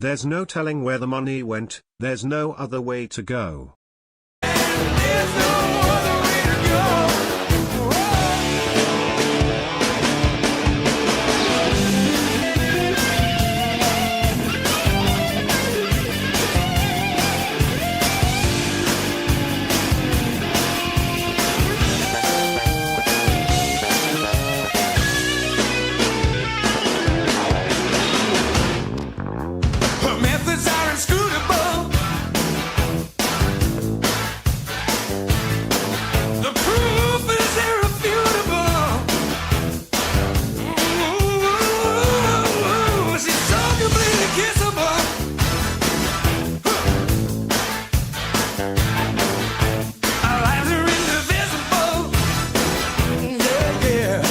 There's no telling where the money went, there's no other way to go. There's no other way to go. Her methods are inscrutable. The proof is irrefutable. Ooh, she's so completely kissable. Our lives are indivisible. Yeah, yeah.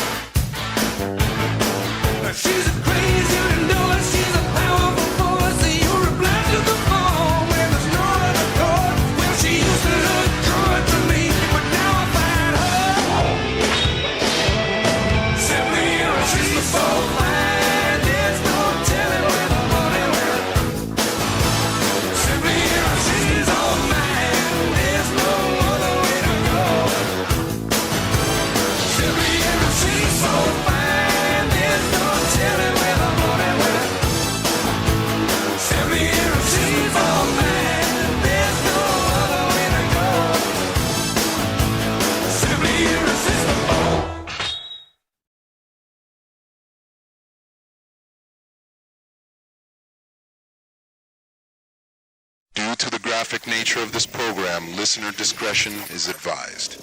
She's a crazy, you know it. She's a powerful force. You're a blast to the phone when there's no other chord. Well, she used to look good to me, but now I find her simply irresistible. And there's no telling where the money went. Simply irresistible, man. There's no other way to go. Simply irresistible, man. There's no telling where the money went. Simply irresistible, man. There's no other way to go. Simply irresistible. Due to the graphic nature of this program, listener discretion is advised.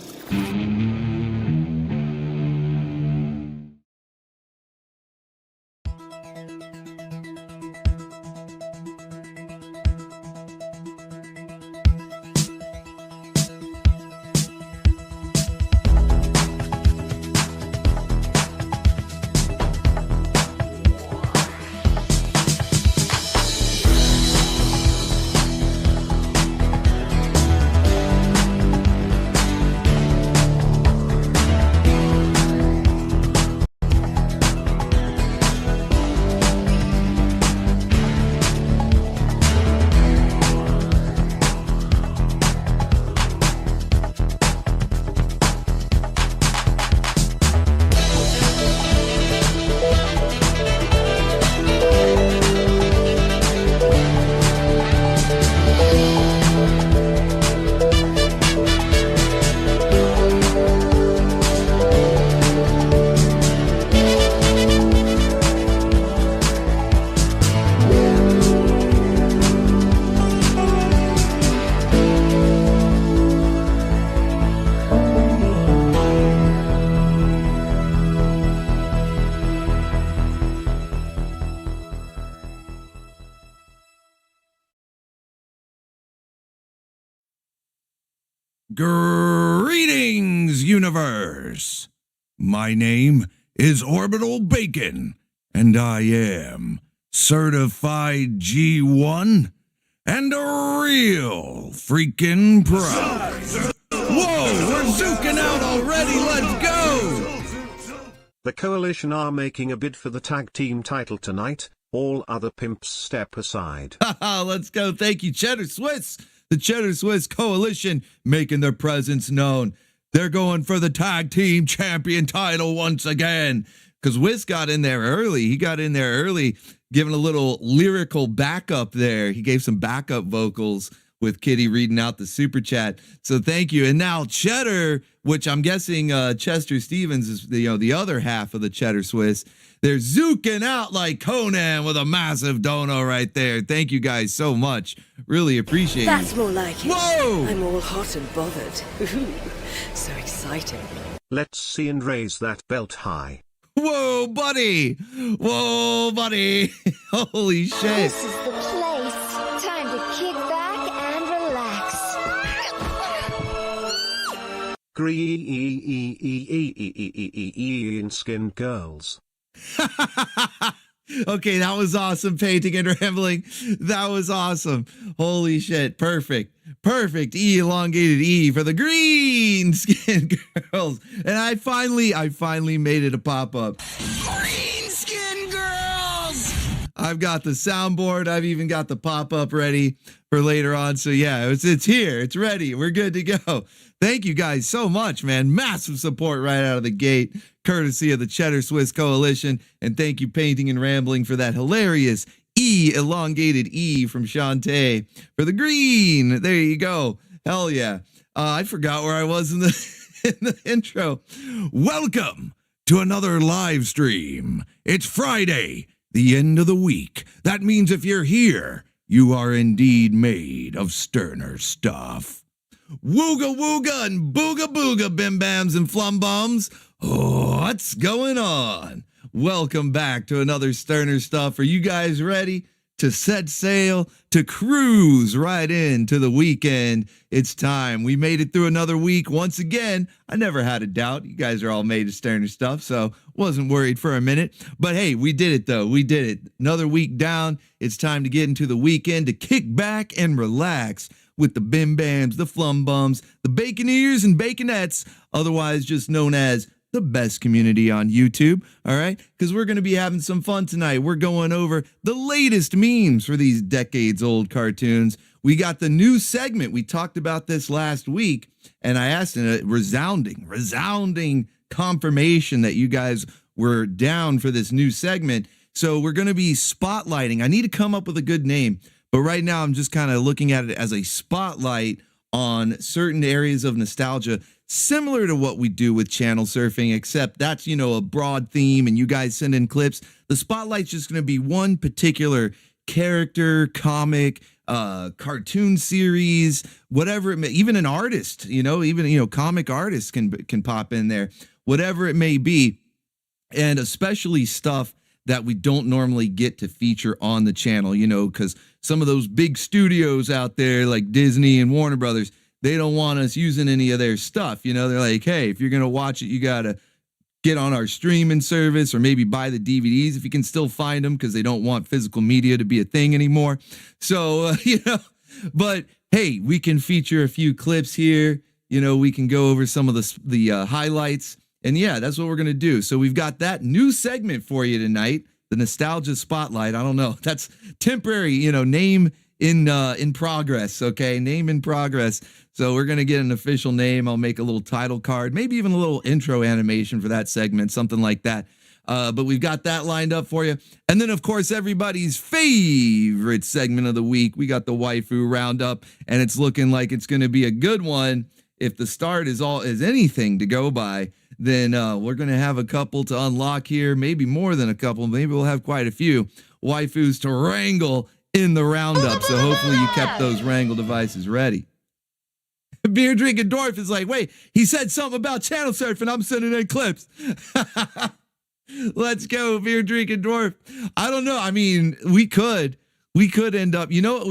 Greetings, universe! My name is Orbital Bacon, and I am certified G1 and a real freaking pro. Whoa, we're zooking out already, let's go! The Coalition are making a bid for the tag team title tonight, all other pimps step aside. Haha, let's go, thank you, Cheddar Swiss! The Cheddar Swiss Coalition making their presence known. They're going for the tag team champion title once again. Because Wiz got in there early. He got in there early, giving a little lyrical backup there. He gave some backup vocals with Kitty reading out the super chat. So thank you. And now Cheddar, which I'm guessing Chester Stevens is the other half of the Cheddar Swiss. They're zooking out like Conan with a massive dono right there. Thank you guys so much. Really appreciate it. That's more like it. Whoa! I'm all hot and bothered. Ooh, so exciting. Let's see and raise that belt high. Whoa, buddy! Whoa, buddy! Holy shit! This is the place. Time to kick back and relax. Green skin girls. Okay, that was awesome, painting and rambling. That was awesome. Holy shit, perfect. Perfect. E elongated E for the green skin girls. And I finally made it a pop-up. Green skin girls! I've got the soundboard. I've even got the pop-up ready for later on. So yeah, it's here. It's ready. We're good to go. Thank you guys so much, man. Massive support right out of the gate, courtesy of the Cheddar Swiss Coalition. And thank you, Painting and Rambling, for that hilarious elongated E from Shantae for the green. There you go. Hell yeah. I forgot where I was in the intro. Welcome to another live stream. It's Friday, the end of the week. That means if you're here, you are indeed made of sterner stuff. Wooga wooga and booga booga, bim bams and flum bums. Oh, what's going on? Welcome back to another sterner stuff. Are you guys ready to set sail, to cruise right into the weekend? It's time. We made it through another week. Once again, I never had a doubt. You guys are all made of sterner stuff, so wasn't worried for a minute. But hey, we did it though. We did it. Another week down. It's time to get into the weekend, to kick back and relax with the bim bams, the flum bums, the baconeers and baconettes, otherwise just known as the best community on YouTube, all right? Because we're going to be having some fun tonight. We're going over the latest memes for these decades-old cartoons. We got the new segment. We talked about this last week, and I asked in a resounding confirmation that you guys were down for this new segment. So we're going to be spotlighting. I need to come up with a good name, but right now I'm just kind of looking at it as a spotlight on certain areas of nostalgia, similar to what we do with channel surfing, except that's, you know, a broad theme and you guys send in clips. The spotlight's just going to be one particular character, comic, cartoon series, whatever it may, even an artist, even comic artists can pop in there, whatever it may be. And especially stuff that we don't normally get to feature on the channel, because some of those big studios out there like Disney and Warner Brothers, they don't want us using any of their stuff. They're like, hey, if you're going to watch it, you got to get on our streaming service or maybe buy the DVDs if you can still find them, because they don't want physical media to be a thing anymore. So, but hey, we can feature a few clips here. We can go over some of the highlights. And yeah, that's what we're going to do. So we've got that new segment for you tonight, the Nostalgia Spotlight. I don't know. That's temporary, name in progress. Okay. Name in progress. So we're going to get an official name. I'll make a little title card, maybe even a little intro animation for that segment, something like that. But we've got that lined up for you. And then, of course, everybody's favorite segment of the week. We got the Waifu Roundup, and it's looking like it's going to be a good one. If the start is anything to go by, then we're going to have a couple to unlock here, maybe more than a couple. Maybe we'll have quite a few waifus to wrangle in the roundup. So hopefully you kept those wrangle devices ready. Beer Drinking Dwarf is like, wait, he said something about channel surfing. I'm sending in clips. Let's go, Beer Drinking Dwarf. I don't know. I mean, we could end up, you know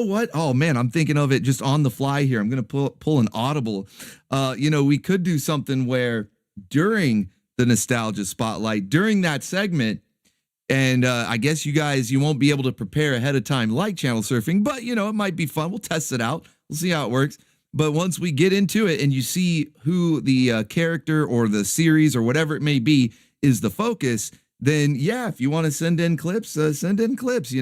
what? Oh man, I'm thinking of it just on the fly here. I'm going to pull an audible. We could do something where during the Nostalgia Spotlight, during that segment, and I guess you won't be able to prepare ahead of time like channel surfing, but it might be fun. We'll test it out. We'll see how it works. But once we get into it and you see who the character or the series or whatever it may be is the focus, then yeah, if you want to send in clips, send in clips.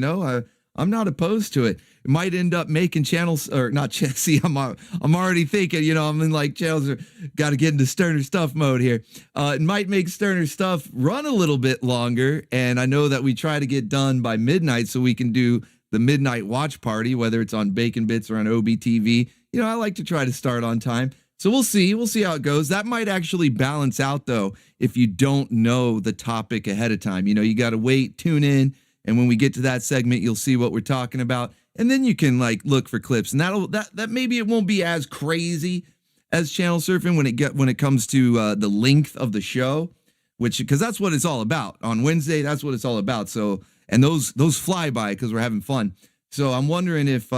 I'm not opposed to it. It might end up making channels or not. See, I'm already thinking, I'm in like channels got to get into sterner stuff mode here. It might make sterner stuff run a little bit longer. And I know that we try to get done by midnight so we can do the midnight watch party, whether it's on Bacon Bits or on OBTV. I like to try to start on time. So we'll see. We'll see how it goes. That might actually balance out, though, if you don't know the topic ahead of time. You got to wait, tune in. And when we get to that segment, you'll see what we're talking about. And then you can look for clips. And that maybe it won't be as crazy as channel surfing when it comes to the length of the show, because that's what it's all about. On Wednesday, that's what it's all about. So, and those fly by because we're having fun. So I'm wondering if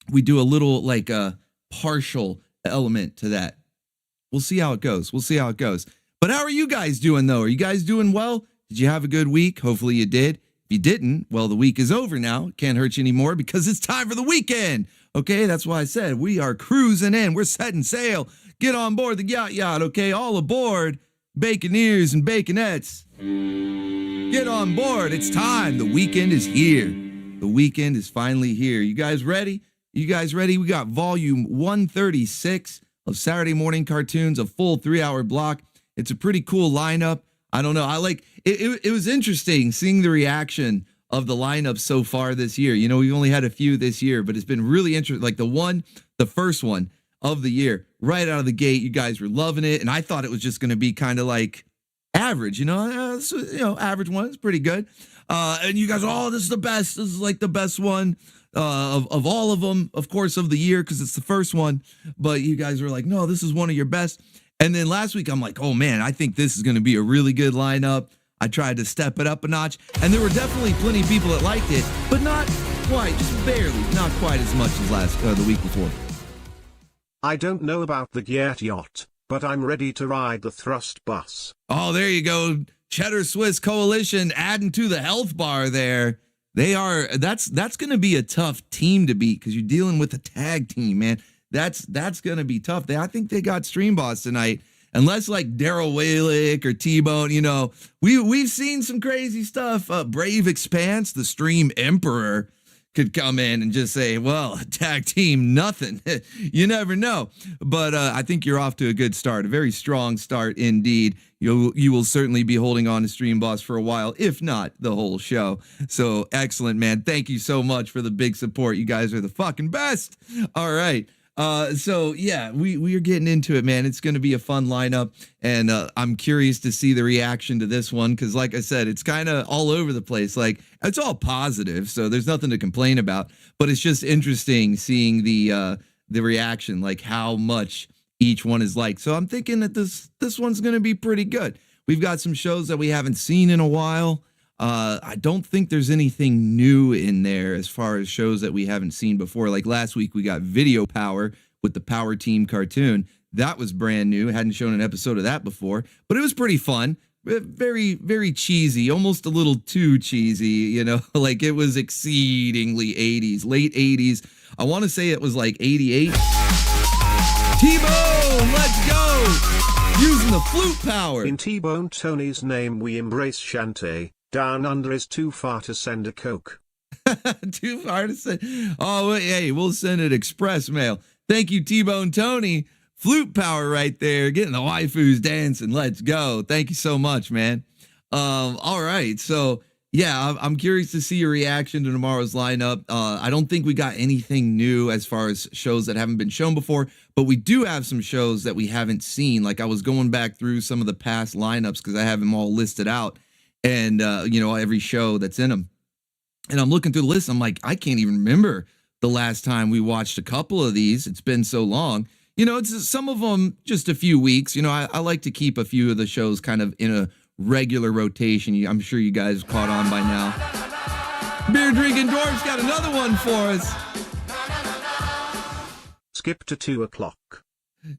we do a little partial element to that. We'll see how it goes. But how are you guys doing, though? Are you guys doing well? Did you have a good week? Hopefully you did. If you didn't, well, the week is over now. Can't hurt you anymore because it's time for the weekend. Okay, that's why I said we are cruising in. We're setting sail. Get on board the Gyat Yacht, okay? All aboard, baconeers and baconettes. Get on board. It's time. The weekend is here. The weekend is finally here. You guys ready? You guys ready? We got volume 136 of Saturday morning cartoons, a full 3-hour block. It's a pretty cool lineup. I don't know. I like it. It was interesting seeing the reaction of the lineup so far this year. You know, we've only had a few this year, but it's been really interesting. Like the first one of the year, right out of the gate, you guys were loving it. And I thought it was just going to be kind of like average, average one. It's pretty good. And you guys, this is the best. This is like the best one of all of them, of course, of the year, because it's the first one. But you guys were like, no, this is one of your best. And then last week, I'm like, oh man, I think this is going to be a really good lineup. I tried to step it up a notch, and there were definitely plenty of people that liked it, but not quite, just barely, not quite as much as the week before. I don't know about the Gyat yacht, but I'm ready to ride the thrust bus. Oh, there you go. Cheddar Swiss Coalition adding to the health bar there. That's going to be a tough team to beat because you're dealing with a tag team, man. That's going to be tough. I think they got Stream Boss tonight. Unless like Daryl Walick or T-Bone, we've seen some crazy stuff. Brave Expanse, the Stream Emperor, could come in and just say, well, tag team, nothing. You never know. But I think you're off to a good start, a very strong start indeed. You will certainly be holding on to Stream Boss for a while, if not the whole show. So excellent, man. Thank you so much for the big support. You guys are the fucking best. All right. So yeah, we are getting into it, man. It's going to be a fun lineup, and I'm curious to see the reaction to this one because, like I said, it's kind of all over the place. Like it's all positive, so there's nothing to complain about. But it's just interesting seeing the reaction, like how much each one is like. So I'm thinking that this one's going to be pretty good. We've got some shows that we haven't seen in a while. I don't think there's anything new in there as far as shows that we haven't seen before. Like last week, we got Video Power with the Power Team cartoon. That was brand new. Hadn't shown an episode of that before, but it was pretty fun. Very, very cheesy, almost a little too cheesy, like it was exceedingly 80s, late 80s. I want to say it was like 88. T-Bone, let's go! Using the flute power. In T-Bone Tony's name, we embrace Shantae. Down under is too far to send a Coke. Too far to send. Oh, hey, we'll send it express mail. Thank you, T-Bone Tony. Flute power right there. Getting the waifus dancing. Let's go. Thank you so much, man. All right. So, yeah, I'm curious to see your reaction to tomorrow's lineup. I don't think we got anything new as far as shows that haven't been shown before, but we do have some shows that we haven't seen. Like I was going back through some of the past lineups because I have them all listed out. And, every show that's in them. And I'm looking through the list. I'm like, I can't even remember the last time we watched a couple of these. It's been so long. It's some of them just a few weeks. I like to keep a few of the shows kind of in a regular rotation. I'm sure you guys caught on by now. Beer Drinking Dwarf's got another one for us. Skip to 2 o'clock.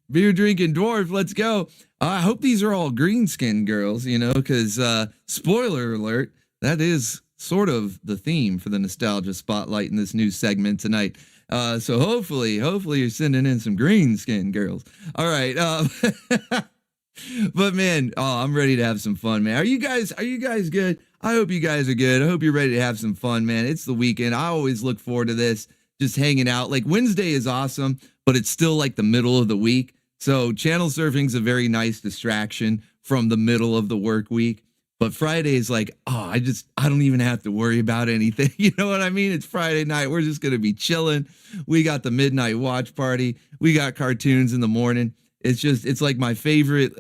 Beer Drinking Dwarf, let's go. I hope these are all green skin girls, because spoiler alert, that is sort of the theme for the Nostalgia Spotlight in this new segment tonight. So hopefully you're sending in some green skin girls. All right. But man, I'm ready to have some fun, man. Are you guys good? I hope you guys are good. I hope you're ready to have some fun, man. It's the weekend. I always look forward to this, just hanging out. Like Wednesday is awesome, but it's still like the middle of the week. So channel surfing is a very nice distraction from the middle of the work week. But Friday is like, I don't even have to worry about anything. You know what I mean? It's Friday night. We're just going to be chilling. We got the midnight watch party. We got cartoons in the morning. It's like my favorite.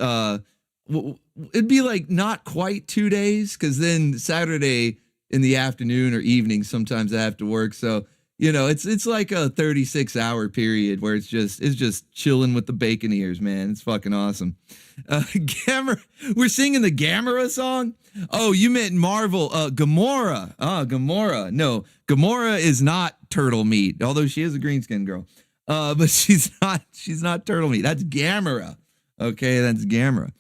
It'd be like not quite 2 days because then Saturday in the afternoon or evening, sometimes I have to work. So, it's like a 36-hour period where it's just chilling with the bacon ears, man. It's fucking awesome. We're singing the Gamera song. Oh, you meant Marvel. Gamora. Gamora. No, Gamora is not turtle meat, although she is a green skin girl. But she's not turtle meat. That's Gamera. Okay, that's Gamera.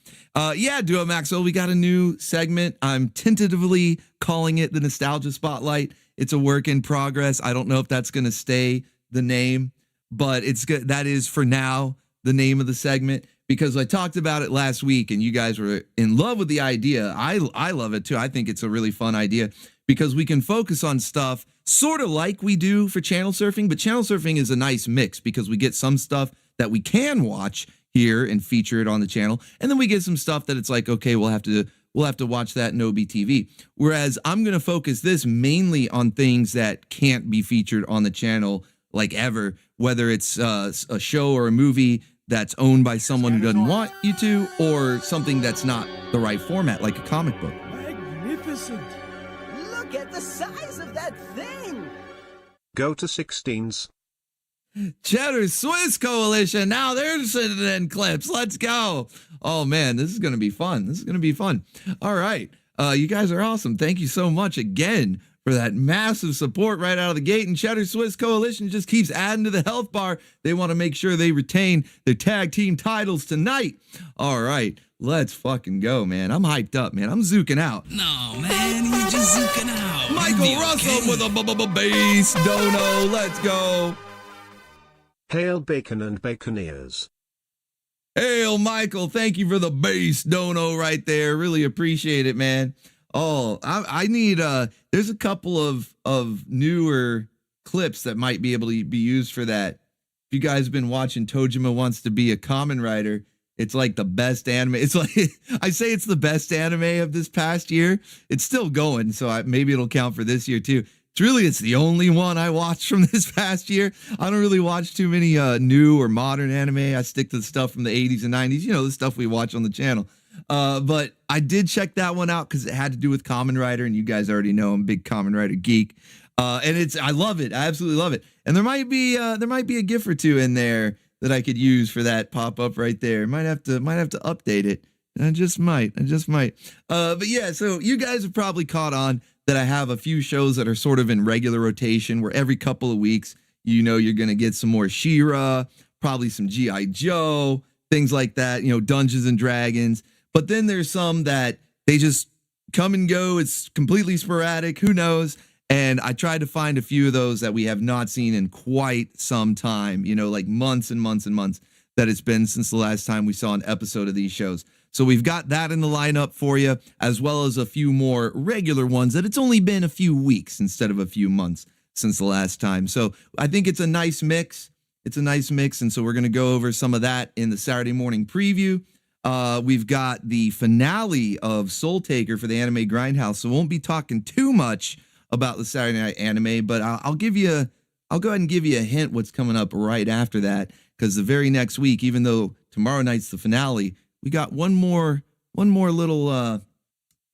Duo Maxwell, we got a new segment. I'm tentatively calling it the Nostalgia Spotlight. It's a work in progress. I don't know if that's going to stay the name, but it's good. That is for now the name of the segment because I talked about it last week and you guys were in love with the idea. I love it too. I think it's a really fun idea because we can focus on stuff sort of like we do for channel surfing, but channel surfing is a nice mix because we get some stuff that we can watch here and feature it on the channel, and then we get some stuff that it's like, okay, we'll have to watch that in OBTV. Whereas I'm going to focus this mainly on things that can't be featured on the channel like ever, whether it's a show or a movie that's owned by someone who doesn't want you to, or something that's not the right format, like a comic book. Magnificent! Look at the size of that thing! Go to 16s. Cheddar Swiss Coalition. Now they're sending in clips. Let's go. Oh man, this is going to be fun. This is going to be fun. All right. You guys are awesome. Thank you so much again for that massive support right out of the gate. And Cheddar Swiss Coalition just keeps adding to the health bar. They want to make sure they retain their tag team titles tonight. All right. Let's fucking go, man. I'm hyped up, man. I'm zooking out. No, man, you're just zooking out. Michael Russell with a bass dono. Let's go. Hail Bacon and Baconeers. Hail, Michael. Thank you for the bass dono right there. Really appreciate it, man. Oh, I need, there's a couple of newer clips that might be able to be used for that. If you guys have been watching Tojima Wants to Be a Kamen Rider, it's like the best anime. It's like, I say it's the best anime of this past year. It's still going, so maybe it'll count for this year too. It's the only one I watched from this past year. I don't really watch too many new or modern anime. I stick to the stuff from the 80s and 90s, you know, the stuff we watch on the channel. But I did check that one out because it had to do with Kamen Rider, and you guys already know I'm a big Kamen Rider geek. And I love it. I absolutely love it. And there might be a GIF or two in there that I could use for that pop up right there. Might have to update it. I just might. But yeah, so you guys have probably caught on that I have a few shows that are sort of in regular rotation where every couple of weeks, you know, you're going to get some more She-Ra, probably some G.I. Joe, things like that, you know, Dungeons and Dragons. But then there's some that they just come and go. It's completely sporadic. Who knows? And I tried to find a few of those that we have not seen in quite some time, you know, like months and months and months that it's been since the last time we saw an episode of these shows. So we've got that in the lineup for you, as well as a few more regular ones that it's only been a few weeks instead of a few months since the last time. So I think it's a nice mix. And so we're going to go over some of that in the Saturday morning preview. We've got the finale of Soul Taker for the Anime Grindhouse. So won't be talking too much about the Saturday night anime, but I'll go ahead and give you a hint what's coming up right after that. Because the very next week, even though tomorrow night's the finale, we got one more little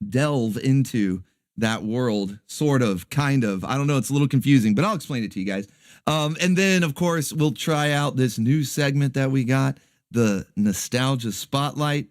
delve into that world, sort of, kind of. I don't know, it's a little confusing, but I'll explain it to you guys. And then, of course, we'll try out this new segment that we got, the Nostalgia Spotlight,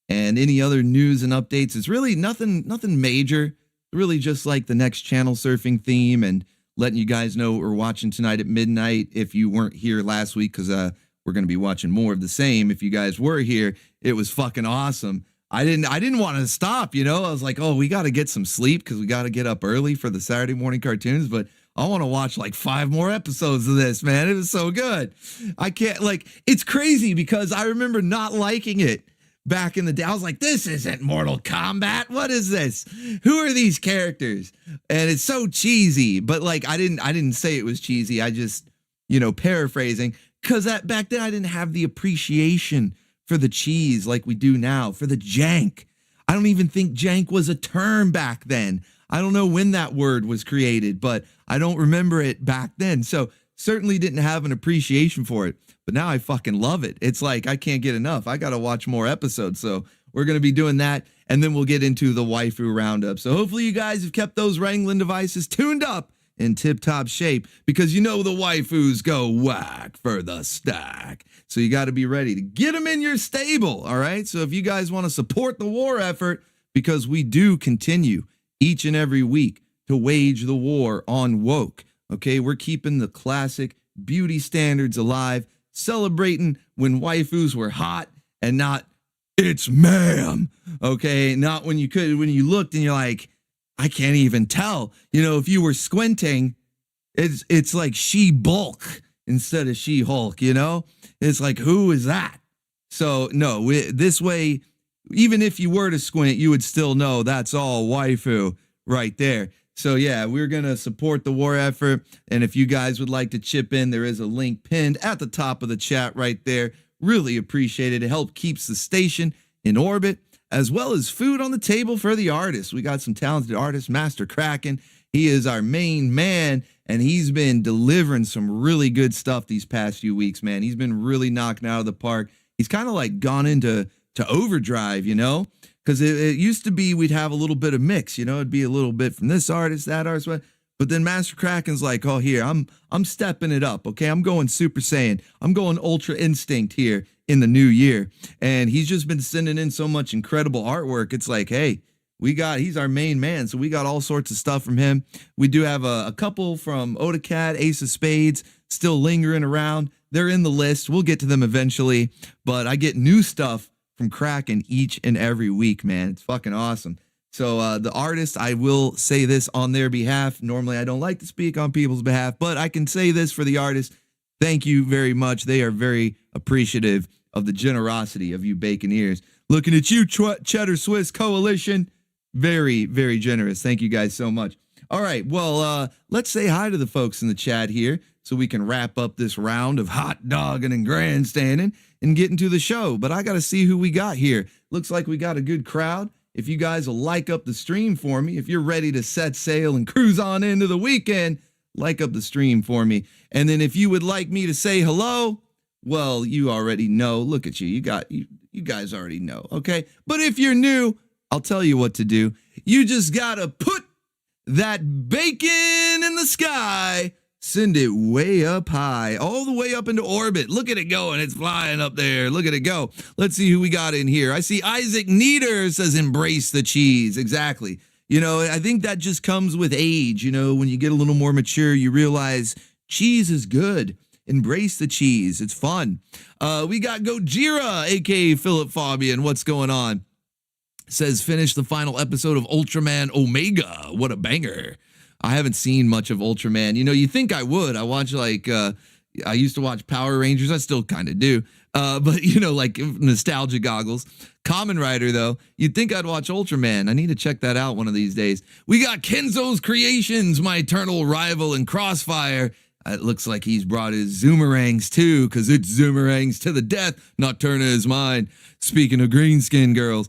and any other news and updates. It's really nothing major, really just like the next channel surfing theme and letting you guys know what we're watching tonight at midnight if you weren't here last week, because we're going to be watching more of the same. If you guys were here, it was fucking awesome. I didn't want to stop, you know. I was like, oh, we got to get some sleep because we got to get up early for the Saturday morning cartoons, but I want to watch like 5 more episodes of this, man. It was so good. I can't, like, it's crazy because I remember not liking it back in the day. I was like, this isn't Mortal Kombat. What is this? Who are these characters? And it's so cheesy, but like, I didn't say it was cheesy. I just, you know, paraphrasing, because back then I didn't have the appreciation for the cheese like we do now, for the jank. I don't even think jank was a term back then. I don't know when that word was created, but I don't remember it back then. So certainly didn't have an appreciation for it, but now I fucking love it. It's like, I can't get enough. I got to watch more episodes. So we're going to be doing that. And then we'll get into the waifu roundup. So hopefully you guys have kept those wrangling devices tuned up in tip-top shape, because you know the waifus go whack for the stack. So you got to be ready to get them in your stable, all right? So if you guys want to support the war effort, because we do continue each and every week to wage the war on woke, okay? We're keeping the classic beauty standards alive, celebrating when waifus were hot and not, it's ma'am, okay? Not when you looked and you're like, I can't even tell. You know, if you were squinting, it's like She-Bulk instead of She-Hulk, you know? It's like, who is that? So So no, this way, even if you were to squint, you would still know that's all waifu right there. So yeah, we're going to support the war effort. And if you guys would like to chip in, there is a link pinned at the top of the chat right there. Really appreciate it. It helps keeps the station in orbit, as well as food on the table for the artists. We got some talented artists, Master Krakken. He is our main man, and he's been delivering some really good stuff these past few weeks, man. He's been really knocking out of the park. He's kind of like gone into overdrive, you know, because it used to be we'd have a little bit of mix, you know, it'd be a little bit from this artist, that artist, but then Master Krakken's like, oh, here, I'm stepping it up, okay? I'm going Super Saiyan. I'm going Ultra Instinct here in the new year. And he's just been sending in so much incredible artwork. It's like, hey, he's our main man, so we got all sorts of stuff from him. We do have a couple from Otacat, Ace of Spades, still lingering around. They're in the list. We'll get to them eventually, but I get new stuff from Krakken each and every week, man. It's fucking awesome. So the artist, I will say this on their behalf. Normally, I don't like to speak on people's behalf, but I can say this for the artist. Thank you very much. They are very appreciative of the generosity of you Baconeers. Looking at you, Cheddar Swiss Coalition. Very, very generous. Thank you guys so much. All right, well, let's say hi to the folks in the chat here so we can wrap up this round of hot dogging and grandstanding and get into the show. But I got to see who we got here. Looks like we got a good crowd. If you guys will like up the stream for me, if you're ready to set sail and cruise on into the weekend, like up the stream for me. And then if you would like me to say hello, well, you already know. Look at you. You guys already know, okay? But if you're new, I'll tell you what to do. You just got to put that bacon in the sky, send it way up high, all the way up into orbit. Look at it going. It's flying up there. Look at it go. Let's see who we got in here. I see Isaac Nieder says embrace the cheese. Exactly. You know, I think that just comes with age. You know, when you get a little more mature, you realize cheese is good. Embrace the cheese. It's fun. We got Gojira, a.k.a. Philip Fabian. What's going on? Says finish the final episode of Ultraman Omega. What a banger. I haven't seen much of Ultraman. You know, you think I would. I watch like, I used to watch Power Rangers. I still kind of do. But, you know, like nostalgia goggles. Kamen Rider, though, you'd think I'd watch Ultraman. I need to check that out one of these days. We got Kenzo's Creations, my eternal rival in Crossfire. It looks like he's brought his Zoomerangs too, because it's Zoomerangs to the death. Nocturna is mine. Speaking of green skin girls,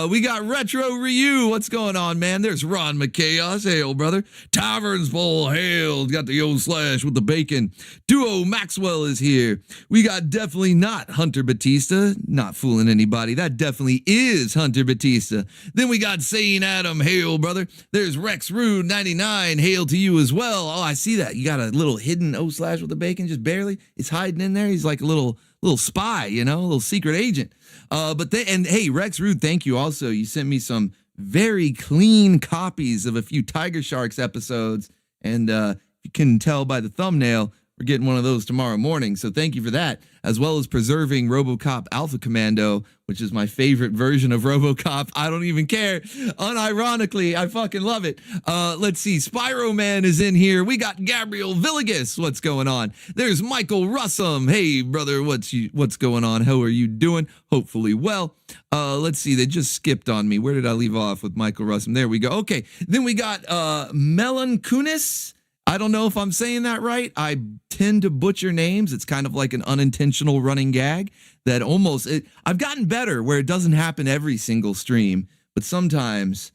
we got Retro Ryu. What's going on, man? There's Ron McChaos. Hail, brother. Taverns Bowl. Hail. Got the old slash with the bacon. Duo Maxwell is here. We got definitely not Hunter Batista. Not fooling anybody. That definitely is Hunter Batista. Then we got Sane Adam. Hail, brother. There's Rex Rude 99. Hail to you as well. Oh, I see that. You got a little hidden O slash with the bacon, just barely. It's hiding in there. He's like a little spy, you know, a little secret agent. And hey, Rex Rude, thank you also. You sent me some very clean copies of a few Tiger Sharks episodes. And you can tell by the thumbnail, we're getting one of those tomorrow morning. So thank you for that, as well as preserving RoboCop Alpha Commando, which is my favorite version of RoboCop. I don't even care. Unironically, I fucking love it. Let's see. Spyro Man is in here. We got Gabriel Villegas. What's going on? There's Michael Russum. Hey, brother, what's going on? How are you doing? Hopefully well. Let's see. They just skipped on me. Where did I leave off with Michael Russum? There we go. Okay. Then we got Melon Kunis. I don't know if I'm saying that right. I tend to butcher names. It's kind of like an unintentional running gag that I've gotten better where it doesn't happen every single stream, but sometimes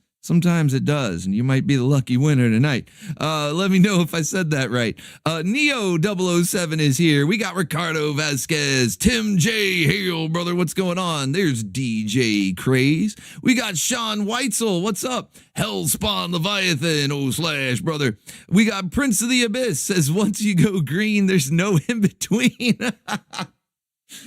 it does, and you might be the lucky winner tonight. Let me know if I said that right. Neo 007 is here. We got Ricardo Vasquez, Tim J. Hail, brother. What's going on? There's DJ Craze. We got Sean Weitzel. What's up? Hellspawn Leviathan, O slash, brother. We got Prince of the Abyss. Says once you go green, there's no in between.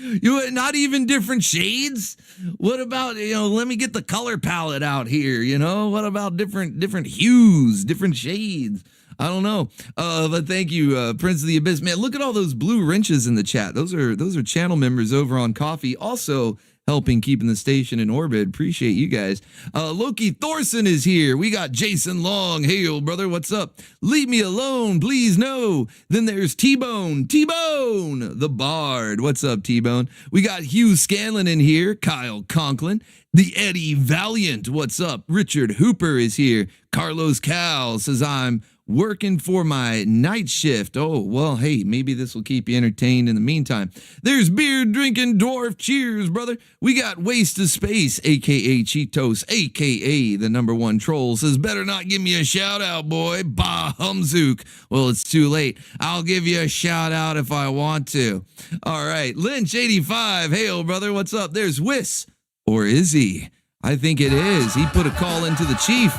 You not even different shades? What about, let me get the color palette out here, What about different hues, different shades? I don't know. But thank you, Prince of the Abyss. Man, look at all those blue wrenches in the chat. Those are channel members over on Coffee. Also, helping keeping the station in orbit. Appreciate you guys. Loki Thorson is here. We got Jason Long. Hail, brother. What's up? Leave me alone, please. No. Then there's T-Bone. T-Bone, the Bard. What's up, T-Bone? We got Hugh Scanlon in here. Kyle Conklin. The Eddie Valiant. What's up? Richard Hooper is here. Carlos Cal says, I'm working for my night shift. Oh, well, hey, maybe this will keep you entertained in the meantime. There's beer drinking dwarf. Cheers, brother. We got Waste of Space, a.k.a. Cheetos, a.k.a. the #1 troll, says, better not give me a shout out, boy. Bah, humzook. Well, it's too late. I'll give you a shout out if I want to. All right, Lynch85. Hail, brother. What's up? There's Wiss. Or is he? I think it is. He put a call into the chief.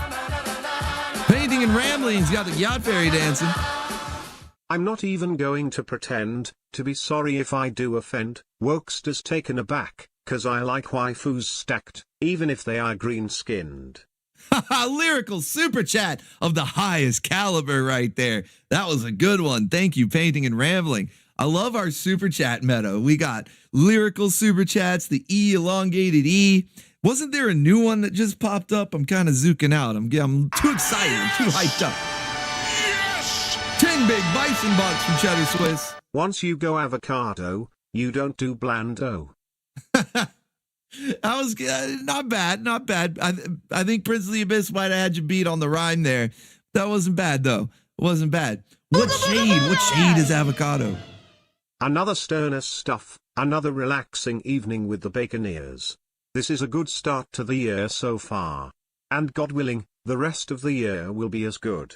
Painting and ramblings, got the Gyat Fairy dancing. I'm not even going to pretend to be sorry if I do offend. Wokesta's taken aback, 'cause I like waifus stacked, even if they are green-skinned. Lyrical super chat of the highest caliber right there. That was a good one. Thank you, Painting and Rambling. I love our super chat meta. We got lyrical super chats, the E elongated E. Wasn't there a new one that just popped up? I'm kind of zooking out. I'm too excited. I'm too hyped up. Yes! 10 big Bison Bucks from Cheddar Swiss. Once you go avocado, you don't do blando. That was not bad, not bad. I think Prince of the Abyss might have had you beat on the rhyme there. That wasn't bad, though. It wasn't bad. What shade? What shade is avocado? Another sterner stuff, another relaxing evening with the Baconeers. This is a good start to the year so far. And God willing, the rest of the year will be as good.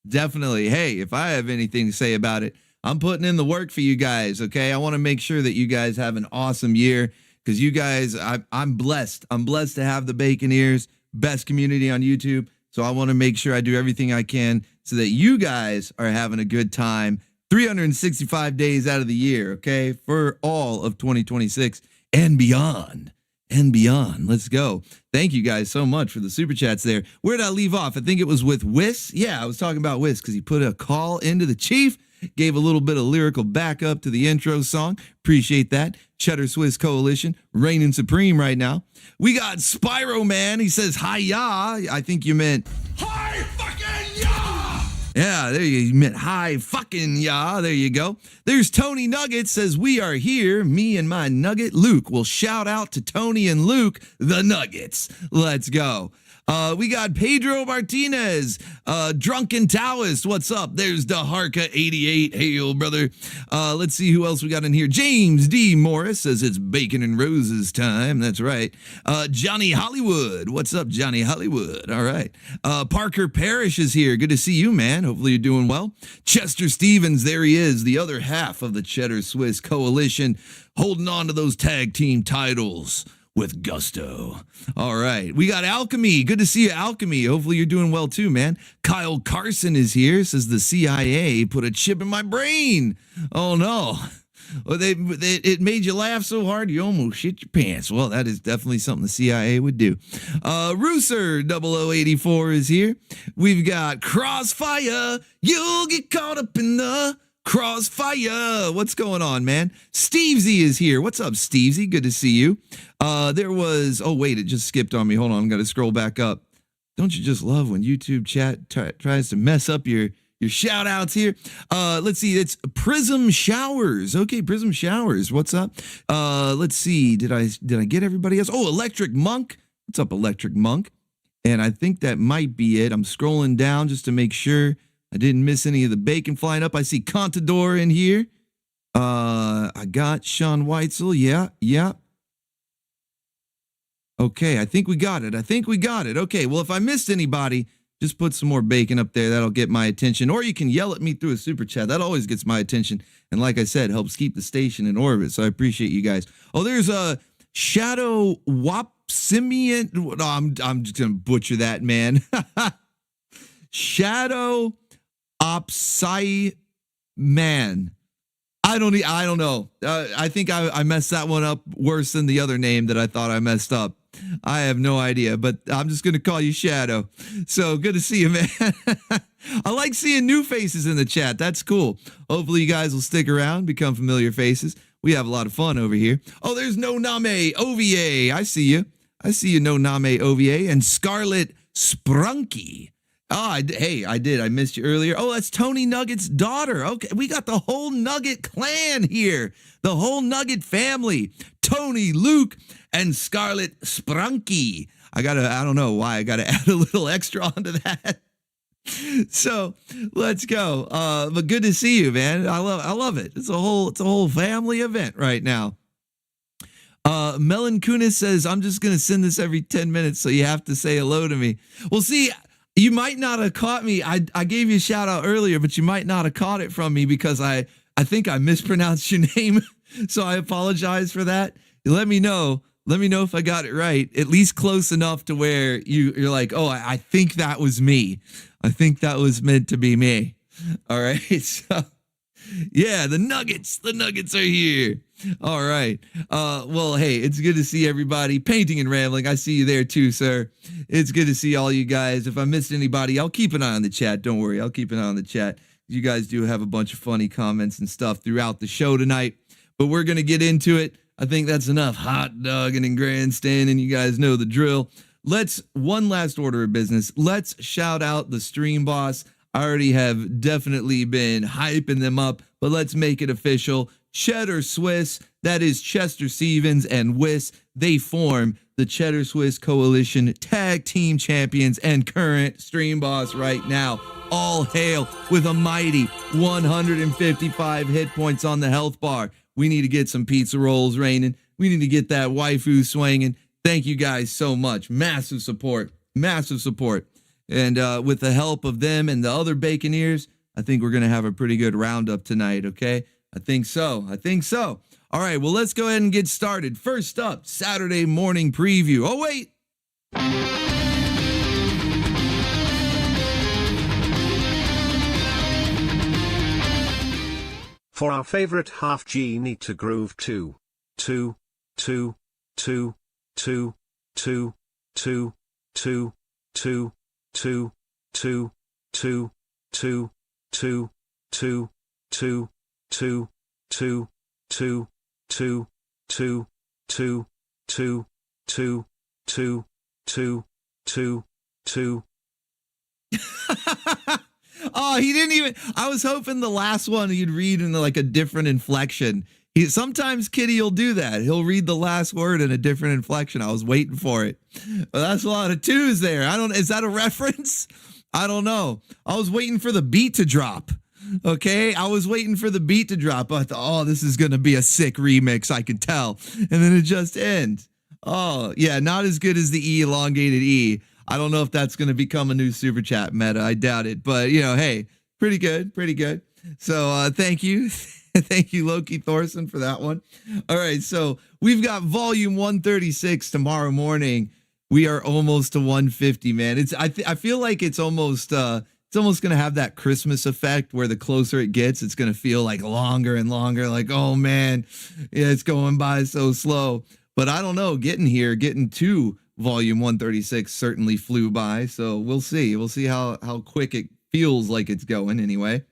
Definitely. Hey, if I have anything to say about it, I'm putting in the work for you guys, okay? I want to make sure that you guys have an awesome year because you guys, I'm blessed. I'm blessed to have the Baconeers, best community on YouTube. So I want to make sure I do everything I can so that you guys are having a good time 365 days out of the year, okay? For all of 2026 and beyond. And beyond. Let's go. Thank you guys so much for the super chats there. Where did I leave off? I think it was with Wiss. Yeah, I was talking about Wiss because he put a call into the chief, gave a little bit of lyrical backup to the intro song. Appreciate that. Cheddar Swiss Coalition, reigning supreme right now. We got Spyro Man. He says, hi-ya. I think you meant, hi fucking ya. Yeah, there you meant hi fucking ya. There you go. There's Tony Nugget says, we are here. Me and my nugget Luke will shout out to Tony and Luke, the Nuggets. Let's go. We got Pedro Martinez, Drunken Taoist. What's up? There's DeHarka88. Hail, brother. Let's see who else we got in here. James D. Morris says it's Bacon and Roses time. That's right. Johnny Hollywood. What's up, Johnny Hollywood? All right. Parker Parrish is here. Good to see you, man. Hopefully you're doing well. Chester Stevens, there he is, the other half of the Cheddar Swiss Coalition, holding on to those tag team titles with gusto. All right. We got Alchemy. Good to see you, Alchemy. Hopefully you're doing well too, man. Kyle Carson is here. Says the CIA put a chip in my brain. Oh, no. Well, it made you laugh so hard you almost shit your pants. Well, that is definitely something the CIA would do. Rooster 0084 is here. We've got Crossfire. You'll get caught up in the crossfire. What's going on, man? Stevesy is here. What's up, Stevesy? Good to see you. There was, oh wait, it just skipped on me. Hold on, I'm gonna scroll back up. Don't you just love when YouTube chat tries to mess up your shout outs here? Let's see, it's Prism Showers. Okay, Prism Showers. What's up? Let's see, did I get everybody else? Oh, Electric Monk. What's up, Electric Monk? And I think that might be it. I'm scrolling down just to make sure I didn't miss any of the bacon flying up. I see Contador in here. I got Sean Weitzel. Yeah. Okay, I think we got it. Okay, well, if I missed anybody, just put some more bacon up there. That'll get my attention. Or you can yell at me through a super chat. That always gets my attention. And like I said, helps keep the station in orbit. So I appreciate you guys. Oh, there's a Shadow Wapsimian. No, I'm just going to butcher that, man. Shadow Opsai Man. I don't know. I think I messed that one up worse than the other name that I thought I messed up. I have no idea, but I'm just going to call you Shadow. So good to see you, man. I like seeing new faces in the chat. That's cool. Hopefully you guys will stick around, become familiar faces. We have a lot of fun over here. Oh, there's No Name OVA. I see you. I see you, No Name OVA. And Scarlet Sprunky. Oh, I did. I missed you earlier. Oh, that's Tony Nugget's daughter. Okay, we got the whole Nugget clan here. The whole Nugget family. Tony, Luke, and Scarlet Sprunky. I don't know why I gotta add a little extra onto that. So let's go. But good to see you, man. I love it. It's a whole family event right now. Melon Kunis says, I'm just gonna send this every 10 minutes, so you have to say hello to me. Well, see, you might not have caught me. I gave you a shout out earlier, but you might not have caught it from me because I think I mispronounced your name. So I apologize for that. Let me know. Let me know if I got it right, at least close enough to where you're like, oh, I think that was me. I think that was meant to be me. All right. So, yeah, the Nuggets are here. All right. Well, hey, it's good to see everybody. Painting and Rambling, I see you there too, sir. It's good to see all you guys. If I missed anybody, I'll keep an eye on the chat. Don't worry. I'll keep an eye on the chat. You guys do have a bunch of funny comments and stuff throughout the show tonight, but we're going to get into it. I think that's enough hot dogging and grandstanding. You guys know the drill. One last order of business. Let's shout out the stream boss. I already have definitely been hyping them up, but let's make it official. Cheddar Swiss, that is Chester Stevens and Wiss. They form the Cheddar Swiss Coalition Tag Team Champions and current stream boss right now. All hail with a mighty 155 hit points on the health bar. We need to get some pizza rolls raining. We need to get that waifu swinging. Thank you guys so much. Massive support. Massive support. And with the help of them and the other Baconeers, I think we're going to have a pretty good roundup tonight, okay? I think so. All right, well, let's go ahead and get started. First up, Saturday morning preview. Oh, wait. For our favorite half G need to groove 2, 2, 2, 2, 2, 2, 2, 2, 2, 2, 2, 2, 2, 2, 2, 2, 2, 2, 2, 2, 2, 2, 2, 2, 2, 2, 2, 2. Oh, he didn't even. I was hoping the last one you'd read in like a different inflection. Sometimes Kitty will do that. He'll read the last word in a different inflection. I was waiting for it. But that's a lot of twos there. Is that a reference? I don't know. I was waiting for the beat to drop. Okay, I was waiting for the beat to drop. I thought, oh, this is going to be a sick remix, I can tell. And then it just ends. Oh, yeah, not as good as the E elongated E. I don't know if that's going to become a new super chat meta. I doubt it. But, hey, pretty good. So thank you. Thank you, Loki Thorson, for that one. All right, so we've got volume 136 tomorrow morning. We are almost to 150, man. I feel like it's almost going to have that Christmas effect where the closer it gets, it's going to feel like longer and longer. Like, oh, man, yeah, it's going by so slow. But I don't know, getting to volume 136 certainly flew by. So we'll see. We'll see how quick it feels like it's going anyway.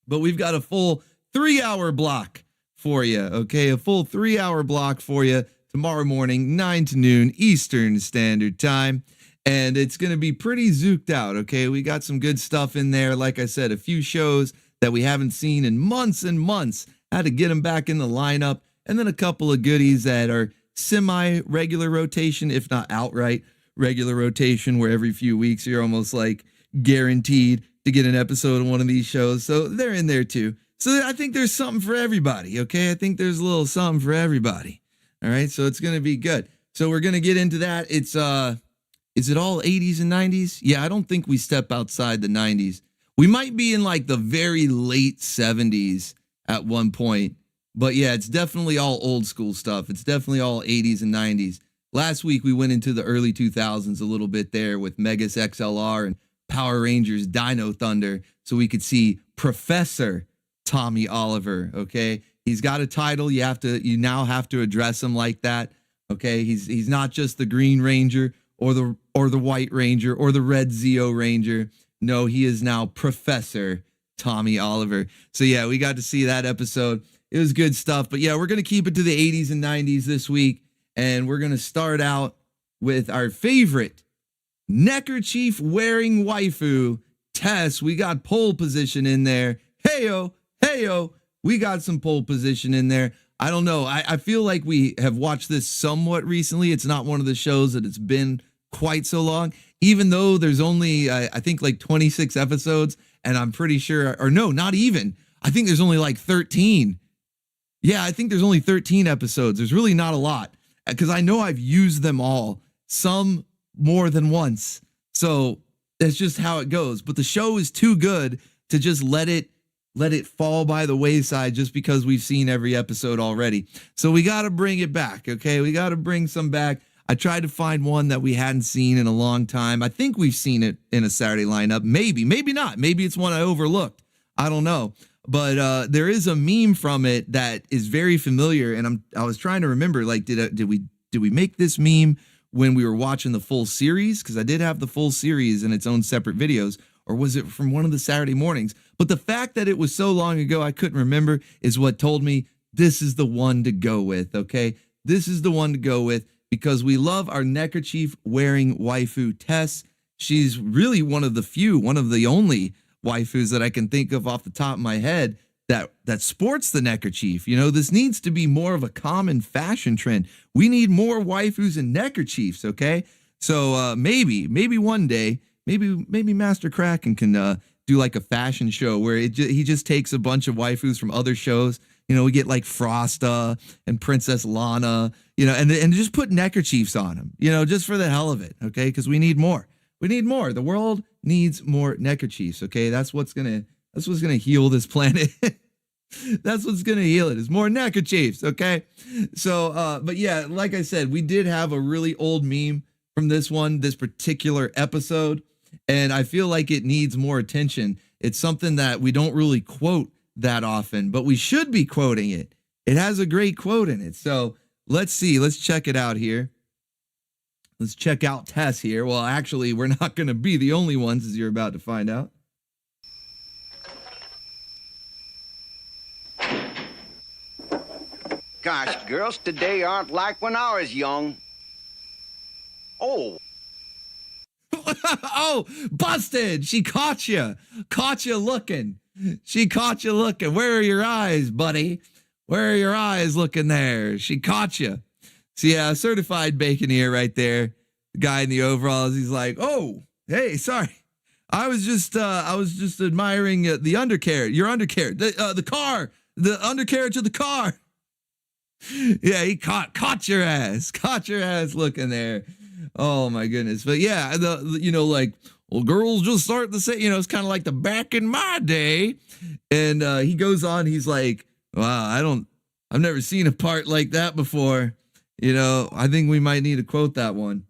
But we've got a full 3-hour block for you. Okay, a full 3-hour block for you tomorrow morning, 9 to noon Eastern Standard Time. And it's going to be pretty zooked out, okay? We got some good stuff in there. Like I said, a few shows that we haven't seen in months and months. Had to get them back in the lineup. And then a couple of goodies that are semi-regular rotation, if not outright regular rotation, where every few weeks you're almost like guaranteed to get an episode of one of these shows. So they're in there too. So I think there's something for everybody, okay? I think there's a little something for everybody. All right, so it's going to be good. So we're going to get into that. It's is it all 80s and 90s? Yeah, I don't think we step outside the 90s. We might be in like the very late 70s at one point. But yeah, it's definitely all old school stuff. It's definitely all 80s and 90s. Last week, we went into the early 2000s a little bit there with Megas XLR and Power Rangers Dino Thunder. So we could see Professor Tommy Oliver, okay? He's got a title. You now have to address him like that, okay? He's not just the Green Ranger or the White Ranger or the Red Zeo Ranger. No, he is now Professor Tommy Oliver. So yeah, we got to see that episode. it was good stuff. But yeah, we're going to keep it to the 80s and 90s this week. And we're going to start out with our favorite neckerchief wearing waifu, Tess. We got pole position in there. Heyo, heyo. We got some pole position in there. I don't know. I feel like we have watched this somewhat recently. It's not one of the shows that it's been quite so long, even though there's only, I think, like 26 episodes. And I'm pretty sure, or no, not even. I think there's only like 13. Yeah, I think there's only 13 episodes. There's really not a lot, because I know I've used them all, some more than once. So that's just how it goes. But the show is too good to just let it fall by the wayside just because we've seen every episode already. So we got to bring it back, okay? We got to bring some back. I tried to find one that we hadn't seen in a long time. I think we've seen it in a Saturday lineup. Maybe not. Maybe it's one I overlooked. I don't know. But there is a meme from it that is very familiar, and I was trying to remember, like, did we make this meme when we were watching the full series? Because I did have the full series in its own separate videos, or was it from one of the Saturday mornings? But the fact that it was so long ago I couldn't remember is what told me this is the one to go with, okay? This is the one to go with because we love our neckerchief wearing waifu, Tess. She's really one of the only waifus that I can think of off the top of my head that sports the neckerchief. You know, this needs to be more of a common fashion trend. We need more waifus and neckerchiefs, okay? So maybe one day, maybe Master Krakken can do like a fashion show where he just takes a bunch of waifus from other shows. You know, we get like Frosta and Princess Lana, you know, and just put neckerchiefs on them, you know, just for the hell of it, okay? Because we need more. We need more. The world needs more neckerchiefs, okay? That's what's gonna heal this planet. That's what's gonna heal it, is more neckerchiefs, okay? So, but yeah, like I said, we did have a really old meme from this particular episode, and I feel like it needs more attention. It's something that we don't really quote that often, but we should be quoting it. It has a great quote in it. So let's see. Let's check it out here. Let's check out Tess here. Well, actually, we're not going to be the only ones, as you're about to find out. Gosh, girls today aren't like when I was young. Oh. Oh, busted. She caught you. Caught you looking. She caught you looking. Where are your eyes, buddy? Where are your eyes looking there? She caught you. So yeah, certified baconeer right there. The guy in the overalls, he's like, "Oh, hey, sorry. I was just admiring the undercarriage, your undercarriage, the car, the undercarriage of the car." Yeah, he caught your ass. Caught your ass looking there. Oh my goodness. But yeah, well, girls just start to say, it's kind of like the back in my day. And he goes on, he's like, "Wow, I've never seen a part like that before. I think we might need to quote that one."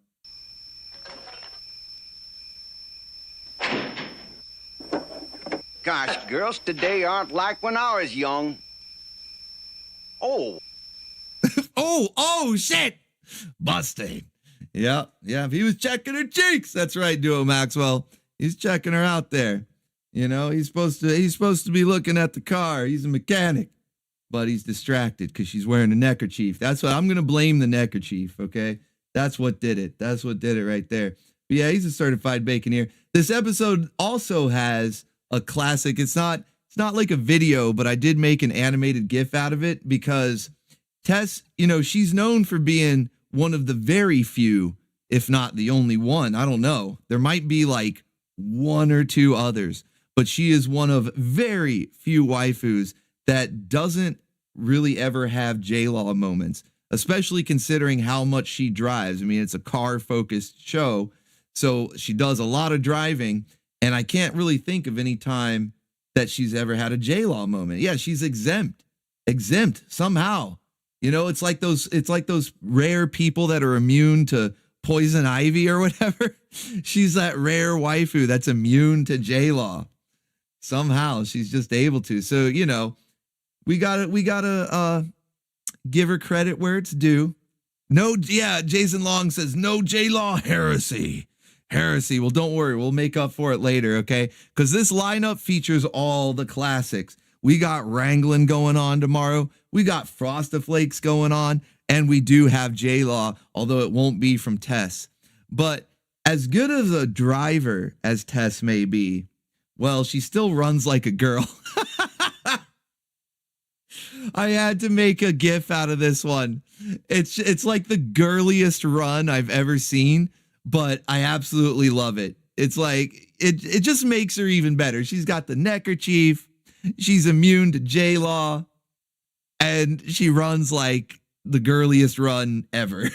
Gosh, girls today aren't like when I was young. Oh. oh, shit. Busting. Yeah. He was checking her cheeks. That's right, Duo Maxwell. He's checking her out there. He's supposed to be looking at the car. He's a mechanic, but he's distracted because she's wearing a neckerchief. That's what I'm going to blame, the neckerchief. Okay. That's what did it. That's what did it right there. But yeah, he's a certified baconeer. This episode also has a classic. It's not like a video, but I did make an animated GIF out of it because Tess, she's known for being one of the very few, if not the only one. I don't know. There might be like one or two others, but she is one of very few waifus that doesn't really ever have J-Law moments, especially considering how much she drives. I mean, it's a car-focused show, so she does a lot of driving, and I can't really think of any time that she's ever had a J-Law moment. Yeah, she's exempt somehow. It's like those rare people that are immune to poison ivy or whatever. She's that rare waifu that's immune to J-Law. Somehow she's just able to. So, we gotta give her credit where it's due. Jason Long says no J-Law heresy. Heresy. Well, don't worry. We'll make up for it later, okay? Because this lineup features all the classics. We got wrangling going on tomorrow. We got Frostiflakes going on. And we do have J-Law, although it won't be from Tess. But as good of a driver as Tess may be, well, she still runs like a girl. I had to make a gif out of this one. It's like the girliest run I've ever seen, but I absolutely love it. It's like, it just makes her even better. She's got the neckerchief. She's immune to J-Law. And she runs like the girliest run ever.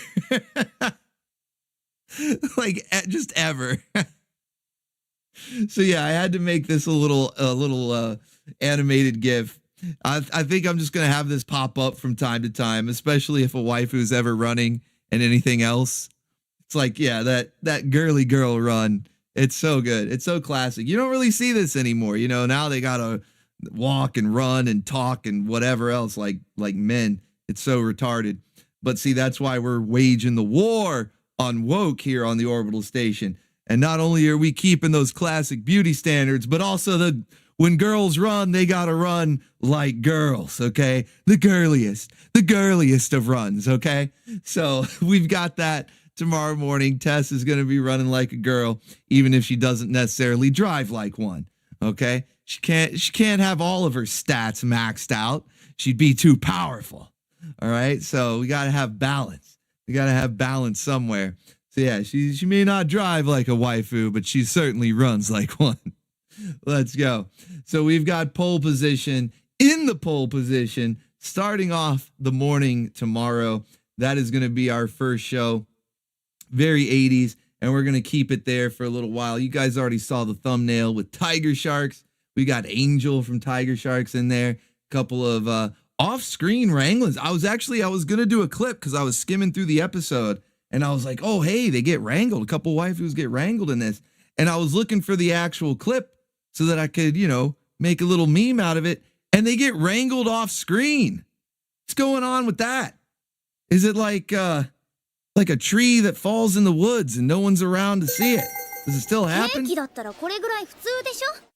Like, just ever. So yeah, I had to make this a little animated gif. I think I'm just gonna have this pop up from time to time, especially if a waifu's ever running and anything else. It's like, yeah, that girly girl run. It's so good. It's so classic. You don't really see this anymore. You know, now they gotta walk and run and talk and whatever else like men. It's so retarded. But see, that's why we're waging the war on woke here on the Orbital Station. And not only are we keeping those classic beauty standards, but also when girls run, they gotta run like girls, okay? The girliest of runs, okay? So we've got that tomorrow morning. Tess is gonna be running like a girl, even if she doesn't necessarily drive like one, okay? She can't have all of her stats maxed out. She'd be too powerful. All right, so we got to have balance. We got to have balance somewhere. So yeah, she may not drive like a waifu, but she certainly runs like one. Let's go. So we've got pole position. In the pole position, starting off the morning tomorrow. That is going to be our first show. Very 80s, and we're going to keep it there for a little while. You guys already saw the thumbnail with Tiger Sharks. We got Angel from Tiger Sharks in there. A couple of off-screen wranglings. I was going to do a clip because I was skimming through the episode and I was like, oh, hey, they get wrangled. A couple waifus get wrangled in this. And I was looking for the actual clip so that I could, make a little meme out of it. And they get wrangled off-screen. What's going on with that? Is it like a tree that falls in the woods and no one's around to see it? Does it still happen?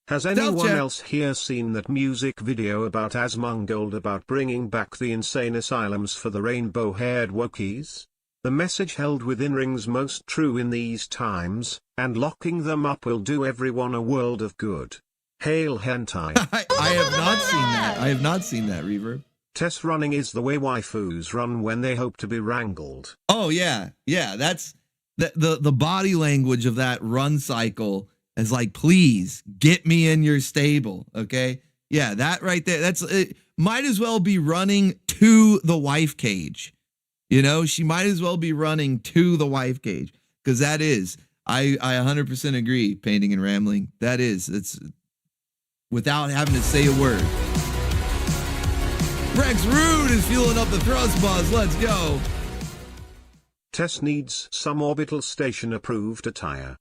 Has anyone else here seen that music video about Asmongold about bringing back the insane asylums for the rainbow-haired Wokies? The message held within rings most true in these times, and locking them up will do everyone a world of good. Hail hentai. I have not seen that. I have not seen that, Reverb. Tess running is the way waifus run when they hope to be wrangled. Oh yeah, that's the body language of that run cycle. Is like, please get me in your stable, okay? Yeah, that right there. That's it. Might as well be running to the wife cage. She might as well be running to the wife cage because that is. I 100% agree. Painting and rambling. It's without having to say a word. Rex Rude is fueling up the thrust buzz. Let's go. Tess needs some orbital station approved attire.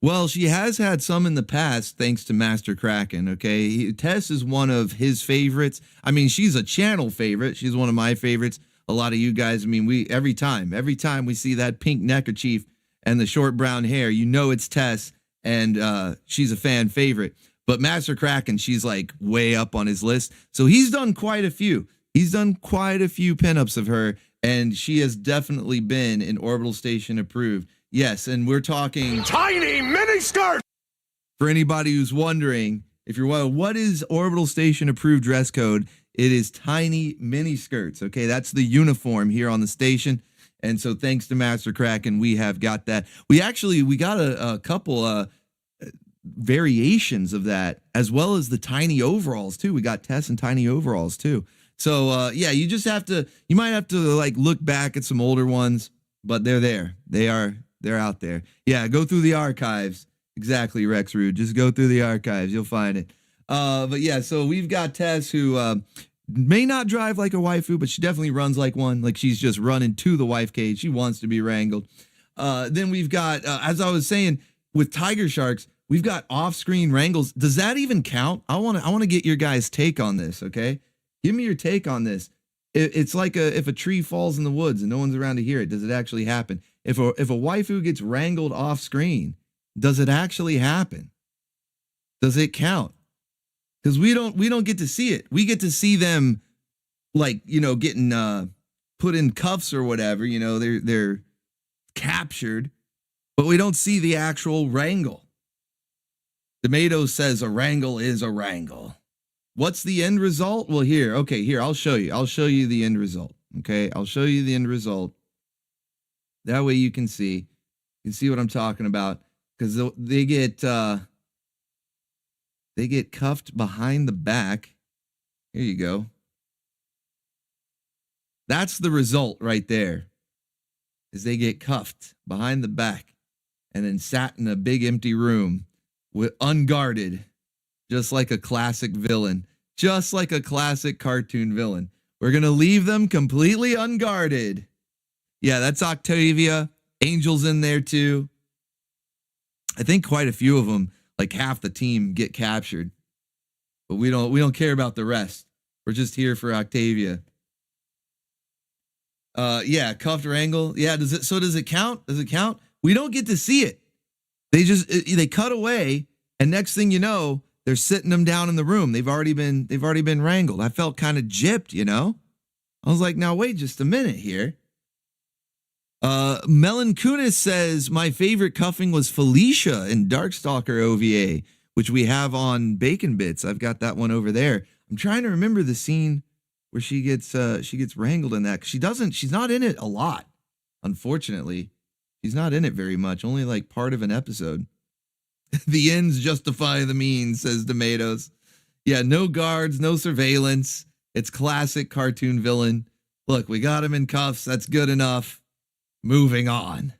Well, she has had some in the past, thanks to Master Krakken, okay? Tess is one of his favorites. I mean, she's a channel favorite. She's one of my favorites. A lot of you guys, I mean, every time we see that pink neckerchief and the short brown hair, it's Tess, and she's a fan favorite. But Master Krakken, she's like way up on his list. So he's done quite a few. He's done quite a few pinups of her, and she has definitely been an Orbital Station approved. Yes, and we're talking Tiny mini skirt. For anybody who's wondering, if you're wondering, what is Orbital Station approved dress code? It is tiny mini skirts. Okay, that's the uniform here on the station. And so thanks to Master Krakken, we have got that. We got a couple variations of that, as well as the tiny overalls too. We got Tess and tiny overalls too. So yeah, you might have to like look back at some older ones, but they're there. They're out there. Yeah, go through the archives. Exactly, Rex Rude. Just go through the archives. You'll find it. But yeah, so we've got Tess who may not drive like a waifu, but she definitely runs like one. Like she's just running to the wife cage. She wants to be wrangled. Then we've got, as I was saying, with Tiger Sharks, we've got off-screen wrangles. Does that even count? I want to get your guys' take on this, okay? Give me your take on this. It's like if a tree falls in the woods and no one's around to hear it, does it actually happen? If a waifu gets wrangled off screen, does it actually happen? Does it count? because we don't get to see it. We get to see them like, getting put in cuffs or whatever. They're captured, but we don't see the actual wrangle. Tomato says a wrangle is a wrangle. What's the end result? Well, here, I'll show you. I'll show you the end result. Okay, I'll show you the end result. That way you can see what I'm talking about, because they get cuffed behind the back. Here you go. That's the result right there. Is they get cuffed behind the back and then sat in a big empty room with unguarded, just like a classic villain, just like a classic cartoon villain. We're going to leave them completely unguarded. Yeah, that's Octavia. Angel's in there too. I think quite a few of them, like half the team, get captured. But we don't care about the rest. We're just here for Octavia. Yeah, cuffed wrangle. Yeah, does it count? Does it count? We don't get to see it. They cut away, and next thing you know, they're sitting them down in the room. They've already been wrangled. I felt kind of gypped, I was like, now wait just a minute here. Melon Kunis says my favorite cuffing was Felicia in Darkstalker OVA, which we have on Bacon Bits. I've got that one over there. I'm trying to remember the scene where she gets wrangled in that. She's not in it a lot, unfortunately. She's not in it very much, only like part of an episode. The ends justify the means, says Tomatoes. Yeah, no guards, no surveillance. It's classic cartoon villain. Look, we got him in cuffs. That's good enough. Moving on.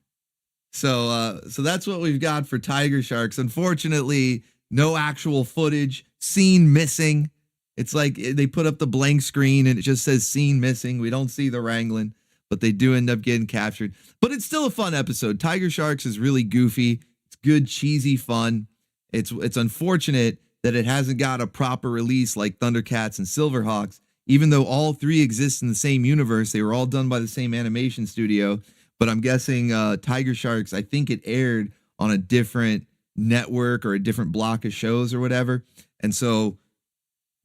So that's what we've got for Tiger Sharks. Unfortunately, no actual footage. Scene missing. It's like they put up the blank screen and it just says scene missing. We don't see the wrangling, but they do end up getting captured. But it's still a fun episode. Tiger Sharks is really goofy. It's good, cheesy fun. It's unfortunate that it hasn't got a proper release like Thundercats and Silverhawks, even though all three exist in the same universe. They were all done by the same animation studio. But I'm guessing Tiger Sharks, I think it aired on a different network or a different block of shows or whatever. And so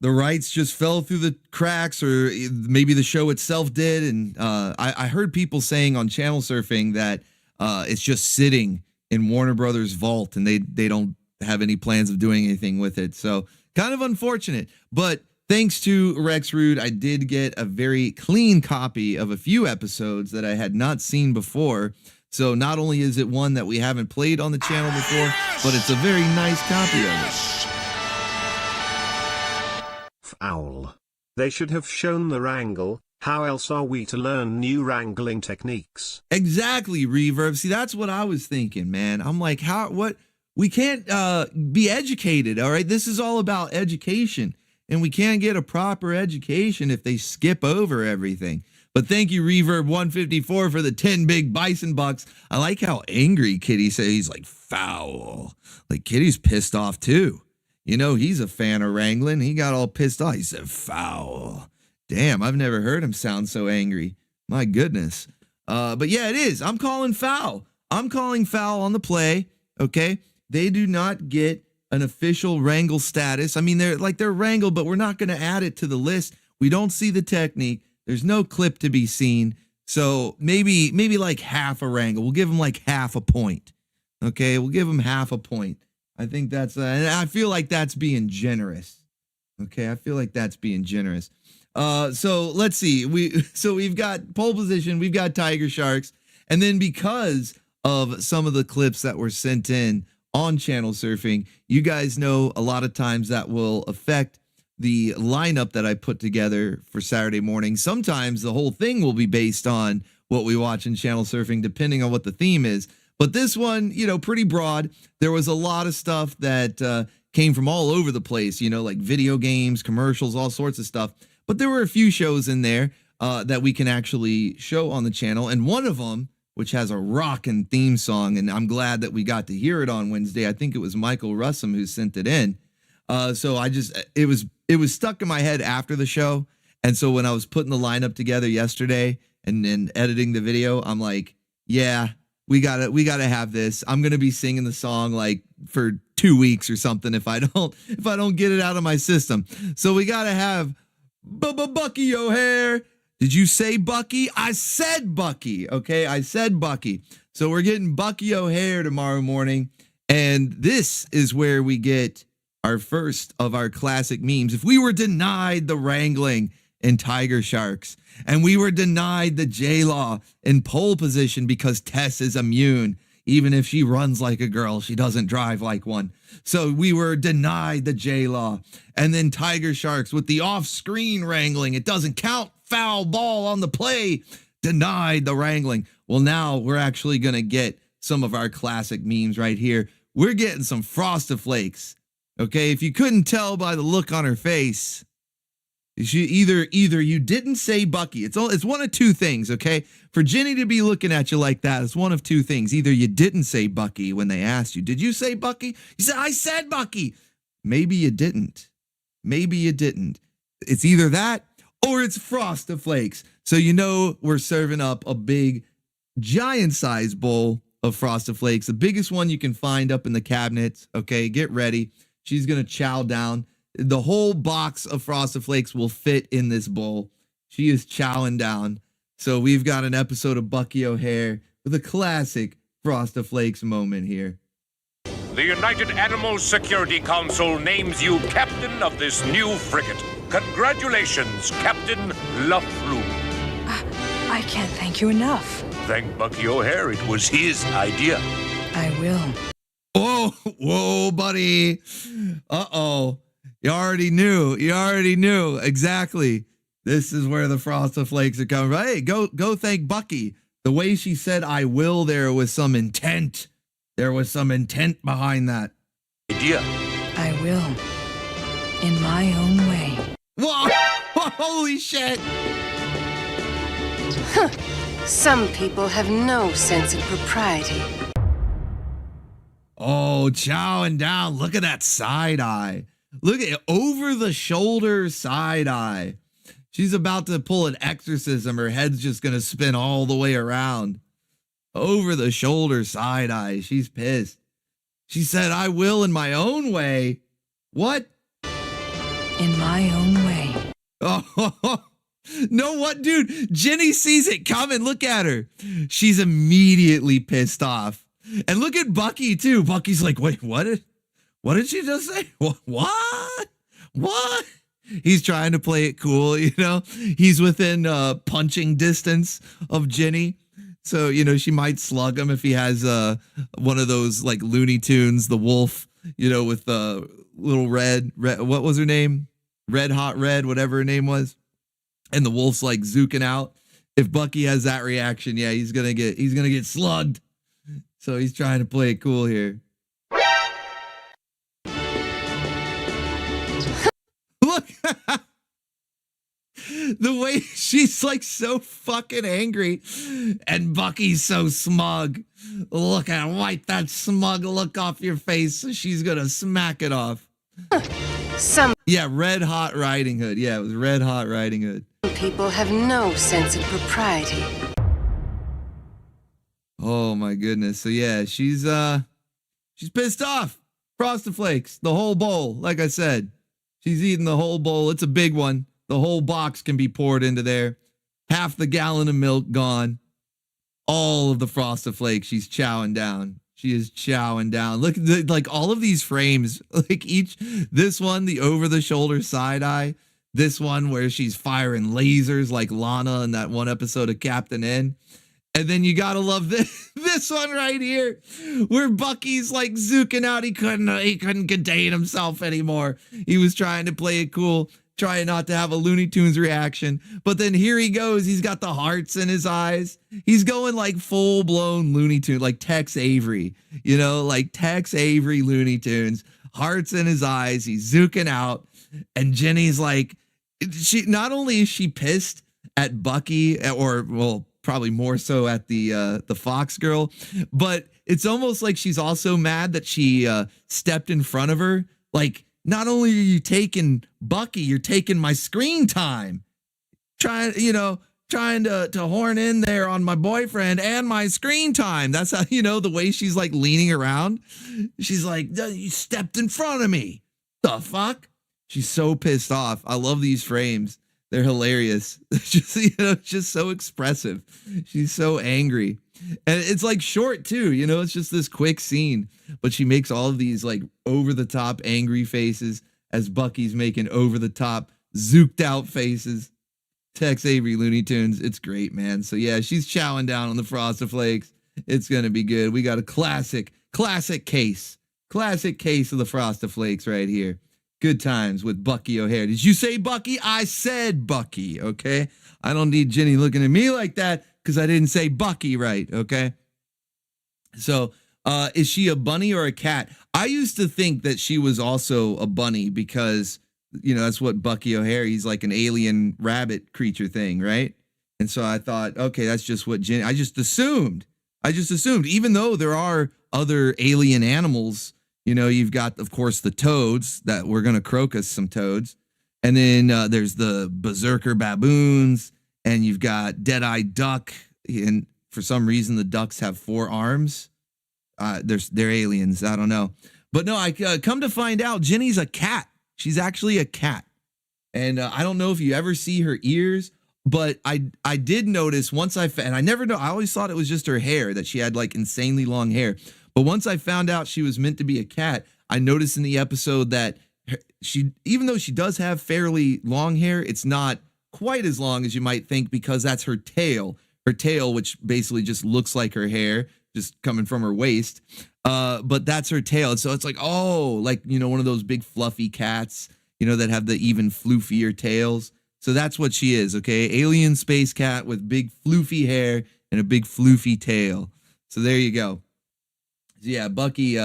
the rights just fell through the cracks, or maybe the show itself did. And I heard people saying on channel surfing that it's just sitting in Warner Brothers' vault and they don't have any plans of doing anything with it. So kind of unfortunate. But thanks to Rex Rude, I did get a very clean copy of a few episodes that I had not seen before. So not only is it one that we haven't played on the channel before, but it's a very nice copy of it. Foul. They should have shown the wrangle. How else are we to learn new wrangling techniques? Exactly, Reverb. See, that's what I was thinking, man. I'm like, we can't be educated, all right? This is all about education. And we can't get a proper education if they skip over everything. But thank you, Reverb154, for the 10 big Bison Bucks. I like how angry Kitty says. He's like, foul. Like, Kitty's pissed off, too. He's a fan of wrangling. He got all pissed off. He said, foul. Damn, I've never heard him sound so angry. My goodness. But yeah, it is. I'm calling foul. I'm calling foul on the play, okay? They do not get an official wrangle status. I mean, they're wrangled, but we're not going to add it to the list. We don't see the technique. There's no clip to be seen. So maybe like half a wrangle. We'll give them like half a point. Okay, we'll give them half a point. I think that's, and I feel like that's being generous. Okay, I feel like that's being generous. So let's see. We've got pole position. We've got Tiger Sharks. And then because of some of the clips that were sent in on channel surfing, you guys know a lot of times that will affect the lineup that I put together for Saturday morning. Sometimes the whole thing will be based on what we watch in channel surfing, depending on what the theme is. But this one, pretty broad. There was a lot of stuff that came from all over the place, like video games, commercials, all sorts of stuff. But there were a few shows in there that we can actually show on the channel. And one of them, which has a rockin' theme song, and I'm glad that we got to hear it on Wednesday. I think it was Michael Russum who sent it in. So it was stuck in my head after the show. And so when I was putting the lineup together yesterday and then editing the video, I'm like, yeah, we gotta have this. I'm gonna be singing the song like for 2 weeks or something if I don't get it out of my system. So we got to have Bucky O'Hare. Did you say Bucky? I said Bucky. Okay, I said Bucky. So we're getting Bucky O'Hare tomorrow morning. And this is where we get our first of our classic memes. If we were denied the wrangling in Tiger Sharks, and we were denied the J-Law in pole position because Tess is immune, even if she runs like a girl, she doesn't drive like one. So we were denied the J-Law. And then Tiger Sharks with the off-screen wrangling. It doesn't count. Foul ball on the play. Denied the wrangling. Well, now we're actually going to get some of our classic memes right here. We're getting some Frosted Flakes. Okay, if you couldn't tell by the look on her face, either you didn't say Bucky. It's one of two things, okay? For Jenny to be looking at you like that, it's one of two things. Either you didn't say Bucky when they asked you. Did you say Bucky? You said, I said Bucky. Maybe you didn't. Maybe you didn't. It's either that or it's Frosted Flakes. So you know we're serving up a big, giant-sized bowl of Frosted Flakes. The biggest one you can find up in the cabinets, okay? Get ready. She's going to chow down. The whole box of Frosted Flakes will fit in this bowl. She is chowing down. So we've got an episode of Bucky O'Hare with a classic Frosted Flakes moment here. The United Animal Security Council names you captain of this new frigate. Congratulations, Captain LaFleur. I can't thank you enough. Thank Bucky O'Hare. It was his idea. I will. Whoa, buddy. Uh-oh. You already knew. Exactly. This is where the Frosted Flakes are coming from. Hey, go thank Bucky. The way she said I will, there was some intent. There was some intent behind that. Idea. I will. In my own way. Whoa! Holy shit! Some people have no sense of propriety. Oh, chowing down. Look at that side eye. Look at it. Over the shoulder side eye. She's about to pull an exorcism. Her head's just going to spin all the way around. Over the shoulder side eye. She's pissed. She said, I will in my own way. What? In my own way. Oh, no, what, dude? Jenny sees it coming. Look at her. She's immediately pissed off. And look at Bucky, too. Bucky's like, wait, what did she just say? What? He's trying to play it cool, you know? He's within punching distance of Jenny. So, you know, she might slug him if he has one of those, like, Looney Tunes, the wolf, you know, with little red, what was her name? Red Hot Red, whatever her name was. And the wolf's, like, zooking out. If Bucky has that reaction, yeah, he's gonna get slugged. So he's trying to play it cool here. Look, the way she's like so fucking angry and Bucky's so smug. Look at her, wipe that smug look off your face. So she's gonna smack it off. Yeah, Red Hot Riding Hood. Yeah, it was Red Hot Riding Hood. People have no sense of propriety. Oh my goodness. So yeah, she's pissed off. Frosted Flakes, the whole bowl. Like I said, she's eating the whole bowl. It's a big one. The whole box can be poured into there. Half the gallon of milk gone. All of the Frosted Flakes. She's chowing down. She is chowing down. Look at like all of these frames. Like this one, the over the shoulder side eye. This one where she's firing lasers like Lana in that one episode of Captain N. And then you gotta love this one right here, where Bucky's like zooking out. He couldn't contain himself anymore. He was trying to play it cool, trying not to have a Looney Tunes reaction. But then here he goes. He's got the hearts in his eyes. He's going like full blown Looney Tunes, like Tex Avery, you know, like Tex Avery Looney Tunes. Hearts in his eyes. He's zooking out, and Jenny's like, she not only is she pissed at Bucky, or well, probably more so at the Fox girl, but it's almost like she's also mad that she stepped in front of her. Like, not only are you taking Bucky, you're taking my screen time. Trying, you know, trying to horn in there on my boyfriend and my screen time. That's how, the way she's like leaning around. She's like, you stepped in front of me. The fuck? She's so pissed off. I love these frames. They're hilarious. Just so expressive. She's so angry. And it's like short too, it's just this quick scene, but she makes all of these like over the top angry faces as Bucky's making over the top zooked out faces. Tex Avery Looney Tunes. It's great, man. So yeah, she's chowing down on the Frosted Flakes. It's going to be good. We got a classic case of the Frosted Flakes right here. Good times with Bucky O'Hare. Did you say Bucky? I said Bucky, okay? I don't need Jenny looking at me like that because I didn't say Bucky right, okay? So, is she a bunny or a cat? I used to think that she was also a bunny because, that's what Bucky O'Hare, he's like an alien rabbit creature thing, right? And so I thought, okay, that's just what Jenny, I just assumed, even though there are other alien animals. You've got, of course, the toads that we're going to crocus some toads. And then there's the berserker baboons. And you've got dead-eyed duck. And for some reason, the ducks have 4 arms. They're aliens. I don't know. But no, I come to find out Jenny's a cat. She's actually a cat. And I don't know if you ever see her ears. But I did notice once and I never know. I always thought it was just her hair, that she had like insanely long hair. But once I found out she was meant to be a cat, I noticed in the episode that even though she does have fairly long hair, it's not quite as long as you might think because that's her tail. Her tail, which basically just looks like her hair, just coming from her waist. But that's her tail. And so it's like, one of those big fluffy cats, that have the even floofier tails. So that's what she is, okay? Alien space cat with big floofy hair and a big floofy tail. So there you go. Yeah, Bucky,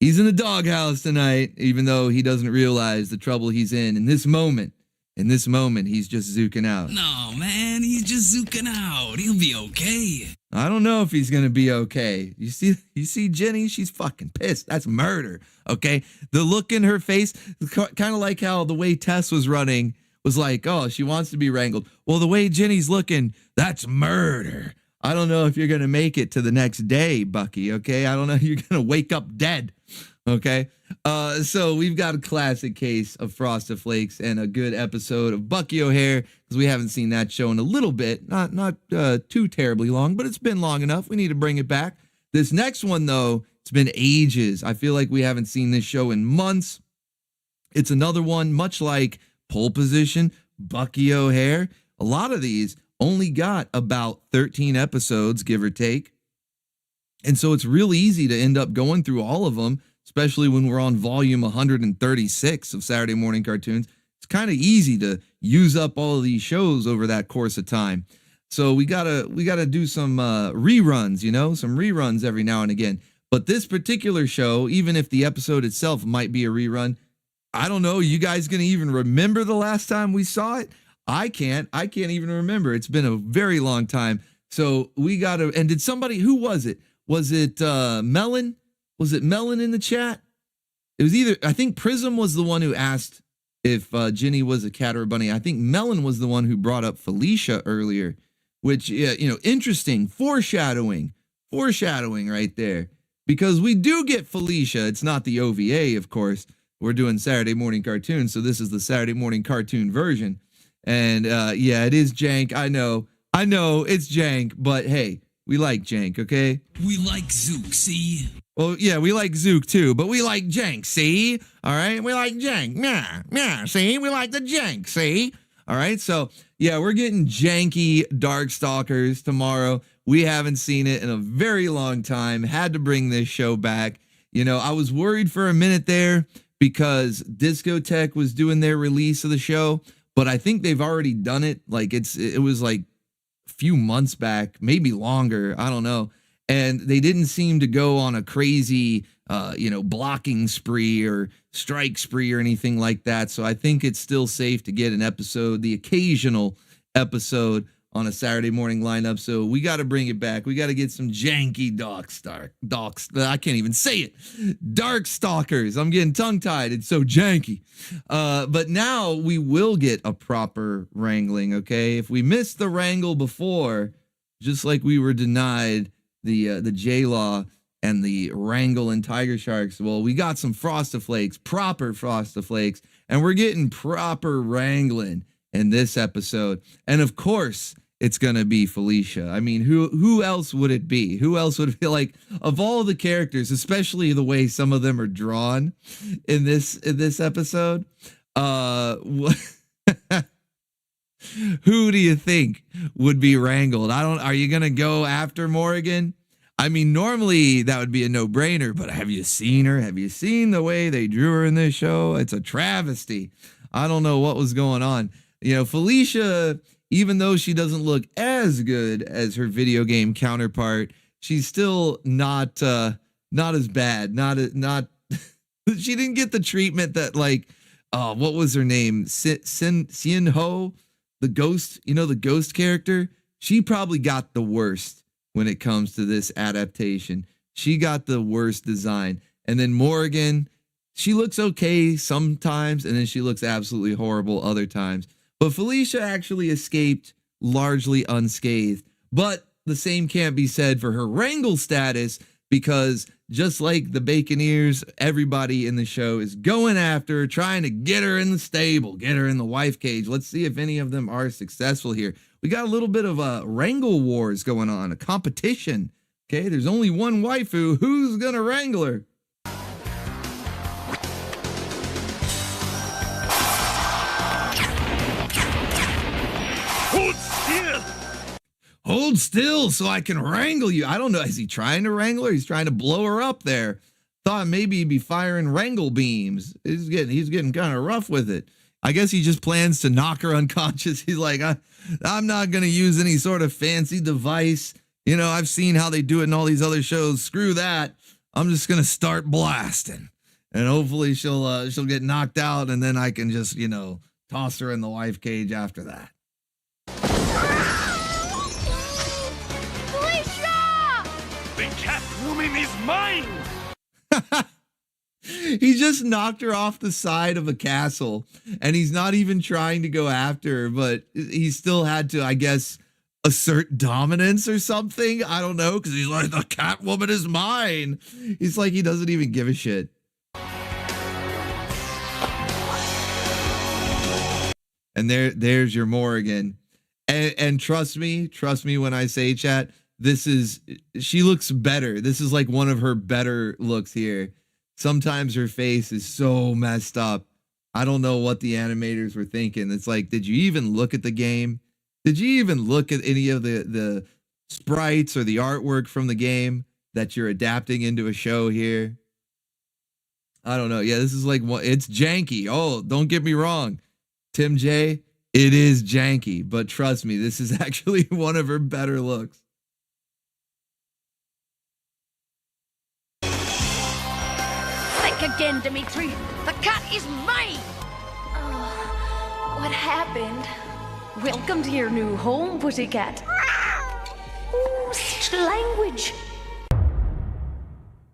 he's in the doghouse tonight, even though he doesn't realize the trouble he's in. In this moment, he's just zooking out. No, man, he's just zooking out. He'll be okay. I don't know if he's going to be okay. You see Jenny? She's fucking pissed. That's murder, okay? The look in her face, kind of like how the way Tess was running was like, oh, she wants to be wrangled. Well, the way Jenny's looking, that's murder. I don't know if you're going to make it to the next day, Bucky, okay? I don't know if you're going to wake up dead, okay? So we've got a classic case of Frosted Flakes and a good episode of Bucky O'Hare because we haven't seen that show in a little bit. Not too terribly long, but it's been long enough. We need to bring it back. This next one, though, it's been ages. I feel like we haven't seen this show in months. It's another one, much like Pole Position, Bucky O'Hare. A lot of these only got about 13 episodes, give or take. And so it's real easy to end up going through all of them, especially when we're on volume 136 of Saturday Morning Cartoons. It's kind of easy to use up all of these shows over that course of time. So we gotta do some reruns, some reruns every now and again. But this particular show, even if the episode itself might be a rerun, I don't know, you guys gonna even remember the last time we saw it? I can't even remember. It's been a very long time. So we got to, and did somebody, who was it? Was it Melon? Was it Melon in the chat? It was either, I think Prism was the one who asked if Jenny was a cat or a bunny. I think Melon was the one who brought up Felicia earlier, which, interesting, foreshadowing right there. Because we do get Felicia. It's not the OVA, of course. We're doing Saturday Morning Cartoons, so this is the Saturday Morning Cartoon version. And yeah, it is jank. I know it's jank, but hey, we like jank, okay? We like Zook, see? Well, yeah, we like Zook too, but we like jank, see? All right, we like jank, yeah, see? We like the jank, see? All right, so yeah, we're getting janky Darkstalkers tomorrow. We haven't seen it in a very long time. Had to bring this show back. I was worried for a minute there because Discotech was doing their release of the show. But I think they've already done it. Like it was like a few months back, maybe longer. I don't know. And they didn't seem to go on a crazy, blocking spree or strike spree or anything like that. So I think it's still safe to get an episode, the occasional episode on a Saturday morning lineup. So we got to bring it back. We got to get some janky I can't even say it. Dark Stalkers. I'm getting tongue tied. It's so janky. But now we will get a proper wrangling. Okay. If we missed the wrangle before, just like we were denied the J-Law and the wrangle in Tiger Sharks, well, we got some Frostiflakes, proper Frostiflakes, and we're getting proper wrangling in this episode. And of course, it's going to be Felicia. I mean, who else would it be? Who else would be like, of all the characters, especially the way some of them are drawn in this episode, who do you think would be wrangled? Are you going to go after Morrigan? I mean, normally that would be a no-brainer, but have you seen her? Have you seen the way they drew her in this show? It's a travesty. I don't know what was going on. You know, Felicia, even though she doesn't look as good as her video game counterpart, she's still not as bad. She didn't get the treatment that, like, what was her name? Sien Ho, the ghost, the ghost character. She probably got the worst when it comes to this adaptation. She got the worst design. And then Morrigan, she looks okay sometimes, and then she looks absolutely horrible other times. But Felicia actually escaped largely unscathed. But the same can't be said for her wrangle status, because just like the Baconeers, everybody in the show is going after her, trying to get her in the stable, get her in the wife cage. Let's see if any of them are successful here. We got a little bit of a wrangle wars going on, a competition. Okay, there's only one waifu. Who's gonna wrangle her? Hold still! Hold still so I can wrangle you. I don't know. Is he trying to wrangle her? He's trying to blow her up there. Thought maybe he'd be firing wrangle beams. He's getting kind of rough with it. I guess he just plans to knock her unconscious. He's like, I'm not going to use any sort of fancy device. You know, I've seen how they do it in all these other shows. Screw that. I'm just going to start blasting. And hopefully she'll get knocked out, and then I can just, toss her in the wife cage after that. Felicia! The cat woman is mine! He just knocked her off the side of a castle, and he's not even trying to go after her, but he still had to, I guess, assert dominance or something. I don't know, because he's like, the cat woman is mine. He's like, he doesn't even give a shit. And there's your Morrigan. And trust me when I say, chat, she looks better. This is like one of her better looks here. Sometimes her face is so messed up. I don't know what the animators were thinking. It's like, did you even look at the game? Did you even look at any of the sprites or the artwork from the game that you're adapting into a show here? I don't know. Yeah, this is like, it's janky. Oh, don't get me wrong, Tim J. It is janky, but trust me, this is actually one of her better looks. Again, Dimitri. The cat is mine! What happened? Welcome to your new home, pussycat. Ooh, such language.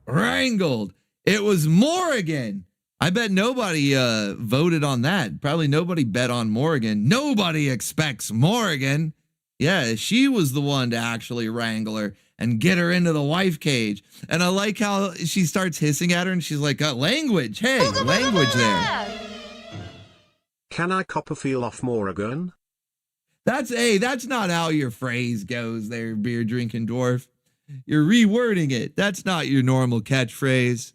Wrangled. It was Morrigan. I bet nobody voted on that. Probably nobody bet on Morrigan. Nobody expects Morrigan. Yeah, she was the one to actually wrangle her and get her into the wife cage. And I like how she starts hissing at her, and she's like, language. Hey, language there. Can I cop a feel off Morrigan? That's not how your phrase goes there, beer drinking dwarf. You're rewording it. That's not your normal catchphrase.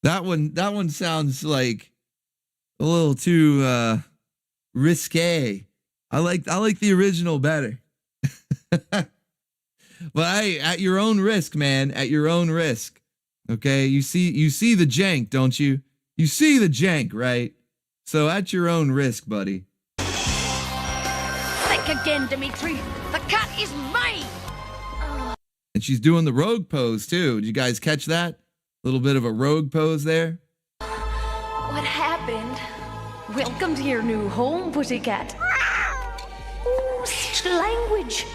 That one sounds like a little too risque. I like the original better. But hey, at your own risk, man, at your own risk. Okay, you see the jank, don't you? You see the jank, right? So at your own risk, buddy. Think again, Dimitri. The cat is mine. And she's doing the rogue pose too. Did you guys catch that? A little bit of a rogue pose there. What happened? Welcome to your new home, pussycat. Ooh, such such language.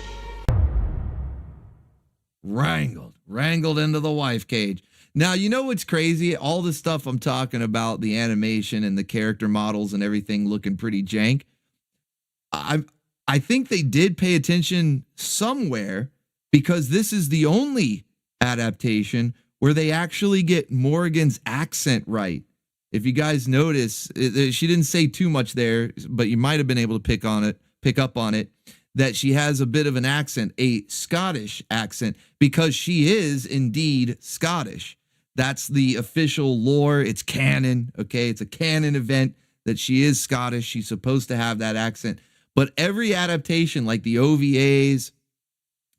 Wrangled into the wife cage. Now, you know what's crazy? All the stuff I'm talking about, the animation and the character models and everything looking pretty jank. I think they did pay attention somewhere, because this is the only adaptation where they actually get Morrigan's accent right. If you guys notice, she didn't say too much there, but you might have been able to pick up on it, that she has a bit of an accent, a Scottish accent, because she is indeed Scottish. That's the official lore. It's canon, okay? It's a canon event that she is Scottish. She's supposed to have that accent. But every adaptation, like the OVAs,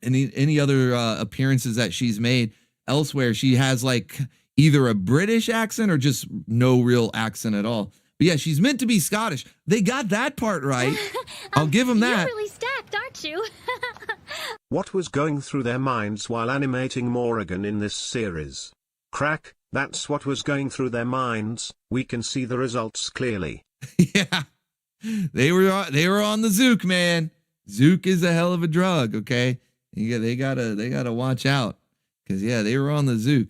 any other appearances that she's made elsewhere, she has like either a British accent or just no real accent at all. But yeah, she's meant to be Scottish. They got that part right. I'll give them that. You're really stacked, aren't you? What was going through their minds while animating Morrigan in this series? Crack, that's what was going through their minds. We can see the results clearly. Yeah. They were on the Zook, man. Zook is a hell of a drug, okay? Yeah, they gotta watch out. Cause yeah, they were on the Zook.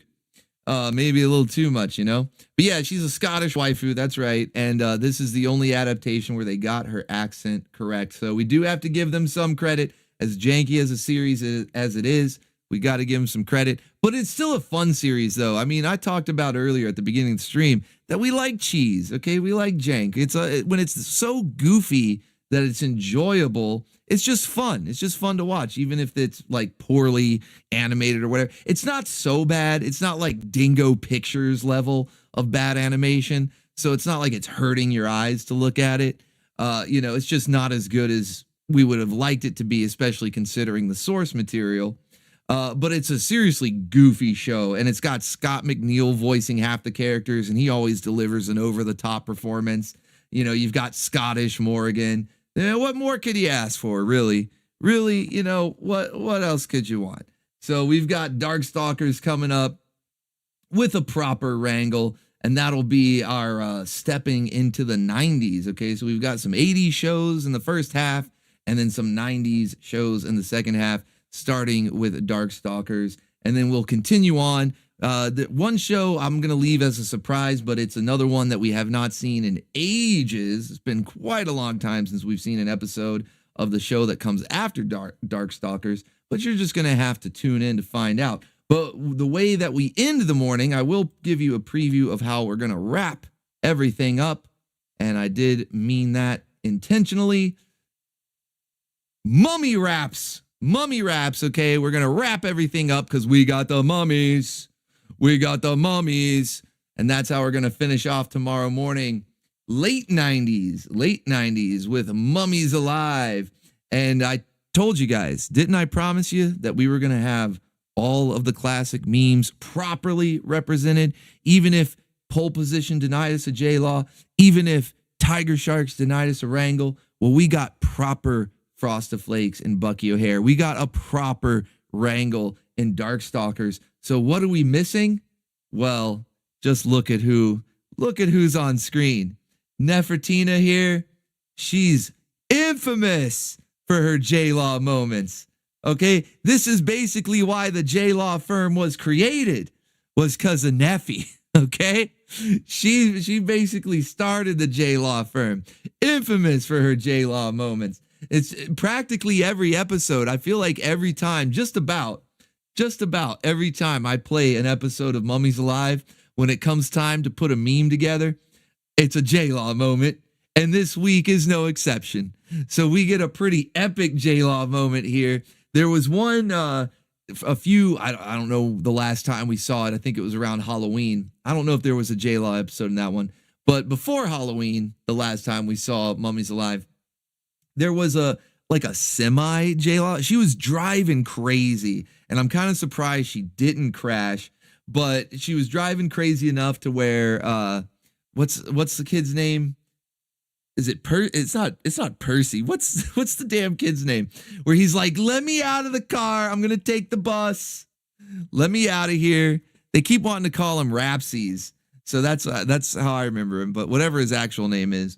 Maybe a little too much, you know? But yeah, she's a Scottish waifu, that's right. And this is the only adaptation where they got her accent correct. So we do have to give them some credit. As janky as a series as it is, we got to give them some credit. But it's still a fun series, though. I mean, I talked about earlier at the beginning of the stream that we like cheese, okay? We like jank. It's when it's so goofy that it's enjoyable, it's just fun. It's just fun to watch, even if it's like poorly animated or whatever. It's not so bad. It's not like Dingo Pictures level of bad animation. So it's not like it's hurting your eyes to look at it. It's just not as good as we would have liked it to be, especially considering the source material. But it's a seriously goofy show, and it's got Scott McNeil voicing half the characters, and he always delivers an over-the-top performance. You know, you've got Scottish Morrigan. What more could you ask for, really? Really, what else could you want? So we've got Darkstalkers coming up with a proper wrangle, and that'll be our stepping into the 90s, okay? So we've got some 80s shows in the first half, and then some 90s shows in the second half, starting with Darkstalkers. And then we'll continue on. The one show I'm going to leave as a surprise, but it's another one that we have not seen in ages. It's been quite a long time since we've seen an episode of the show that comes after Darkstalkers, but you're just going to have to tune in to find out. But the way that we end the morning, I will give you a preview of how we're going to wrap everything up. And I did mean that intentionally. Mummy wraps, okay? We're going to wrap everything up because we got the mummies. And that's how we're going to finish off tomorrow morning. Late 90s with Mummies Alive. And I told you guys, didn't I promise you that we were going to have all of the classic memes properly represented? Even if Pole Position denied us a J-Law, even if Tiger Sharks denied us a wrangle, well, we got proper Frostiflakes and Bucky O'Hare. We got a proper wrangle in Darkstalkers. So what are we missing? Well, just look at who's on screen. Nefertina here, she's infamous for her J-Law moments. Okay, this is basically why the J-Law firm was created, was because of Neffy. Okay, she basically started the J-Law firm, infamous for her J-Law moments. It's practically every episode. I feel like every time, just about every time I play an episode of Mummies Alive, when it comes time to put a meme together, it's a J-Law moment. And this week is no exception. So we get a pretty epic J-Law moment here. There was one, I don't know the last time we saw it. I think it was around Halloween. I don't know if there was a J-Law episode in that one. But before Halloween, the last time we saw Mummies Alive, there was a semi J-Law. She was driving crazy, and I'm kind of surprised she didn't crash, but she was driving crazy enough to where what's the kid's name? Is it it's not Percy. What's the damn kid's name? Where he's like, "Let me out of the car. I'm going to take the bus. Let me out of here." They keep wanting to call him Rapsies. So that's how I remember him, but whatever his actual name is.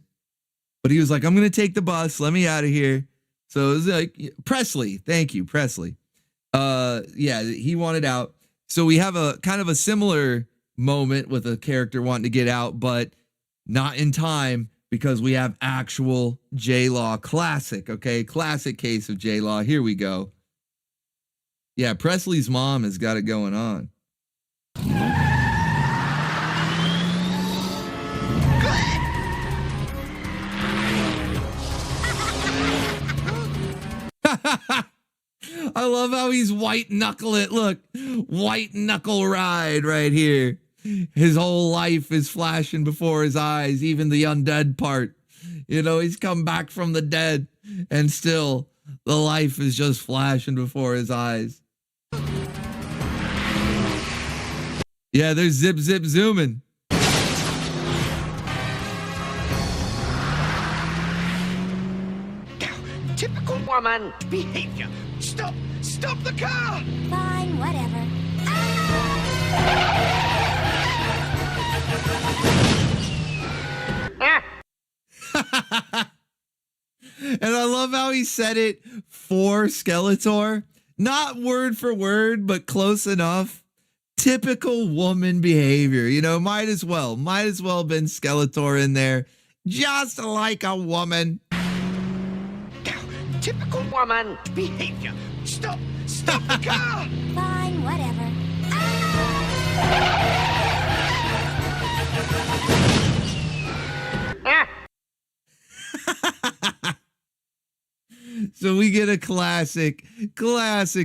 But he was like, "I'm going to take the bus. Let me out of here." So it was like Presley. Thank you, Presley. Yeah, he wanted out. So we have a kind of a similar moment with a character wanting to get out, but not in time because we have actual J-Law classic. Okay, classic case of J-Law. Here we go. Yeah, Presley's mom has got it going on. I love how he's white knuckle it. Look, white knuckle ride right here. His whole life is flashing before his eyes, even the undead part. You know, he's come back from the dead and still the life is just flashing before his eyes. Yeah, there's zip, zip, zooming. Typical woman behavior. Stop the car! Fine, whatever. And I love how he said it for Skeletor. Not word for word, but close enough. Typical woman behavior. You know, might as well been Skeletor in there. Just like a woman. Typical woman behavior. Stop the car! Fine, whatever. So we get a classic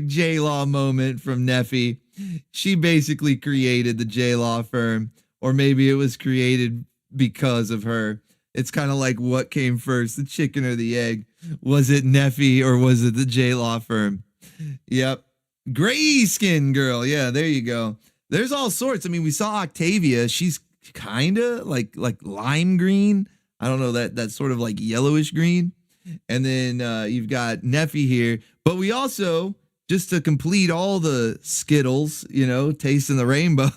J-Law moment from Neffy. She basically created the J-Law firm, or maybe it was created because of her. It's kind of like what came first, the chicken or the egg? Was it Neffy or was it the J-Law firm? Yep. Gray skin girl. Yeah, there you go. There's all sorts. I mean, we saw Octavia. She's kind of like lime green. I don't know, that sort of like yellowish green. And then you've got Neffy here. But we also, just to complete all the Skittles, you know, tasting the rainbow,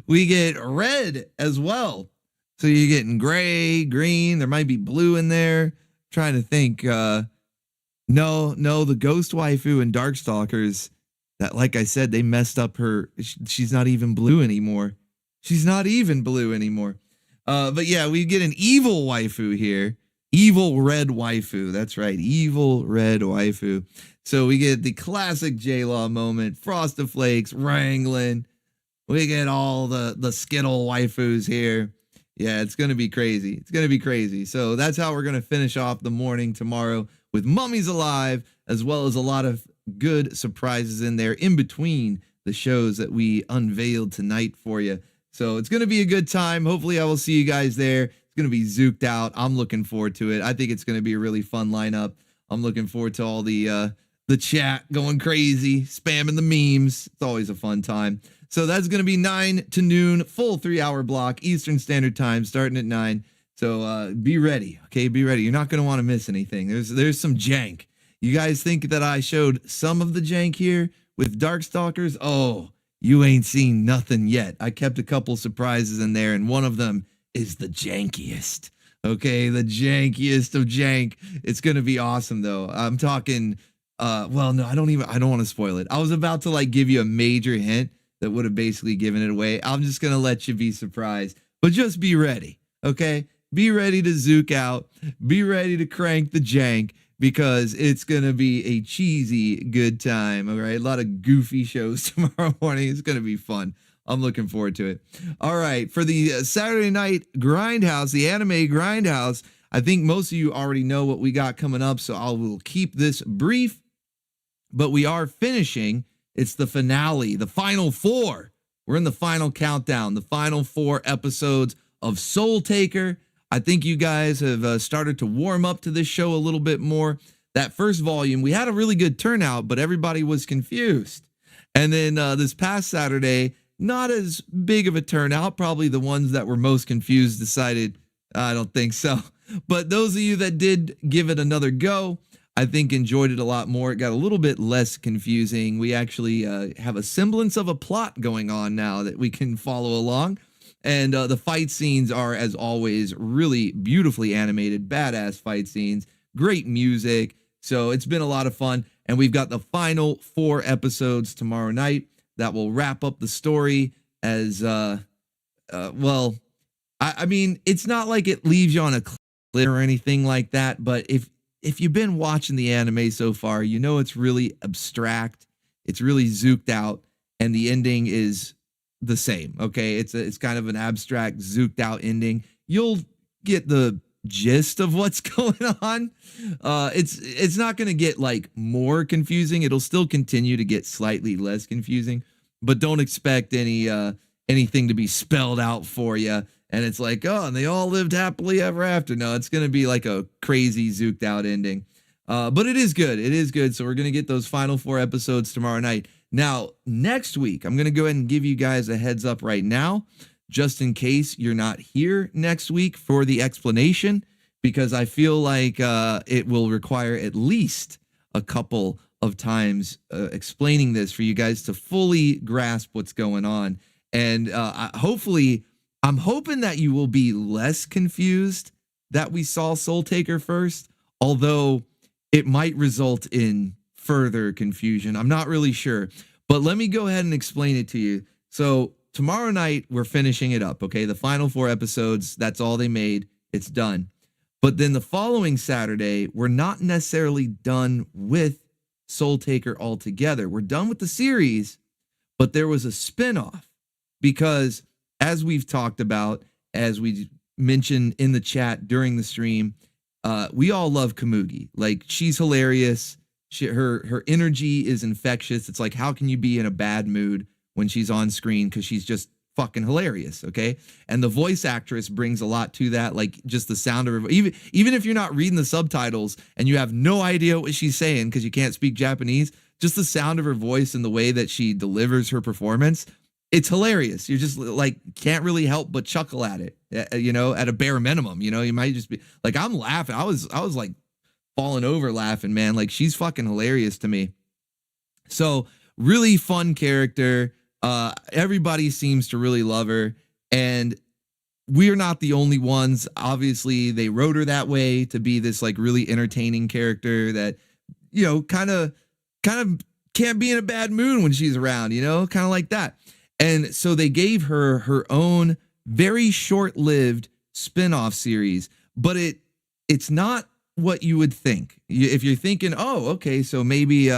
we get red as well. So you're getting gray, green. There might be blue in there. Trying to think. No, the Ghost Waifu and Darkstalkers, that, like I said, they messed up her. She's not even blue anymore. But yeah, we get an evil waifu here. Evil red waifu. That's right. Evil red waifu. So we get the classic J-Law moment. Frosted Flakes, wrangling. We get all the Skittle waifus here. Yeah, it's going to be crazy. So that's how we're going to finish off the morning tomorrow with Mummies Alive, as well as a lot of good surprises in there in between the shows that we unveiled tonight for you. So it's going to be a good time. Hopefully I will see you guys there. It's going to be zooked out. I'm looking forward to it. I think it's going to be a really fun lineup. I'm looking forward to all the chat going crazy, spamming the memes. It's always a fun time. So that's going to be 9 to noon, full 3-hour block, Eastern Standard Time, starting at 9. So be ready, okay? Be ready. You're not going to want to miss anything. There's some jank. You guys think that I showed some of the jank here with Darkstalkers? Oh, you ain't seen nothing yet. I kept a couple surprises in there, and one of them is the jankiest. Okay, the jankiest of jank. It's going to be awesome, though. I'm talking, well, no, I don't want to spoil it. I was about to, like, give you a major hint that would have basically given it away. I'm just going to let you be surprised. But just be ready, okay? Be ready to zook out. Be ready to crank the jank, because it's going to be a cheesy good time, all right? A lot of goofy shows tomorrow morning. It's going to be fun. I'm looking forward to it. All right, for the Saturday night Grindhouse, the anime Grindhouse, I think most of you already know what we got coming up, so I will keep this brief. But we are finishing. It's the finale, the final 4. We're in the final countdown, the final 4 episodes of Soul Taker. I think you guys have started to warm up to this show a little bit more. That first volume, we had a really good turnout, but everybody was confused. And then this past Saturday, not as big of a turnout. Probably the ones that were most confused decided, I don't think so. But those of you that did give it another go, I think enjoyed it a lot more. It got a little bit less confusing. We actually have a semblance of a plot going on now that we can follow along. And the fight scenes are, as always, really beautifully animated, badass fight scenes, great music. So it's been a lot of fun. And we've got the final 4 episodes tomorrow night that will wrap up the story as, well, I mean, it's not like it leaves you on a cliff or anything like that. But if you've been watching the anime so far, you know it's really abstract. It's really zooked out. And the ending is the same. Okay. It's kind of an abstract, zooked out ending. You'll get the gist of what's going on. It's not going to get like more confusing. It'll still continue to get slightly less confusing, but don't expect anything to be spelled out for you. And it's like, oh, and they all lived happily ever after. No, it's going to be like a crazy zooked out ending. But it is good. It is good. So we're going to get those final 4 episodes tomorrow night. Now, next week, I'm going to go ahead and give you guys a heads up right now, just in case you're not here next week for the explanation, because I feel like it will require at least a couple of times explaining this for you guys to fully grasp what's going on. And hopefully, I'm hoping that you will be less confused that we saw Soul Taker first, although it might result in further confusion. I'm not really sure, but let me go ahead and explain it to you. So tomorrow night, we're finishing it up, okay? The final 4 episodes, that's all they made. It's done. But then the following Saturday, we're not necessarily done with Soul Taker altogether. We're done with the series, but there was a spinoff because, as we've talked about, as we mentioned in the chat during the stream, we all love Komugi. Like, she's hilarious. Her energy is infectious. It's like, how can you be in a bad mood when she's on screen? Because she's just fucking hilarious, okay? And the voice actress brings a lot to that, like just the sound of her. Even if you're not reading the subtitles and you have no idea what she's saying because you can't speak Japanese, just the sound of her voice and the way that she delivers her performance, it's hilarious. You're just like, can't really help but chuckle at it, you know, at a bare minimum. You know, you might just be like, I'm laughing. I was like falling over laughing, man. Like, she's fucking hilarious to me. So really fun character. Everybody seems to really love her, and we're not the only ones. Obviously, they wrote her that way to be this like really entertaining character that, you know, kind of can't be in a bad mood when she's around, you know, kind of like that. And so they gave her her own very short-lived spin-off series, but it's not what you would think. If you're thinking, oh, okay, so maybe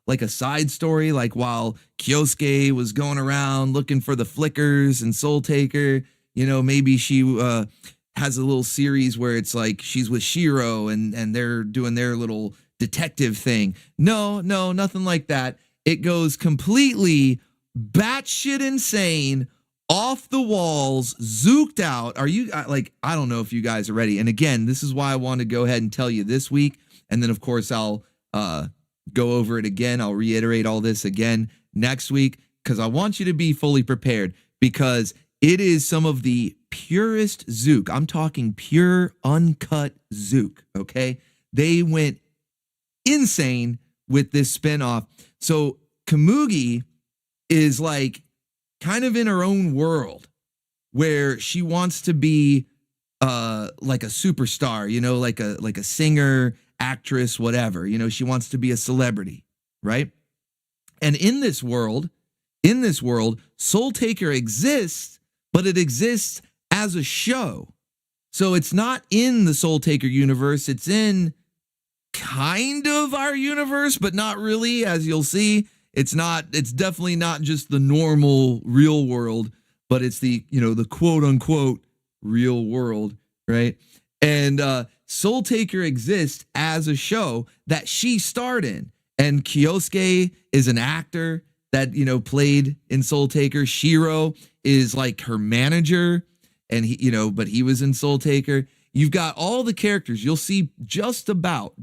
like a side story, like while Kyosuke was going around looking for the flickers and Soul Taker, you know, maybe she has a little series where it's like she's with Shiro and they're doing their little detective thing. No, nothing like that. It goes completely batshit insane, off the walls, zooked out. Are you like, I don't know if you guys are ready. And again, this is why I want to go ahead and tell you this week. And then of course I'll go over it again. I'll reiterate all this again next week, because I want you to be fully prepared, because it is some of the purest Zook. I'm talking pure, uncut Zook. Okay. They went insane with this spinoff. So Komugi is like kind of in her own world where she wants to be like a superstar, you know, like a singer, actress, whatever, you know, she wants to be a celebrity, right? And in this world, Soul Taker exists, but it exists as a show. So it's not in the Soul Taker universe. It's in kind of our universe, but not really, as you'll see. It's definitely not just the normal real world, but it's the, you know, the quote unquote real world, right? And Soul Taker exists as a show that she starred in. And Kyosuke is an actor that, you know, played in Soul Taker. Shiro is like her manager, and he, you know, but he was in Soul Taker. You've got all the characters you'll see just about,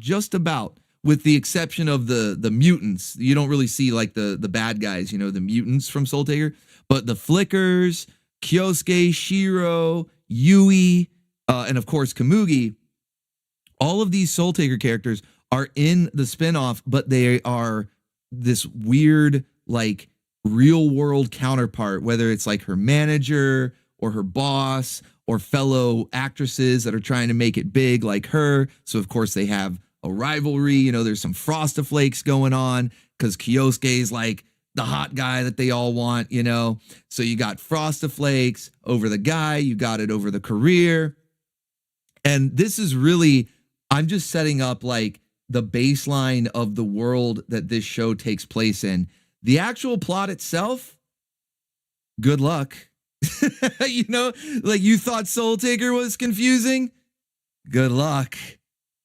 with the exception of the mutants. You don't really see like the bad guys, you know, the mutants from Soul Taker, but the Flickers, Kyosuke, Shiro, Yui, and of course Komugi. All of these Soul Taker characters are in the spinoff, but they are this weird, like, real world counterpart, whether it's like her manager or her boss or fellow actresses that are trying to make it big like her. So of course they have a rivalry. You know, there's some Frostiflakes going on because Kyosuke is like the hot guy that they all want, you know. So you got Frostiflakes over the guy, you got it over the career. And this is really, I'm just setting up like the baseline of the world that this show takes place in. The actual plot itself, good luck. You know, like you thought Soul Taker was confusing? Good luck.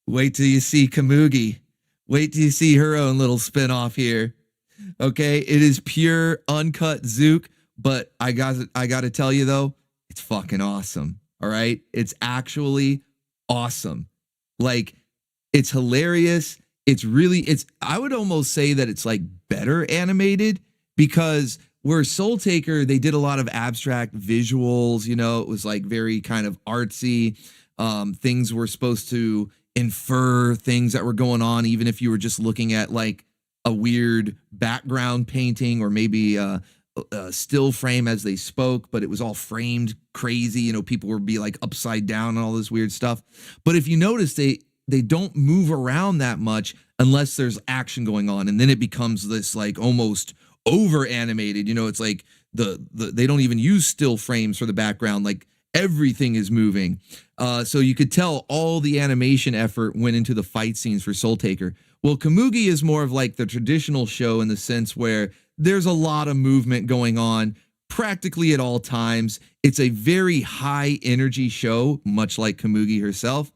Wait till you see Kamugi. Wait till you see her own little spinoff here. Okay, it is pure uncut Zook, but I got to tell you though, it's fucking awesome. All right, it's actually awesome. Like, it's hilarious. It's I would almost say that it's like better animated, because where Soul Taker, they did a lot of abstract visuals, you know, it was like very kind of artsy. Things were supposed to infer things that were going on, even if you were just looking at like a weird background painting or maybe a still frame as they spoke, but it was all framed crazy. You know, people would be like upside down and all this weird stuff. But if you notice, they don't move around that much unless there's action going on, and then it becomes this like almost over animated. You know, it's like they don't even use still frames for the background. Like everything is moving. So you could tell all the animation effort went into the fight scenes for Soul Taker. Well, Kamugi is more of like the traditional show in the sense where there's a lot of movement going on practically at all times. It's a very high energy show, much like Kamugi herself.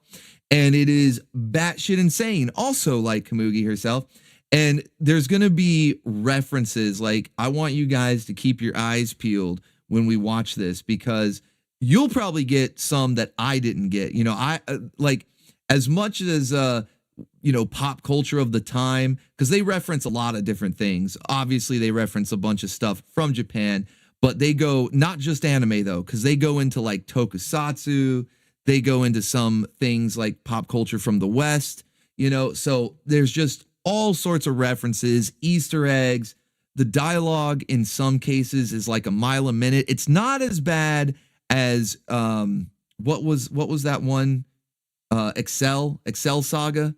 And it is batshit insane, also like Kamugi herself. And there's going to be references. Like, I want you guys to keep your eyes peeled when we watch this, because you'll probably get some that I didn't get. You know, I like, as much as, you know, pop culture of the time, because they reference a lot of different things. Obviously, they reference a bunch of stuff from Japan, but they go not just anime, though, because they go into like tokusatsu. They go into some things like pop culture from the West, you know, so there's just all sorts of references, Easter eggs. The dialogue in some cases is like a mile a minute. It's not as bad as what was that one? Excel Saga.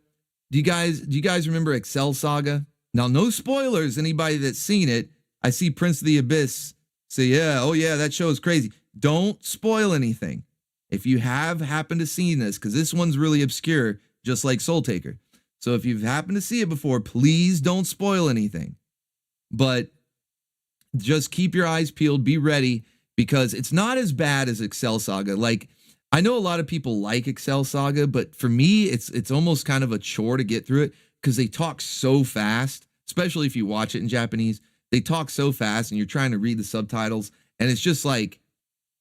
Do you guys remember Excel Saga? Now, no spoilers. Anybody that's seen it, I see Prince of the Abyss say, yeah, oh yeah, that show is crazy. Don't spoil anything. If you have happened to see this, because this one's really obscure, just like Soul Taker. So if you've happened to see it before, please don't spoil anything. But just keep your eyes peeled, be ready, because it's not as bad as Excel Saga. Like, I know a lot of people like Excel Saga, but for me, it's almost kind of a chore to get through it, because they talk so fast, especially if you watch it in Japanese. They talk so fast and you're trying to read the subtitles, and it's just like,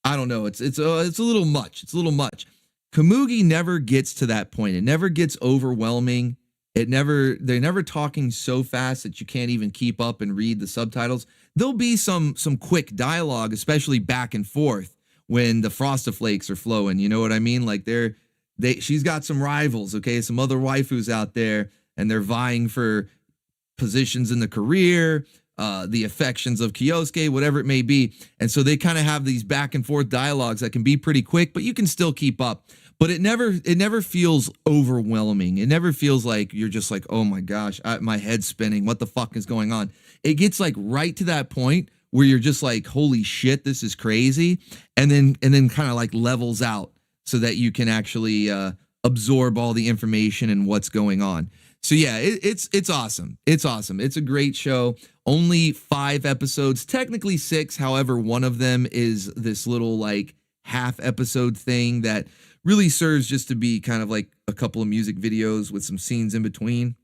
I don't know. It's a little much. It's a little much. Kamugi never gets to that point. It never gets overwhelming. They're never talking so fast that you can't even keep up and read the subtitles. There'll be some quick dialogue, especially back and forth when the Frostiflakes are flowing. You know what I mean? Like she's got some rivals, okay? Some other waifus out there, and they're vying for positions in the career, the affections of Kyosuke, whatever it may be. And so they kind of have these back and forth dialogues that can be pretty quick, but you can still keep up. But it never feels overwhelming. It never feels like you're just like, oh my gosh, my head's spinning. What the fuck is going on? It gets like right to that point where you're just like, holy shit, this is crazy. And then kind of like levels out so that you can actually absorb all the information and what's going on. So yeah, it's awesome. It's awesome. It's a great show. Only 5 episodes, technically 6. However, one of them is this little like half episode thing that really serves just to be kind of like a couple of music videos with some scenes in between.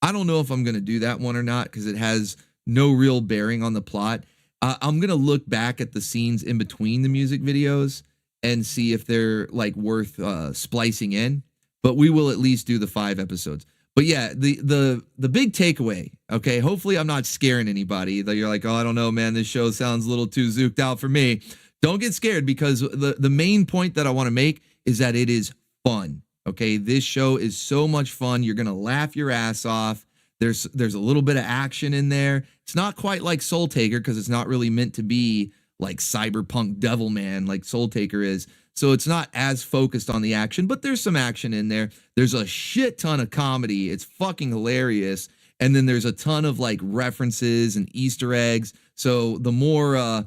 I don't know if I'm going to do that one or not, because it has no real bearing on the plot. I'm going to look back at the scenes in between the music videos and see if they're like worth splicing in, but we will at least do the 5 episodes. But yeah, the big takeaway, okay, hopefully I'm not scaring anybody that you're like, oh, I don't know, man, this show sounds a little too zooked out for me. Don't get scared, because the main point that I want to make is that it is fun, okay? This show is so much fun. You're going to laugh your ass off. There's a little bit of action in there. It's not quite like Soul Taker, because it's not really meant to be like cyberpunk Devilman like Soul Taker is. So it's not as focused on the action, but there's some action in there. There's a shit ton of comedy. It's fucking hilarious. And then there's a ton of like references and Easter eggs. So the more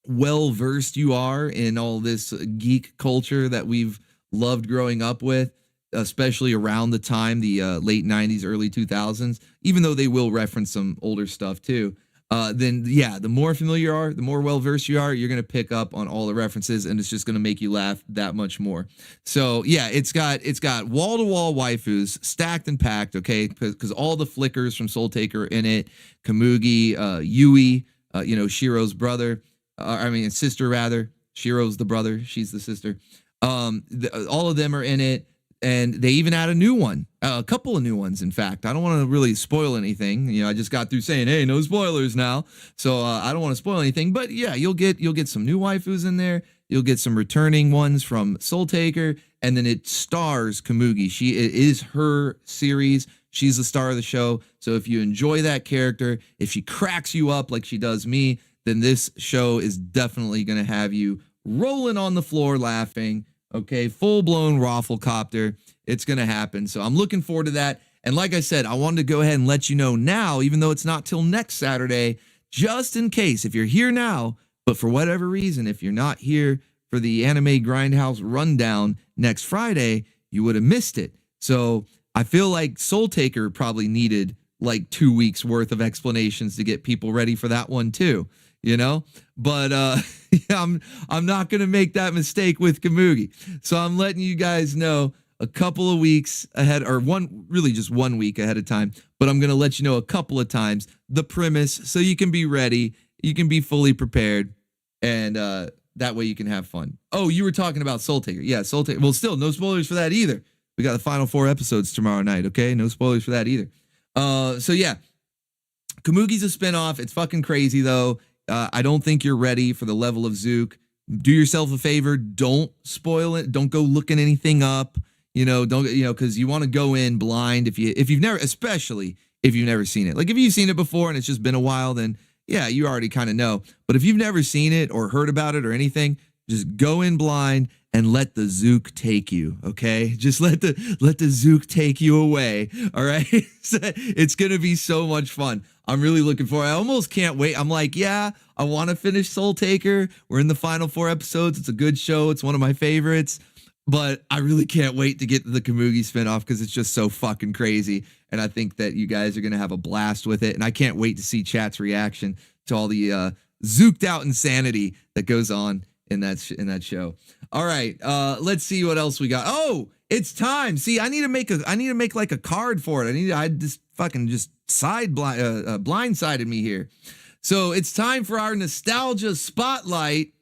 well-versed you are in all this geek culture that we've loved growing up with, especially around the time, the late 90s, early 2000s, even though they will reference some older stuff too, then yeah, the more familiar you are, the more well-versed you are, you're going to pick up on all the references, and it's just going to make you laugh that much more. So yeah, it's got wall-to-wall waifus stacked and packed, okay, because all the flickers from Soul Taker are in it. Komugi, Yui, Shiro's brother, sister rather. Shiro's the brother, she's the sister. All of them are in it. And they even add a new one, a couple of new ones, in fact. I don't want to really spoil anything. I just got through saying, hey, no spoilers now. So I don't want to spoil anything. But yeah, you'll get some new waifus in there. You'll get some returning ones from Soul Taker. And then it stars Komugi. It is her series. She's the star of the show. So if you enjoy that character, if she cracks you up like she does me, then this show is definitely going to have you rolling on the floor laughing. Okay, full-blown Rafflecopter. It's going to happen. So I'm looking forward to that. And like I said, I wanted to go ahead and let you know now, even though it's not till next Saturday, just in case, if you're here now, but for whatever reason, if you're not here for the Anime Grindhouse Rundown next Friday, you would have missed it. So I feel like Soul Taker probably needed like 2 weeks worth of explanations to get people ready for that one too. But I'm not going to make that mistake with Komugi. So I'm letting you guys know a couple of weeks ahead, or just 1 week ahead of time, but I'm going to let you know a couple of times the premise so you can be ready, you can be fully prepared, and that way you can have fun. Oh, you were talking about Soul Taker. Yeah, Soul Taker. Well, still, no spoilers for that either. We got the final 4 episodes tomorrow night, okay? No spoilers for that either. So yeah, Komugi's a spinoff. It's fucking crazy, though. I don't think you're ready for the level of Zook. Do yourself a favor. Don't spoil it. Don't go looking anything up. Because you want to go in blind especially if you've never seen it. Like if you've seen it before and it's just been a while, then yeah, you already kind of know. But if you've never seen it or heard about it or anything, just go in blind and let the Zook take you, okay? Just let the Zook take you away, all right? It's going to be so much fun. I'm really looking forward. I almost can't wait. I'm like, yeah, I want to finish Soul Taker. We're in the final 4 episodes. It's a good show. It's one of my favorites. But I really can't wait to get to the Komugi spinoff because it's just so fucking crazy. And I think that you guys are going to have a blast with it. And I can't wait to see chat's reaction to all the zooked out insanity that goes on in that show. All right, let's see what else we got. Oh, it's time. See, I need to make like a card for it. I just fucking blindsided me here. So it's time for our nostalgia spotlight.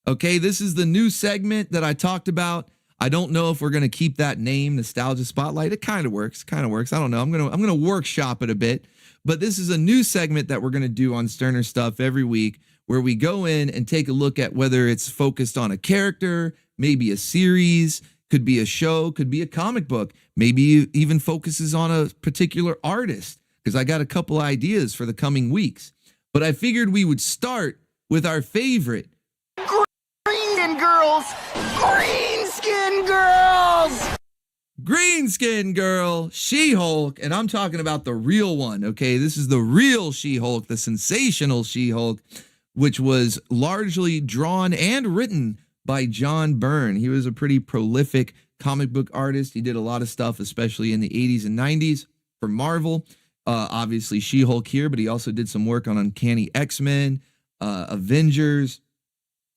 Okay, this is the new segment that I talked about. I don't know if we're gonna keep that name, nostalgia spotlight. It kind of works. I don't know. I'm gonna workshop it a bit. But this is a new segment that we're gonna do on Sterner Stuff every week, where we go in and take a look at whether it's focused on a character, maybe a series, could be a show, could be a comic book, maybe even focuses on a particular artist, because I got a couple ideas for the coming weeks. But I figured we would start with our favorite. Green girls! Green skin girls! Green skin girl, She-Hulk, and I'm talking about the real one, okay? This is the real She-Hulk, the sensational She-Hulk, which was largely drawn and written by John Byrne. He was a pretty prolific comic book artist. He did a lot of stuff, especially in the 80s and 90s for Marvel. Obviously She-Hulk here, but he also did some work on Uncanny X-Men, Avengers.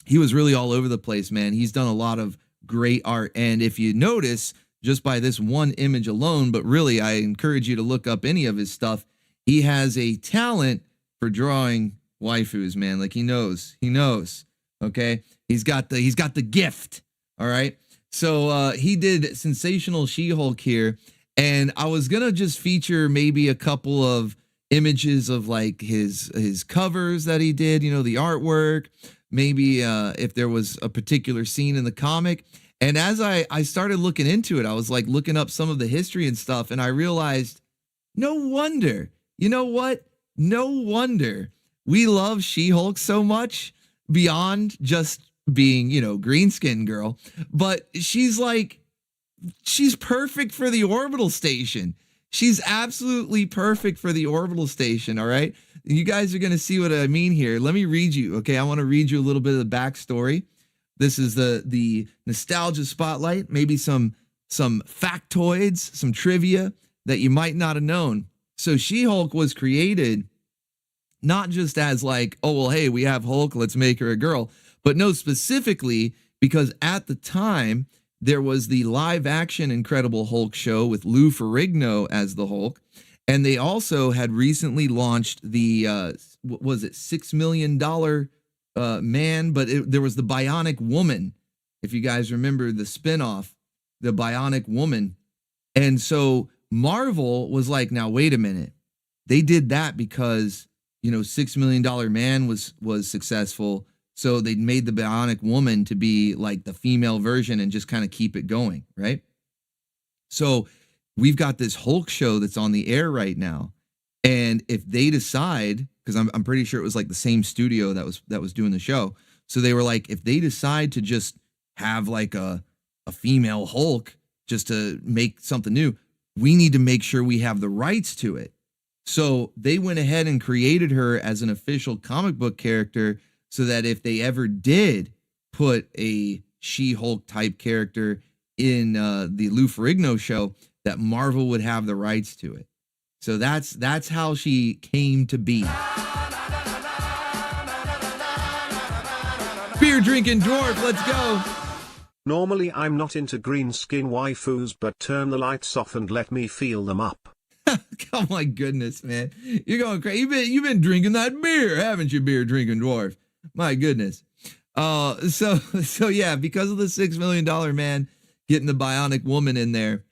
He was really all over the place, man. He's done a lot of great art. And if you notice, just by this one image alone, but really I encourage you to look up any of his stuff, he has a talent for drawing waifus, man. Like he knows, okay? He's got the gift, all right? So he did Sensational She-Hulk here, and I was gonna just feature maybe a couple of images of like his covers that he did, the artwork, maybe if there was a particular scene in the comic. And as I started looking into it, I was like looking up some of the history and stuff, and I realized, no wonder, you know what? No wonder we love She-Hulk so much beyond just being, green skin girl, but she's perfect for the orbital station. She's absolutely perfect for the orbital station. All right. You guys are going to see what I mean here. Let me read you. Okay. I want to read you a little bit of the backstory. This is the nostalgia spotlight, maybe some factoids, some trivia that you might not have known. So She-Hulk was created not just as like, oh, well, hey, we have Hulk, let's make her a girl, but no, specifically because at the time there was the live action Incredible Hulk show with Lou Ferrigno as the Hulk. And they also had recently launched the, what was it, $6 million man, but there was the Bionic Woman. If you guys remember the spinoff, the Bionic Woman. And so Marvel was like, now, wait a minute. They did that because, $6 million man was successful. So they made the Bionic Woman to be like the female version and just kind of keep it going, right? So we've got this Hulk show that's on the air right now. And if they decide, because I'm pretty sure it was like the same studio that was doing the show. So they were like, if they decide to just have like a female Hulk just to make something new, we need to make sure we have the rights to it. So they went ahead and created her as an official comic book character so that if they ever did put a She-Hulk type character in the Lou Ferrigno show, that Marvel would have the rights to it. So that's how she came to be. Beer drinking dwarf, let's go. Normally I'm not into green skin waifus, but turn the lights off and let me feel them up. Oh my goodness, man. You're going crazy. You've been drinking that beer, haven't you, beer drinking dwarf? My goodness. So yeah, because of the $6 million man getting the Bionic Woman in there,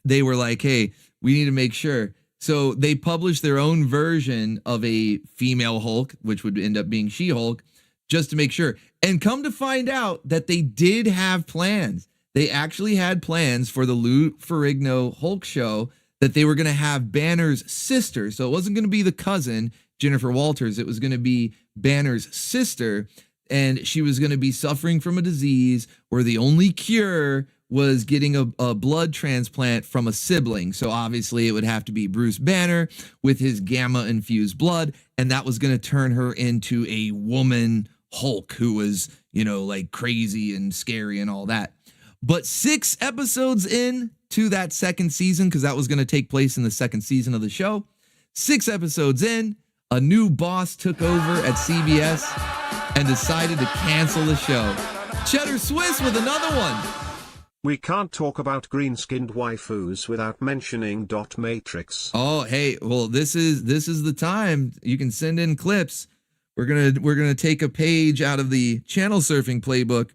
they were like, hey, we need to make sure. So they published their own version of a female Hulk, which would end up being She-Hulk, just to make sure. And come to find out that they did have plans. They actually had plans for the Lou Ferrigno Hulk show that they were going to have Banner's sister. So it wasn't going to be the cousin, Jennifer Walters. It was going to be Banner's sister. And she was going to be suffering from a disease where the only cure was getting a blood transplant from a sibling. So obviously it would have to be Bruce Banner with his gamma-infused blood. And that was going to turn her into a woman Hulk who was, like crazy and scary and all that. But 6 episodes in to that second season, because that was going to take place in the second season of the show, 6 episodes in, a new boss took over at CBS and decided to cancel the show. Cheddar Swiss with another one. We can't talk about green-skinned waifus without mentioning Dot Matrix. Oh, hey, well, this is the time. You can send in clips. We're gonna take a page out of the channel surfing playbook,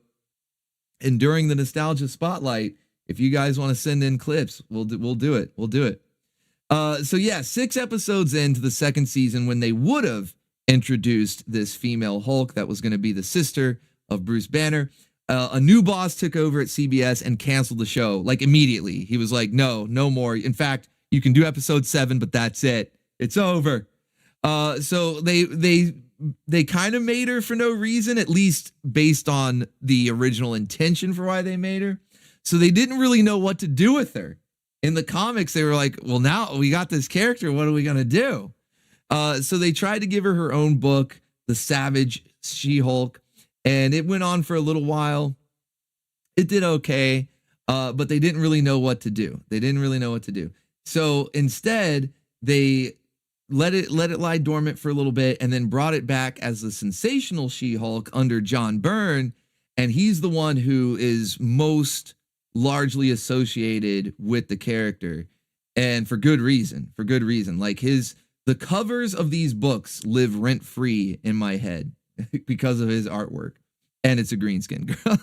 and during the nostalgia spotlight, if you guys want to send in clips, we'll do it. We'll do it. So yeah, 6 episodes into the second season, when they would have introduced this female Hulk that was going to be the sister of Bruce Banner, a new boss took over at CBS and canceled the show like immediately. He was like, no more. In fact, you can do episode 7, but that's it. It's over. So they kind of made her for no reason, at least based on the original intention for why they made her. So they didn't really know what to do with her. In the comics, they were like, well, now we got this character. What are we going to do? So they tried to give her her own book, The Savage She-Hulk, and it went on for a little while. It did okay, but they didn't really know what to do. So instead, they let it lie dormant for a little bit and then brought it back as the Sensational She-Hulk under John Byrne. And he's the one who is most largely associated with the character, and for good reason. Like the covers of these books live rent free in my head because of his artwork, and it's a green skin girl.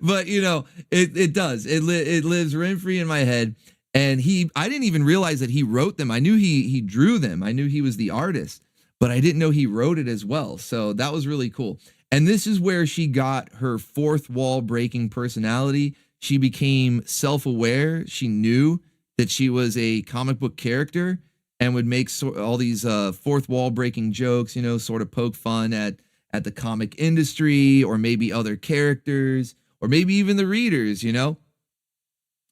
But it does. It lives rent free in my head. And I didn't even realize that he wrote them. I knew he drew them. I knew he was the artist, but I didn't know he wrote it as well. So that was really cool. And this is where she got her fourth wall breaking personality. She became self-aware. She knew that she was a comic book character and would make all these fourth wall breaking jokes, sort of poke fun at at the comic industry, or maybe other characters, or maybe even the readers, you know?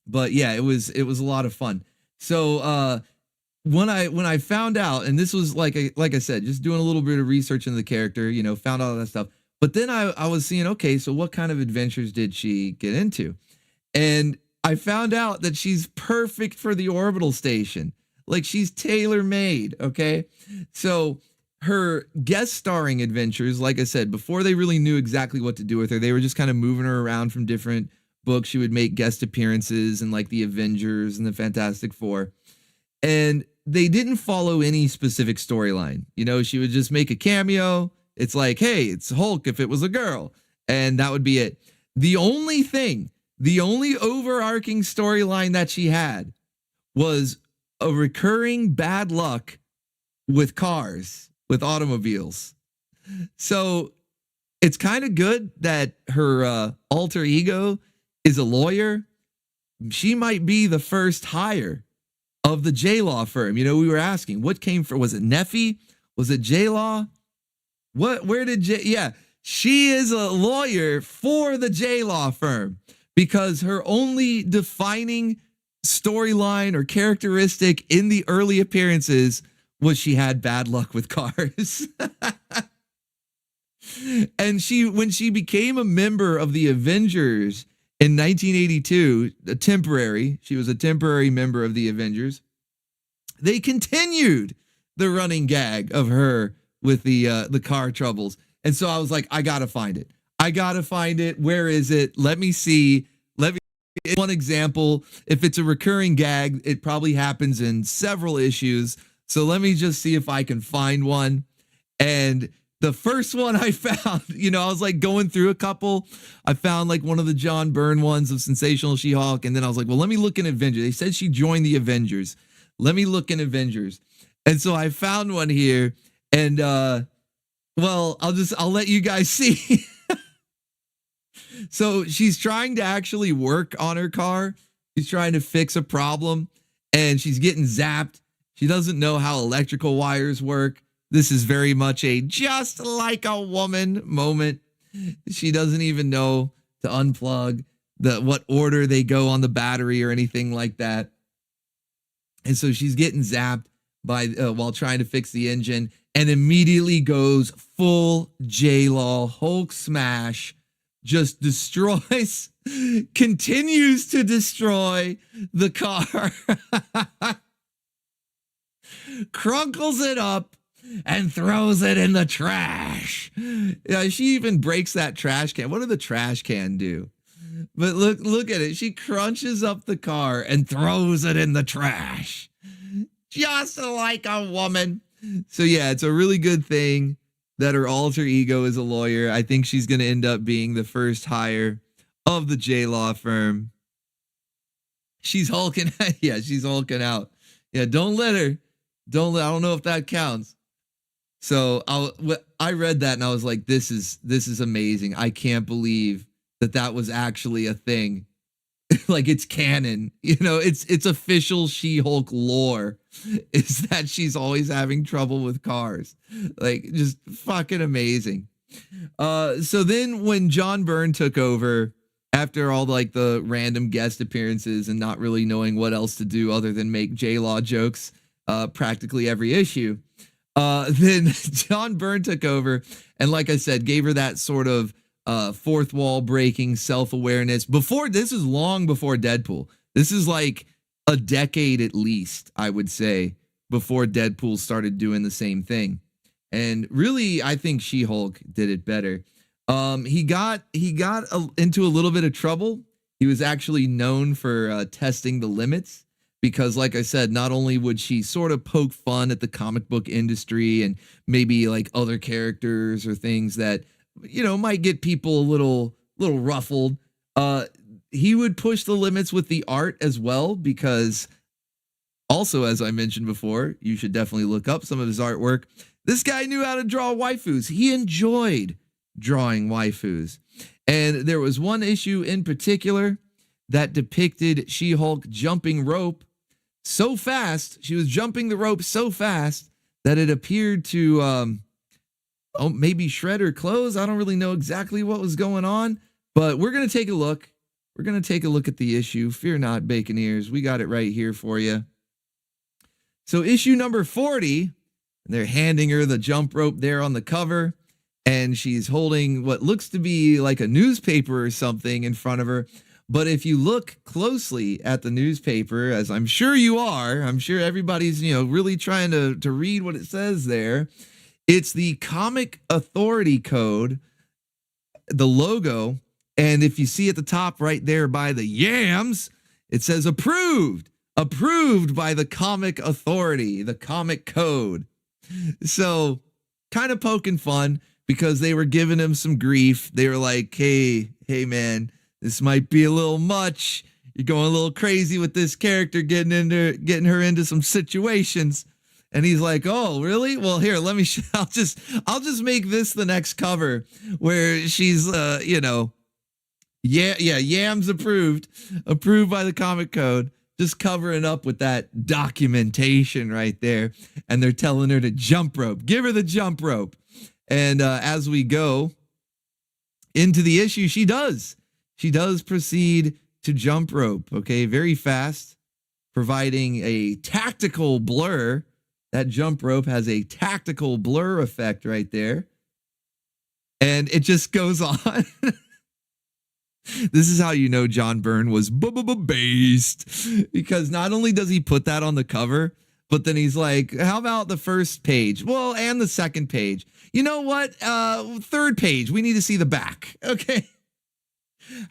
But yeah, it was a lot of fun. So when I found out, and this was like I said, just doing a little bit of research into the character, you know, found out all that stuff. But then I was seeing, okay, so what kind of adventures did she get into? And I found out that she's perfect for the orbital station. Like, she's tailor-made, okay? So her guest starring adventures, like I said, before they really knew exactly what to do with her, they were just kind of moving her around from different books. She would make guest appearances in like the Avengers and the Fantastic Four. And they didn't follow any specific storyline. You know, she would just make a cameo. It's like, hey, it's Hulk if it was a girl. And that would be it. The only overarching storyline that she had was a recurring bad luck with cars, with automobiles. So it's kind of good that her alter ego is a lawyer. She might be the first hire of the J-Law firm. You know, we were asking, what came for, was it Neffy? Was it J-Law? Where did yeah, she is a lawyer for the J-Law firm, because her only defining storyline or characteristic in the early appearances was she had bad luck with cars. And when she became a member of the Avengers in 1982, she was a temporary member of the Avengers, they continued the running gag of her with the car troubles. And so I was like, I gotta find it. Where is it? Let me see. One example. If it's a recurring gag, it probably happens in several issues. So let me just see if I can find one. And the first one I found, you know, I was like going through a couple. I found like one of the John Byrne ones of Sensational She-Hulk. And then I was like, well, let me look in Avengers. They said she joined the Avengers. Let me look in Avengers. And so I found one here. And well, I'll let you guys see. So she's trying to actually work on her car. She's trying to fix a problem, and she's getting zapped. She doesn't know how electrical wires work. This is very much a just like a woman moment. She doesn't even know to unplug what order they go on the battery or anything like that. And so she's getting zapped by while trying to fix the engine, and immediately goes full J-Law Hulk smash. Just destroys, continues to destroy the car, crunkles it up, and throws it in the trash. Yeah, she even breaks that trash can. What did the trash can do? But look at it. She crunches up the car and throws it in the trash. Just like a woman. So yeah, it's a really good thing that her alter ego is a lawyer. I think she's going to end up being the first hire of the J-Law firm. She's hulking. Yeah, she's hulking out. Yeah, don't let her. I don't know if that counts. So I read that and I was like, this is amazing. I can't believe that was actually a thing. Like, it's canon, you know, it's official She-Hulk lore is that she's always having trouble with cars. Like, just fucking amazing. So then when John Byrne took over, after all like the random guest appearances and not really knowing what else to do other than make J-Law jokes practically every issue, then John Byrne took over and, like I said, gave her that sort of fourth wall breaking self-awareness. This is long before Deadpool. This is like a decade at least, I would say, before Deadpool started doing the same thing. And really, I think She-Hulk did it better. He got into a little bit of trouble. He was actually known for testing the limits, because, like I said, not only would she sort of poke fun at the comic book industry and maybe like other characters or things that, you know, might get people a little ruffled. He would push the limits with the art as well, because also, as I mentioned before, you should definitely look up some of his artwork. This guy knew how to draw waifus. He enjoyed drawing waifus. And there was one issue in particular that depicted She-Hulk jumping rope so fast. She was jumping the rope so fast that it appeared to maybe shred her clothes. I don't really know exactly what was going on, but we're going to take a look. We're going to take a look at the issue. Fear not, Baconeers. We got it right here for you. So issue number 40, they're handing her the jump rope there on the cover, and she's holding what looks to be like a newspaper or something in front of her. But if you look closely at the newspaper, as I'm sure you are, I'm sure everybody's, really trying to read what it says there. It's the Comic Authority Code, the logo. And if you see at the top right there by the yams, it says approved by the Comic Authority, the Comic Code. So kind of poking fun because they were giving him some grief. They were like, hey, man, this might be a little much. You're going a little crazy with this character, getting her into some situations. And he's like, oh, really? Well, here, let me, I'll just make this the next cover where she's, yams approved by the Comic Code, just covering up with that documentation right there. And they're telling her to jump rope, give her the jump rope. And as we go into the issue, she does proceed to jump rope. Okay. Very fast, providing a tactical blur. That jump rope has a tactical blur effect right there. And it just goes on. This is how you know John Byrne was based, because not only does he put that on the cover, but then he's like, how about the first page? Well, and the second page. You know what? Third page, we need to see the back. Okay.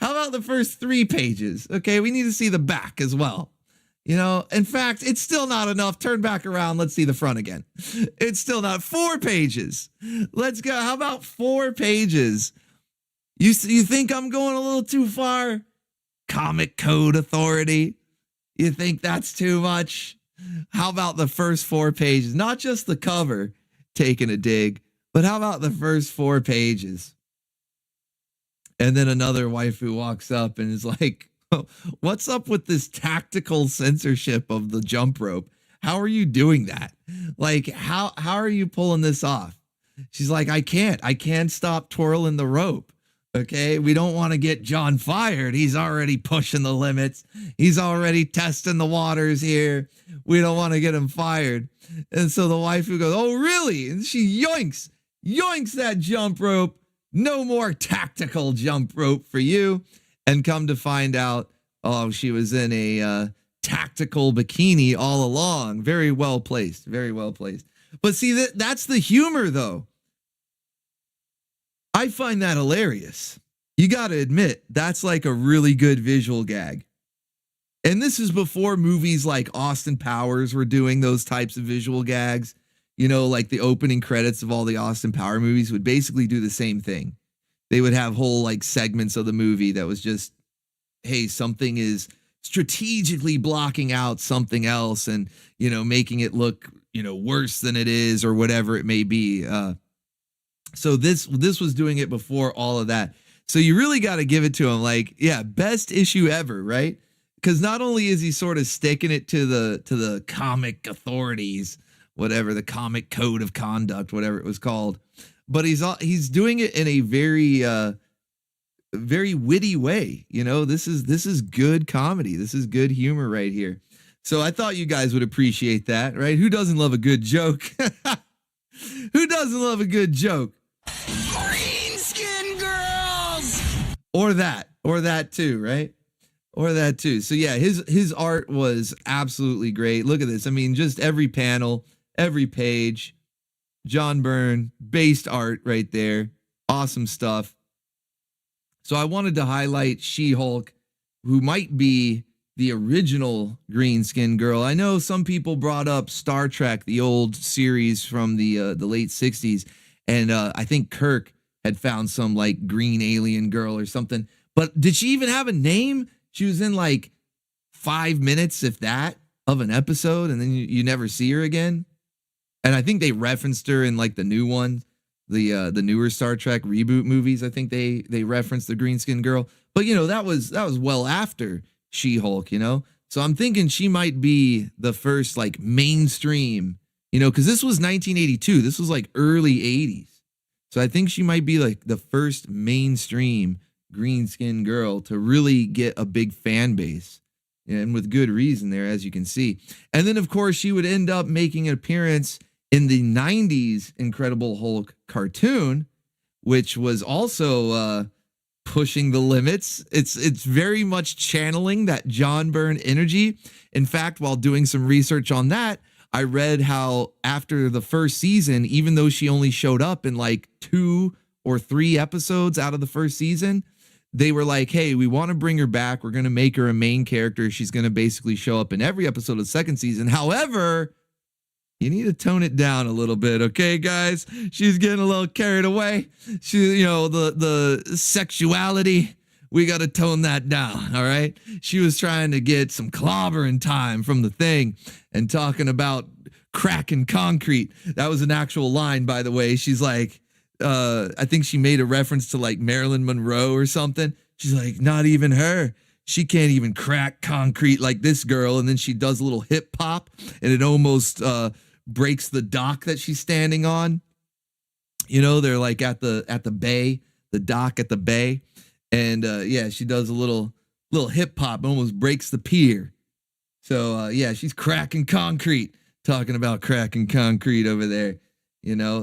How about the first 3 pages? Okay, we need to see the back as well. In fact, it's still not enough. Turn back around. Let's see the front again. It's still not 4 pages. Let's go. How about 4 pages? You think I'm going a little too far? Comic Code Authority. You think that's too much? How about the first 4 pages? Not just the cover taking a dig, but how about the first 4 pages? And then another waifu walks up and is like, what's up with this tactical censorship of the jump rope? How are you doing that? Like, how are you pulling this off? She's like, I can't stop twirling the rope. Okay, we don't want to get John fired. He's already pushing the limits. He's already testing the waters here. We don't want to get him fired. And so the waifu goes, oh, really? And she yoinks that jump rope. No more tactical jump rope for you. And come to find out, oh, she was in a tactical bikini all along. Very well placed. Very well placed. But see, that's the humor, though. I find that hilarious. You got to admit, that's like a really good visual gag. And this is before movies like Austin Powers were doing those types of visual gags. Like the opening credits of all the Austin Power movies would basically do the same thing. They would have whole segments of the movie that was just, hey, something is strategically blocking out something else and, making it look, worse than it is or whatever it may be. So this was doing it before all of that. So you really got to give it to him. Best issue ever, right? Because not only is he sort of sticking it to the comic authorities, whatever, the comic code of conduct, whatever it was called, but he's doing it in a very very witty way. This is good comedy. This is good humor right here. So I thought you guys would appreciate that, right? Who doesn't love a good joke? Who doesn't love a good joke? Green skin girls! Or that too, right? Or that too. So yeah, his art was absolutely great. Look at this. I mean, just every panel, every page, John Byrne based art right there. Awesome stuff. So I wanted to highlight She-Hulk, who might be the original green skin girl. I know some people brought up Star Trek, the old series from the late 60s. And I think Kirk had found some green alien girl or something. But did she even have a name? She was in 5 minutes, if that, of an episode. And then you never see her again. And I think they referenced her in the new one, the newer Star Trek reboot movies. I think they referenced the green skin girl. But, that was well after She-Hulk, So I'm thinking she might be the first mainstream, because this was 1982. This was early 80s. So I think she might be like the first mainstream green skin girl to really get a big fan base. And with good reason there, as you can see. And then, of course, she would end up making an appearance in the 90s Incredible Hulk cartoon, which was also pushing the limits. It's very much channeling that John Byrne energy. In fact, while doing some research on that, I read how after the first season, even though she only showed up in like 2 or 3 episodes out of the first season, they were like, hey, we want to bring her back. We're going to make her a main character. She's going to basically show up in every episode of the second season. However, you need to tone it down a little bit, okay, guys? She's getting a little carried away. She, the sexuality, we got to tone that down, all right? She was trying to get some clobbering time from the Thing and talking about cracking concrete. That was an actual line, by the way. She's like, I think she made a reference to like Marilyn Monroe or something. She's like, not even her. She can't even crack concrete like this girl. And then she does a little hip hop and it almost breaks the dock that she's standing on. They're like at the bay, the dock at the bay. And yeah, she does a little hip hop, almost breaks the pier. So yeah, she's cracking concrete, talking about cracking concrete over there.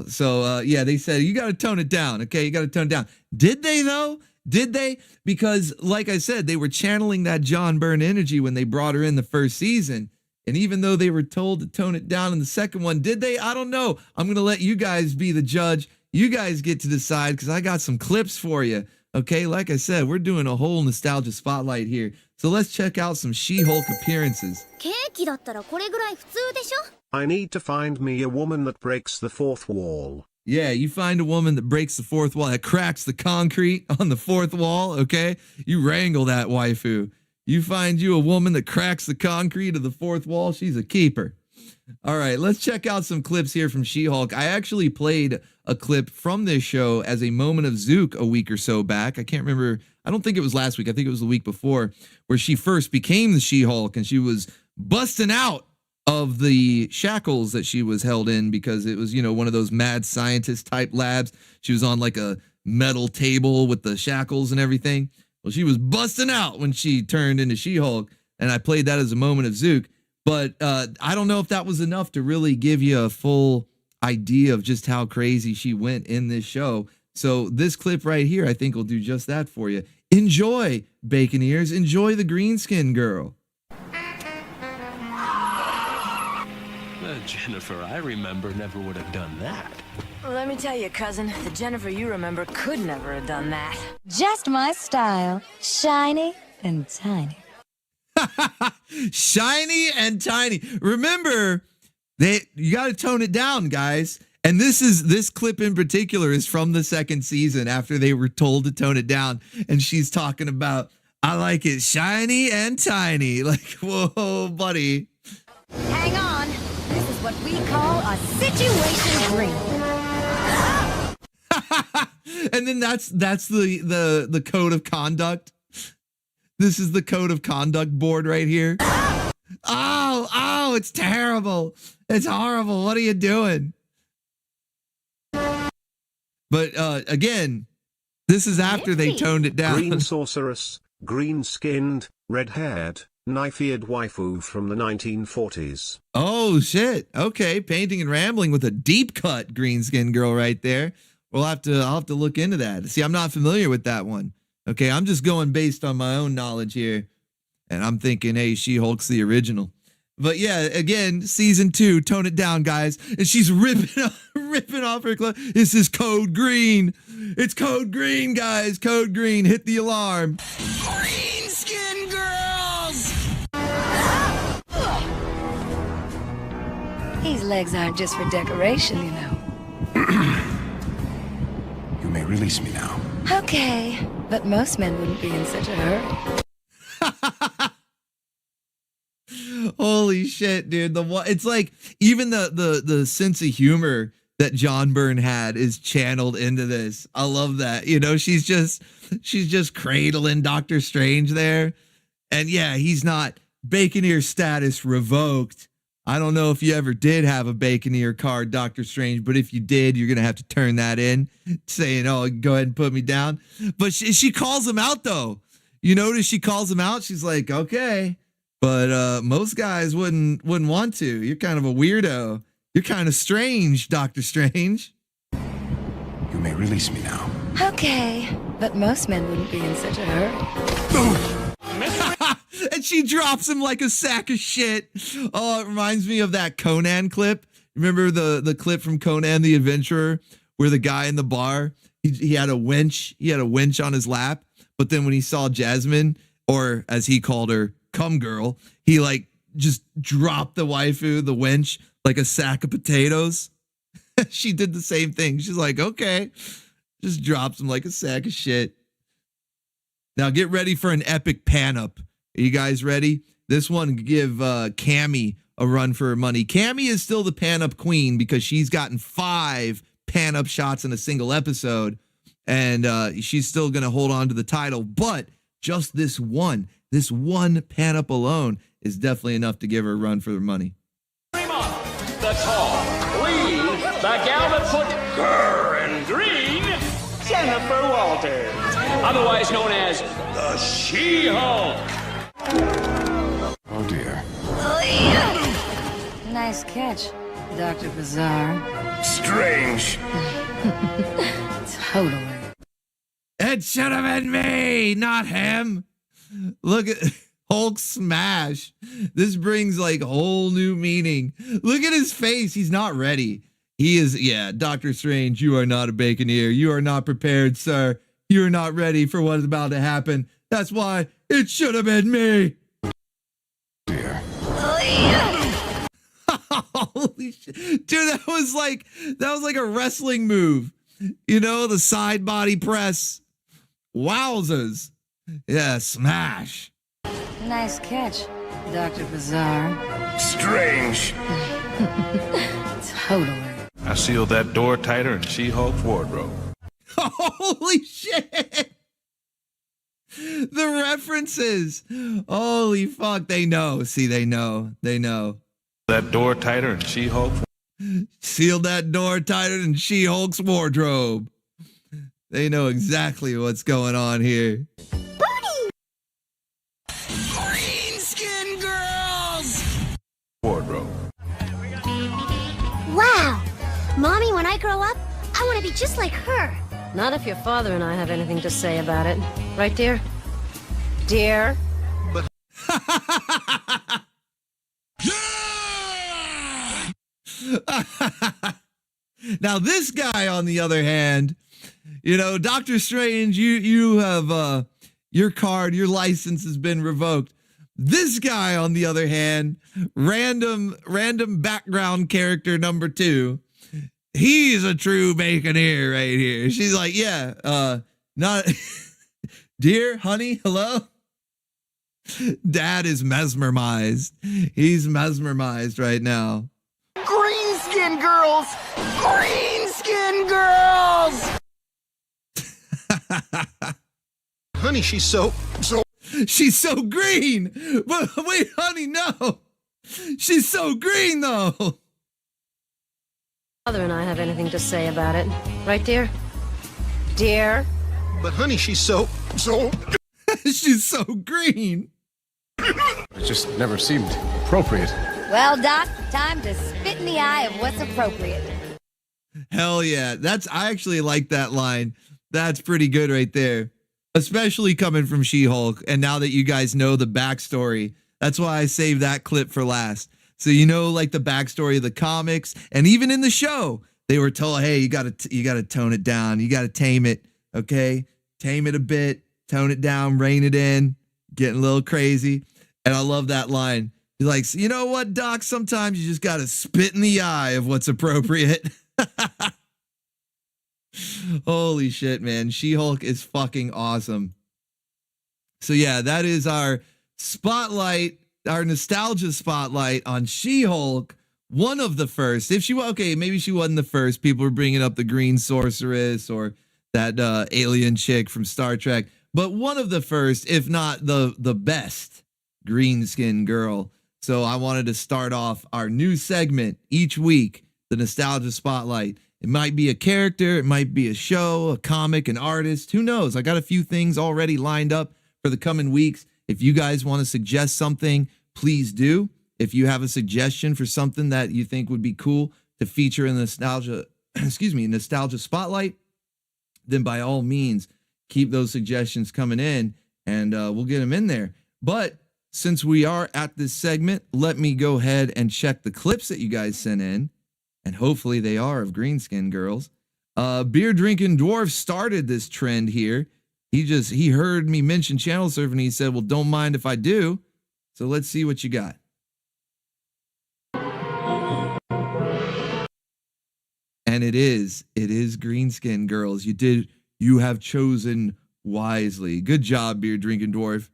So yeah, they said, you got to tone it down. Okay. You got to tone it down. Did they though? Did they? Because like I said, they were channeling that John Byrne energy when they brought her in the first season. And even though they were told to tone it down in the second one, did they? I don't know. I'm going to let you guys be the judge. You guys get to decide because I got some clips for you. Okay. Like I said, we're doing a whole nostalgia spotlight here. So let's check out some She-Hulk appearances. I need to find me a woman that breaks the fourth wall. Yeah, you find a woman that breaks the fourth wall, that cracks the concrete on the fourth wall, okay? You wrangle that waifu. You find you a woman that cracks the concrete of the fourth wall, she's a keeper. All right, let's check out some clips here from She-Hulk. I actually played a clip from this show as a moment of Zook a week or so back. I can't remember. I don't think it was last week. I think it was the week before, where she first became the She-Hulk and she was busting out of the shackles that she was held in because it was, one of those mad scientist type labs. She was on like a metal table with the shackles and everything. Well, she was busting out when she turned into She-Hulk, and I played that as a moment of Zook. But I don't know if that was enough to really give you a full idea of just how crazy she went in this show. So this clip right here, I think will do just that for you. Enjoy, Bacon Ears. Enjoy the green skin girl. Jennifer, I remember, never would have done that. Well, let me tell you, cousin, the Jennifer you remember could never have done that. Just my style. Shiny and tiny. Shiny and tiny. Remember, you got to tone it down, guys. And this clip in particular is from the second season after they were told to tone it down. And she's talking about, I like it shiny and tiny. Like, whoa, buddy. Hang on. This is what we call a situation green. And then that's the code of conduct. This is the code of conduct board right here. Oh, it's terrible. It's horrible. What are you doing? But again, this is after they toned it down. Green sorceress, green-skinned, red-haired, knife-eared waifu from the 1940s. Oh, shit. Okay, painting and rambling with a deep-cut green-skinned girl right there. I'll have to look into that. See, I'm not familiar with that one. Okay, I'm just going based on my own knowledge here. And I'm thinking, hey, She-Hulk's the original. But yeah, again, season 2, tone it down, guys. And she's ripping off her clothes. This is code green. It's code green, guys. Code green. Hit the alarm. Green skin girls! These legs aren't just for decoration, you know. You may release me now. Okay, but most men wouldn't be in such a hurry. Holy shit, dude. It's like even the sense of humor that John Byrne had is channeled into this. I love that. She's just cradling Doctor Strange there. And yeah, he's not Bacon Ear status revoked. I don't know if you ever did have a Baconeer card, Doctor Strange, but if you did, you're going to have to turn that in, saying, oh, go ahead and put me down. But she calls him out, though. You notice she calls him out? She's like, okay. But most guys wouldn't want to. You're kind of a weirdo. You're kind of strange, Doctor Strange. You may release me now. Okay, but most men wouldn't be in such a hurry. And she drops him like a sack of shit. Oh, it reminds me of that Conan clip. Remember the clip from Conan the Adventurer where the guy in the bar, he had a winch. He had a winch on his lap. But then when he saw Jasmine, or as he called her, cum girl, he like just dropped the waifu, the winch, like a sack of potatoes. She did the same thing. She's like, okay. Just drops him like a sack of shit. Now get ready for an epic pan-up. Are you guys ready? This one give Cammy a run for her money. Cammy is still the pan-up queen because she's gotten 5 pan-up shots in a single episode. And she's still going to hold on to the title. But just this one pan-up alone is definitely enough to give her a run for her money. The tall, lean, the gal that put grr in green, Jennifer Walters, otherwise known as the She-Hulk. Oh dear. Nice catch, Dr. Bizarre. Strange. Totally. It should have been me, not him. Look at Hulk smash. This brings like whole new meaning. Look at his face. He's not ready. He is, yeah, Doctor Strange, you are not a Baconeer. You are not prepared, sir. You are not ready for what is about to happen. That's why it should have been me. Dear. Holy shit. Dude, that was like a wrestling move. You know, the side body press. Wowzers. Yeah, smash. Nice catch, Dr. Bizarre. Strange. Totally. I sealed that door tighter in She-Hulk's wardrobe. Holy shit. The references. Holy fuck. They know. See, they know. They know. That door tighter in She-Hulk's. Sealed that door tighter than She-Hulk's wardrobe. They know exactly what's going on here. Bernie! Green skin girls! Wardrobe. Wow! Mommy, when I grow up, I want to be just like her. Not if your father and I have anything to say about it. Right, dear? Dear? Now this guy, on the other hand, you know, Doctor Strange, you have your card, your license has been revoked. This guy, on the other hand, random background character number 2, he's a true Baconeer right here. She's like, yeah, not dear honey, hello. Dad is mesmerized. He's mesmerized right now. Green skin girls! Green skin girls! Honey, she's so She's so green. But wait, honey, no. She's so green, though. Father and I have anything to say about it. Right, dear? Dear? But honey, she's so she's so green. It just never seemed appropriate. Well, Doc, time to spit in the eye of what's appropriate. Hell yeah. I actually like that line. That's pretty good right there. Especially coming from She-Hulk. And now that you guys know the backstory, that's why I saved that clip for last. So you know, like the backstory of the comics, and even in the show, they were told, hey, you gotta tone it down. You gotta tame it. Okay. Tame it a bit, tone it down, rein it in, getting a little crazy. And I love that line. He's like, you know what, Doc? Sometimes you just got to spit in the eye of what's appropriate. Holy shit, man. She-Hulk is fucking awesome. So yeah, that is our spotlight, our nostalgia spotlight on She-Hulk. One of the first. If she, okay, maybe she wasn't the first. People were bringing up the Green Sorceress or that alien chick from Star Trek. But one of the first, if not the best, green skin girl So I wanted to start off our new segment each week, the Nostalgia Spotlight. It might be a character, it might be a show, a comic, an artist. Who knows? I got a few things already lined up for the coming weeks. If you guys want to suggest something, please do. If you have a suggestion for something that you think would be cool to feature in the Nostalgia Spotlight, then by all means, keep those suggestions coming in and we'll get them in there. But since we are at this segment, let me go ahead and check the clips that you guys sent in. And hopefully they are of green skin girls. Beer drinking dwarf started this trend here. He heard me mention channel surfing and he said, well, don't mind if I do. So let's see what you got. And it is green skin girls. You have chosen wisely. Good job, beer drinking dwarf.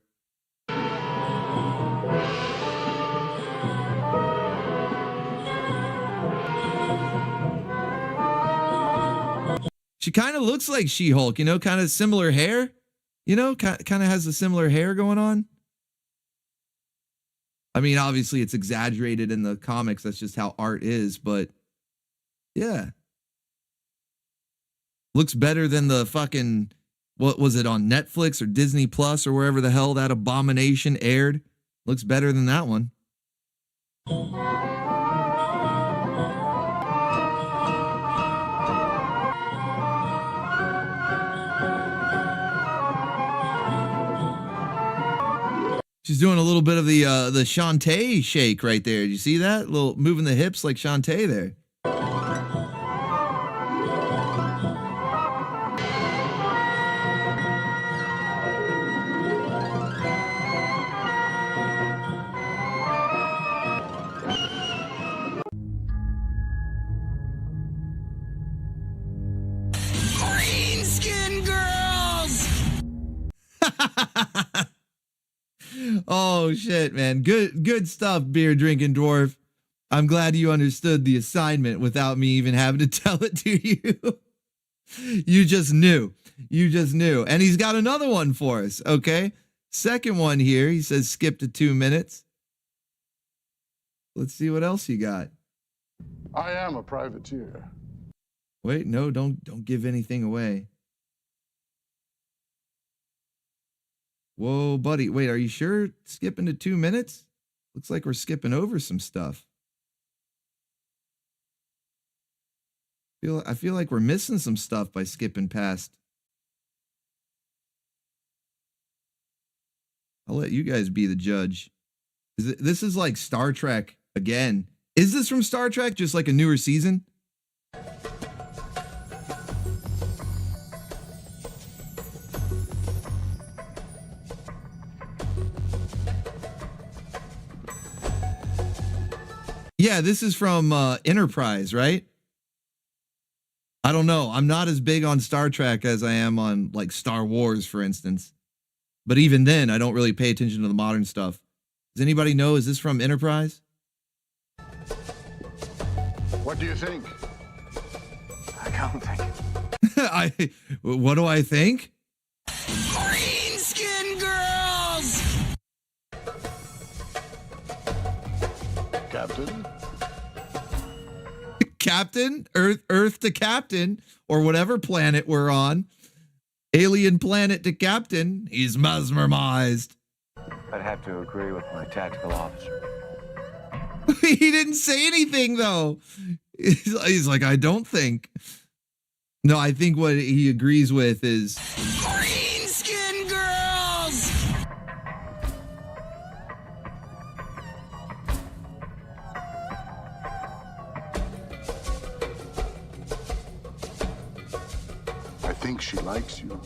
She kind of looks like She-Hulk, you know, kind of similar hair, you know, kind of has a similar hair going on. I mean, obviously it's exaggerated in the comics. That's just how art is, but yeah. Looks better than the fucking, what was it, on Netflix or Disney Plus or wherever the hell that abomination aired. Looks better than that one. She's doing a little bit of the Shantae shake right there. Did you see that? A little moving the hips like Shantae there. Green skin girls! Oh shit, man. Good stuff, beer drinking dwarf. I'm glad you understood the assignment without me even having to tell it to you. You just knew. And he's got another one for us, okay? Second one here, he says skip to 2 minutes. Let's see what else you got. I am a privateer. Wait, no, don't give anything away. Whoa, buddy. Wait, are you sure skipping to 2 minutes? Looks like we're skipping over some stuff. I feel like we're missing some stuff by skipping past. I'll let you guys be the judge. This is like Star Trek again. Is this from Star Trek? Just like a newer season? Yeah, this is from Enterprise, right? I don't know. I'm not as big on Star Trek as I am on like Star Wars, for instance. But even then, I don't really pay attention to the modern stuff. Does anybody know? Is this from Enterprise? What do you think? I can't think. What do I think? Green skin girls! Captain? Captain? Earth to Captain, or whatever planet we're on. Alien planet to Captain. He's mesmerized. I'd have to agree with my tactical officer. He didn't say anything, though. He's like, I don't think. No, I think what he agrees with is... Green skin girls! I think she likes you.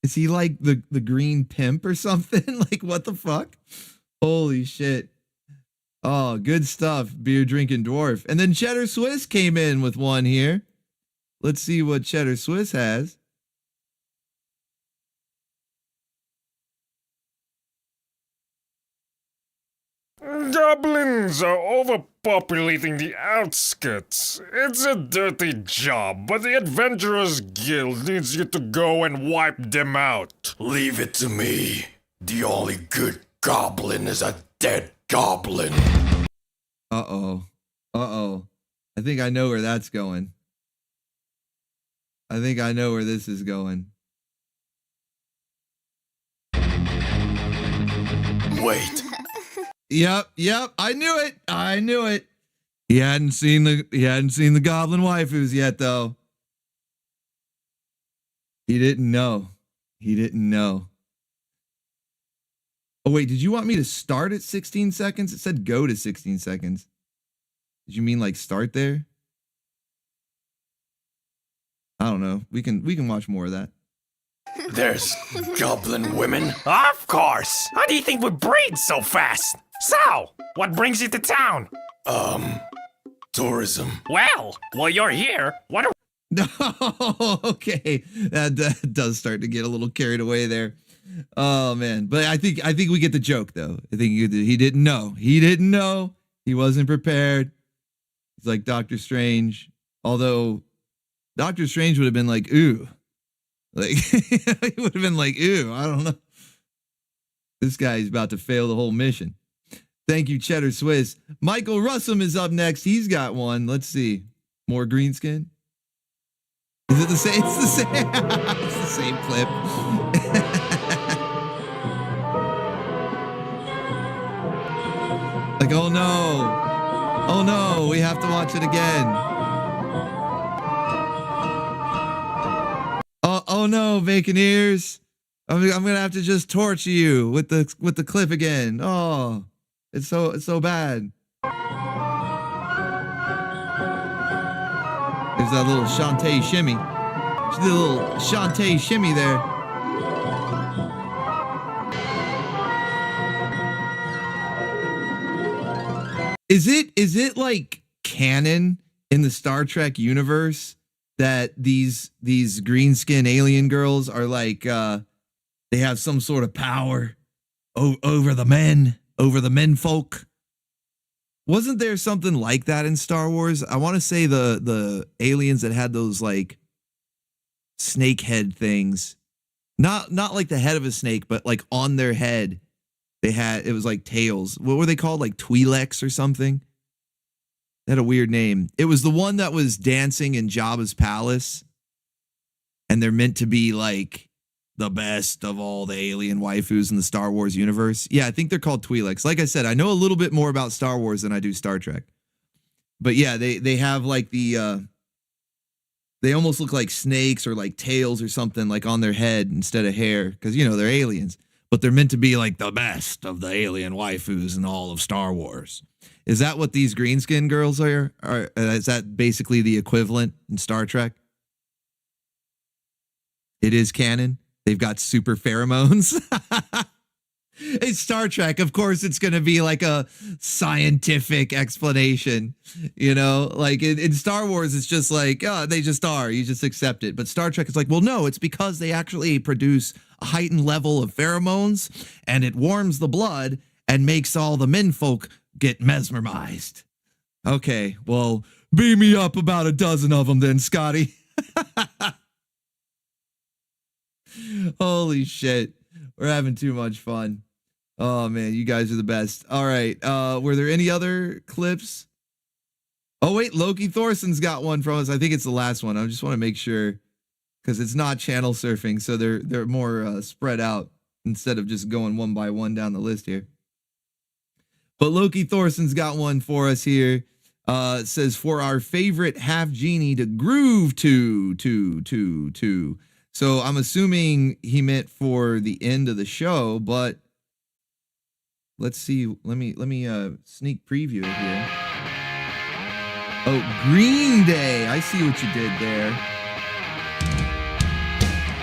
Is he like the green pimp or something? Like, what the fuck? Holy shit. Oh, good stuff, beer drinking dwarf. And then Cheddar Swiss came in with one here. Let's see what Cheddar Swiss has. Goblins are overpopulating the outskirts. It's a dirty job, but the Adventurers Guild needs you to go and wipe them out. Leave it to me. The only good goblin is a dead goblin. Uh-oh. Uh-oh. I think I know where that's going. I think I know where this is going. Wait. Yep. I knew it. He hadn't seen the goblin waifus yet, though. He didn't know. Oh, wait, did you want me to start at 16 seconds? It said go to 16 seconds. Did you mean like start there? I don't know. We can watch more of that. There's goblin women. Of course. How do you think we breed so fast? So, what brings you to town? Tourism. Well, while you're here, what are... No, okay. That does start to get a little carried away there. Oh man, but I think we get the joke though. I think he didn't know. He wasn't prepared. He's like Doctor Strange. Although Doctor Strange would have been like, ooh. Like he would have been like, ooh, I don't know. This guy's about to fail the whole mission. Thank you, Cheddar Swiss. Michael Russum is up next. He's got one. Let's see. More green skin. Is it the same? It's the same. It's the same clip. Like, oh no, we have to watch it again. Oh no, vacant ears. I'm gonna have to just torture you with the clip again. Oh, it's so bad. There's that little Shantae shimmy. She did a little Shantae shimmy there. Is it like canon in the Star Trek universe that these green skin alien girls are like they have some sort of power over the men folk? Wasn't there something like that in Star Wars? I want to say the aliens that had those like snake head things, not like the head of a snake, but like on their head. It was like tails. What were they called? Like Twi'leks or something? They had a weird name. It was the one that was dancing in Jabba's palace. And they're meant to be like the best of all the alien waifus in the Star Wars universe. Yeah, I think they're called Twi'leks. Like I said, I know a little bit more about Star Wars than I do Star Trek. But yeah, they have like they almost look like snakes or like tails or something like on their head instead of hair. Because, you know, they're aliens. But they're meant to be like the best of the alien waifus in all of Star Wars. Is that what these green skin girls are? Is that basically the equivalent in Star Trek? It is canon. They've got super pheromones. It's Star Trek. Of course, it's going to be like a scientific explanation. You know, like in Star Wars, it's just like, oh, they just are. You just accept it. But Star Trek is like, well, no, it's because they actually produce a heightened level of pheromones and it warms the blood and makes all the menfolk get mesmerized. Okay, well, beam me up about a dozen of them then, Scotty. Holy shit. We're having too much fun. Oh, man, you guys are the best. All right, were there any other clips? Oh, wait, Loki Thorson's got one from us. I think it's the last one. I just want to make sure, because it's not channel surfing, so they're more spread out instead of just going one by one down the list here. But Loki Thorson's got one for us here. It says, for our favorite half genie to groove to. So I'm assuming he meant for the end of the show, but let's see. Let me sneak preview it here. Oh, Green Day. I see what you did there.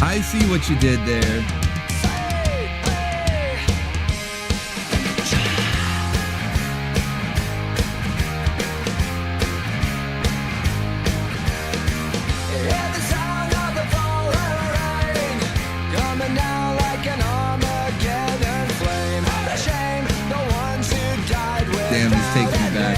I see what you did there. Damn, this takes me back.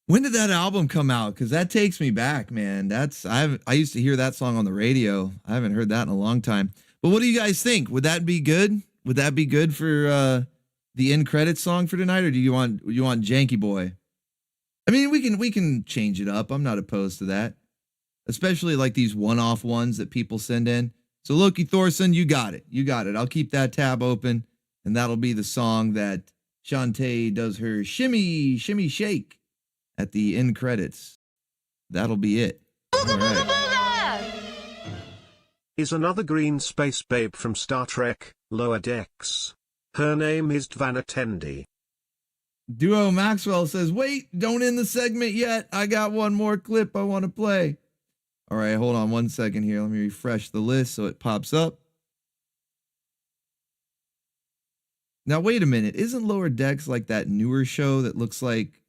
When did that album come out? Because that takes me back, man. I used to hear that song on the radio. I haven't heard that in a long time. But what do you guys think? Would that be good? Would that be good for the end credits song for tonight, or do you want Janky Boy? I mean, we can change it up. I'm not opposed to that, especially like these one-off ones that people send in. So Loki Thorson, you got it. You got it. I'll keep that tab open, and that'll be the song that Shantae does her shimmy shake at the end credits. That'll be it. All right. Is another green space babe from Star Trek, Lower Decks. Her name is Dvanna Tendi. Duo Maxwell says, wait, don't end the segment yet. I got one more clip I want to play. All right, hold on 1 second here. Let me refresh the list so it pops up. Now, wait a minute. Isn't Lower Decks like that newer show that looks like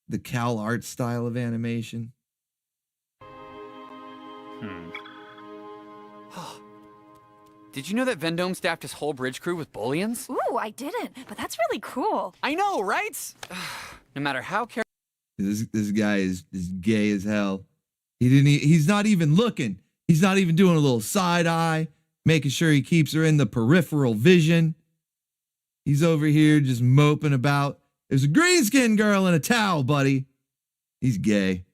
the Cal Art style of animation? Did you know that Vendome staffed his whole bridge crew with bullions? Ooh, I didn't, but that's really cool. I know, right? No matter how careful. This guy is gay as hell. He's not even looking. He's not even doing a little side eye, making sure he keeps her in the peripheral vision. He's over here just moping about. There's a green-skinned girl in a towel, buddy. He's gay.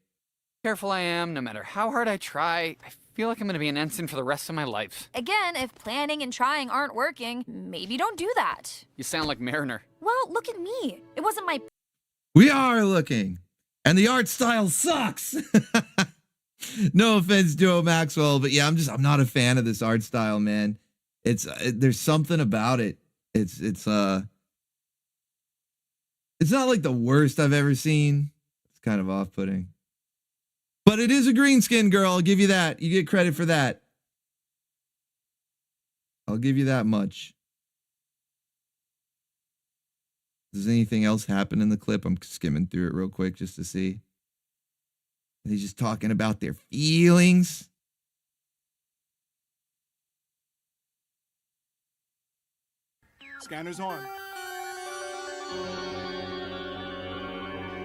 Careful I am, no matter how hard I try, I feel like I'm gonna be an ensign for the rest of my life. Again, if planning and trying aren't working, maybe don't do that. You sound like Mariner. Well, look at me. It wasn't my... We are looking. And the art style sucks. No offense, Duo Maxwell, but yeah, I'm not a fan of this art style, man. There's something about it. It's not like the worst I've ever seen. It's kind of off-putting. But it is a green-skinned girl, I'll give you that. You get credit for that. I'll give you that much. Does anything else happen in the clip? I'm skimming through it real quick just to see. Are they just talking about their feelings? Scanners on.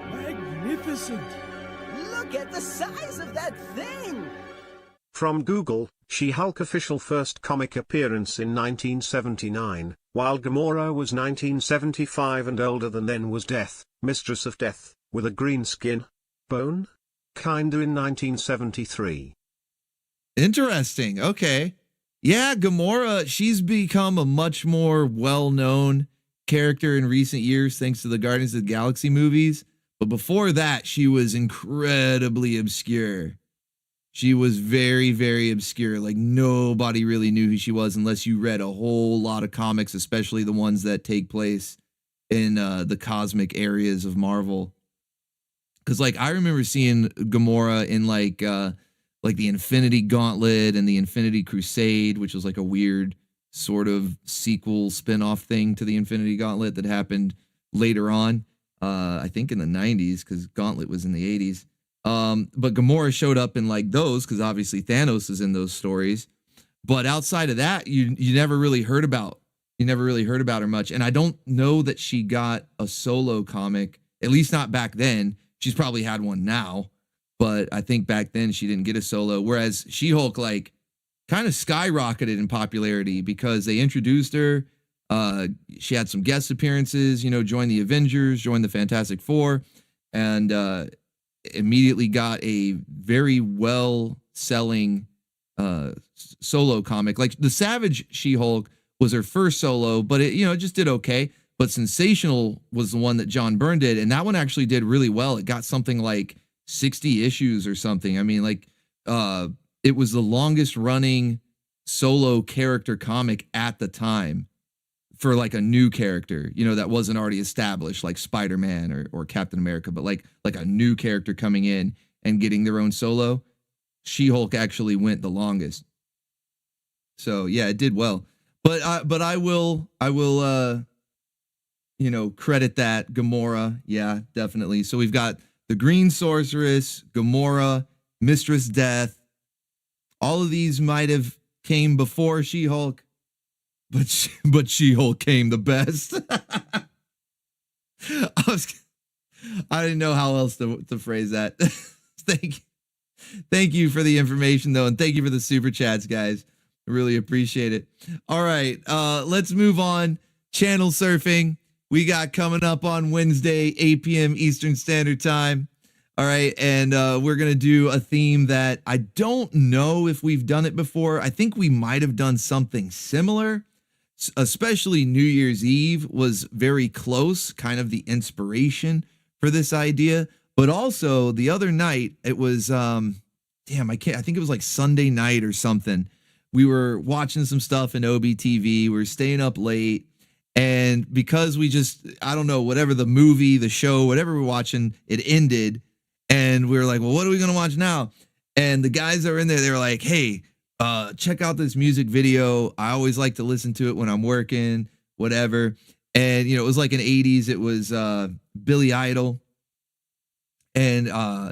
Magnificent! Look at the size of that thing! From Google, She-Hulk official first comic appearance in 1979, while Gamora was 1975 and older than then was Death, Mistress of Death, with a green skin. Bone? Kinda in 1973. Interesting. Okay. Yeah, Gamora, she's become a much more well-known character in recent years thanks to the Guardians of the Galaxy movies. But before that, she was incredibly obscure. She was very, very obscure. Like, nobody really knew who she was unless you read a whole lot of comics, especially the ones that take place in the cosmic areas of Marvel. Because, like, I remember seeing Gamora in, like the Infinity Gauntlet and the Infinity Crusade, which was like a weird sort of sequel spin-off thing to the Infinity Gauntlet that happened later on. I think in the 90s, because Gauntlet was in the 80s. But Gamora showed up in like those, because obviously Thanos is in those stories. But outside of that, you never really heard about. You never really heard about her much. And I don't know that she got a solo comic, at least not back then. She's probably had one now. But I think back then she didn't get a solo. Whereas She-Hulk like kind of skyrocketed in popularity because they introduced her. She had some guest appearances, joined the Avengers, joined the Fantastic Four, and immediately got a very well-selling solo comic. Like the Savage She-Hulk was her first solo, but it just did okay. But Sensational was the one that John Byrne did, and that one actually did really well. It got something like 60 issues or something. I mean, like it was the longest running solo character comic at the time for like a new character, that wasn't already established, like Spider-Man or Captain America, but like a new character coming in and getting their own solo. She-Hulk actually went the longest. So yeah, it did well. But I will credit that. Gamora, yeah, definitely. So we've got the Green Sorceress, Gamora, Mistress Death. All of these might have came before She-Hulk, but She-Hulk came the best. I didn't know how else to phrase that. Thank you for the information, though, and thank you for the super chats, guys. I really appreciate it. All right, let's move on. Channel surfing. We got coming up on Wednesday, 8 p.m. Eastern Standard Time. All right, and we're going to do a theme that I don't know if we've done it before. I think we might have done something similar, especially New Year's Eve was very close, kind of the inspiration for this idea. But also the other night, it was, I think it was like Sunday night or something. We were watching some stuff in OBTV. We were staying up late. And because we just, I don't know, whatever the movie, the show, whatever we're watching, it ended. And we were like, well, what are we going to watch now? And the guys that were in there, they were like, hey, check out this music video. I always like to listen to it when I'm working, whatever. And, you know, it was like in the 80s. It was Billy Idol. And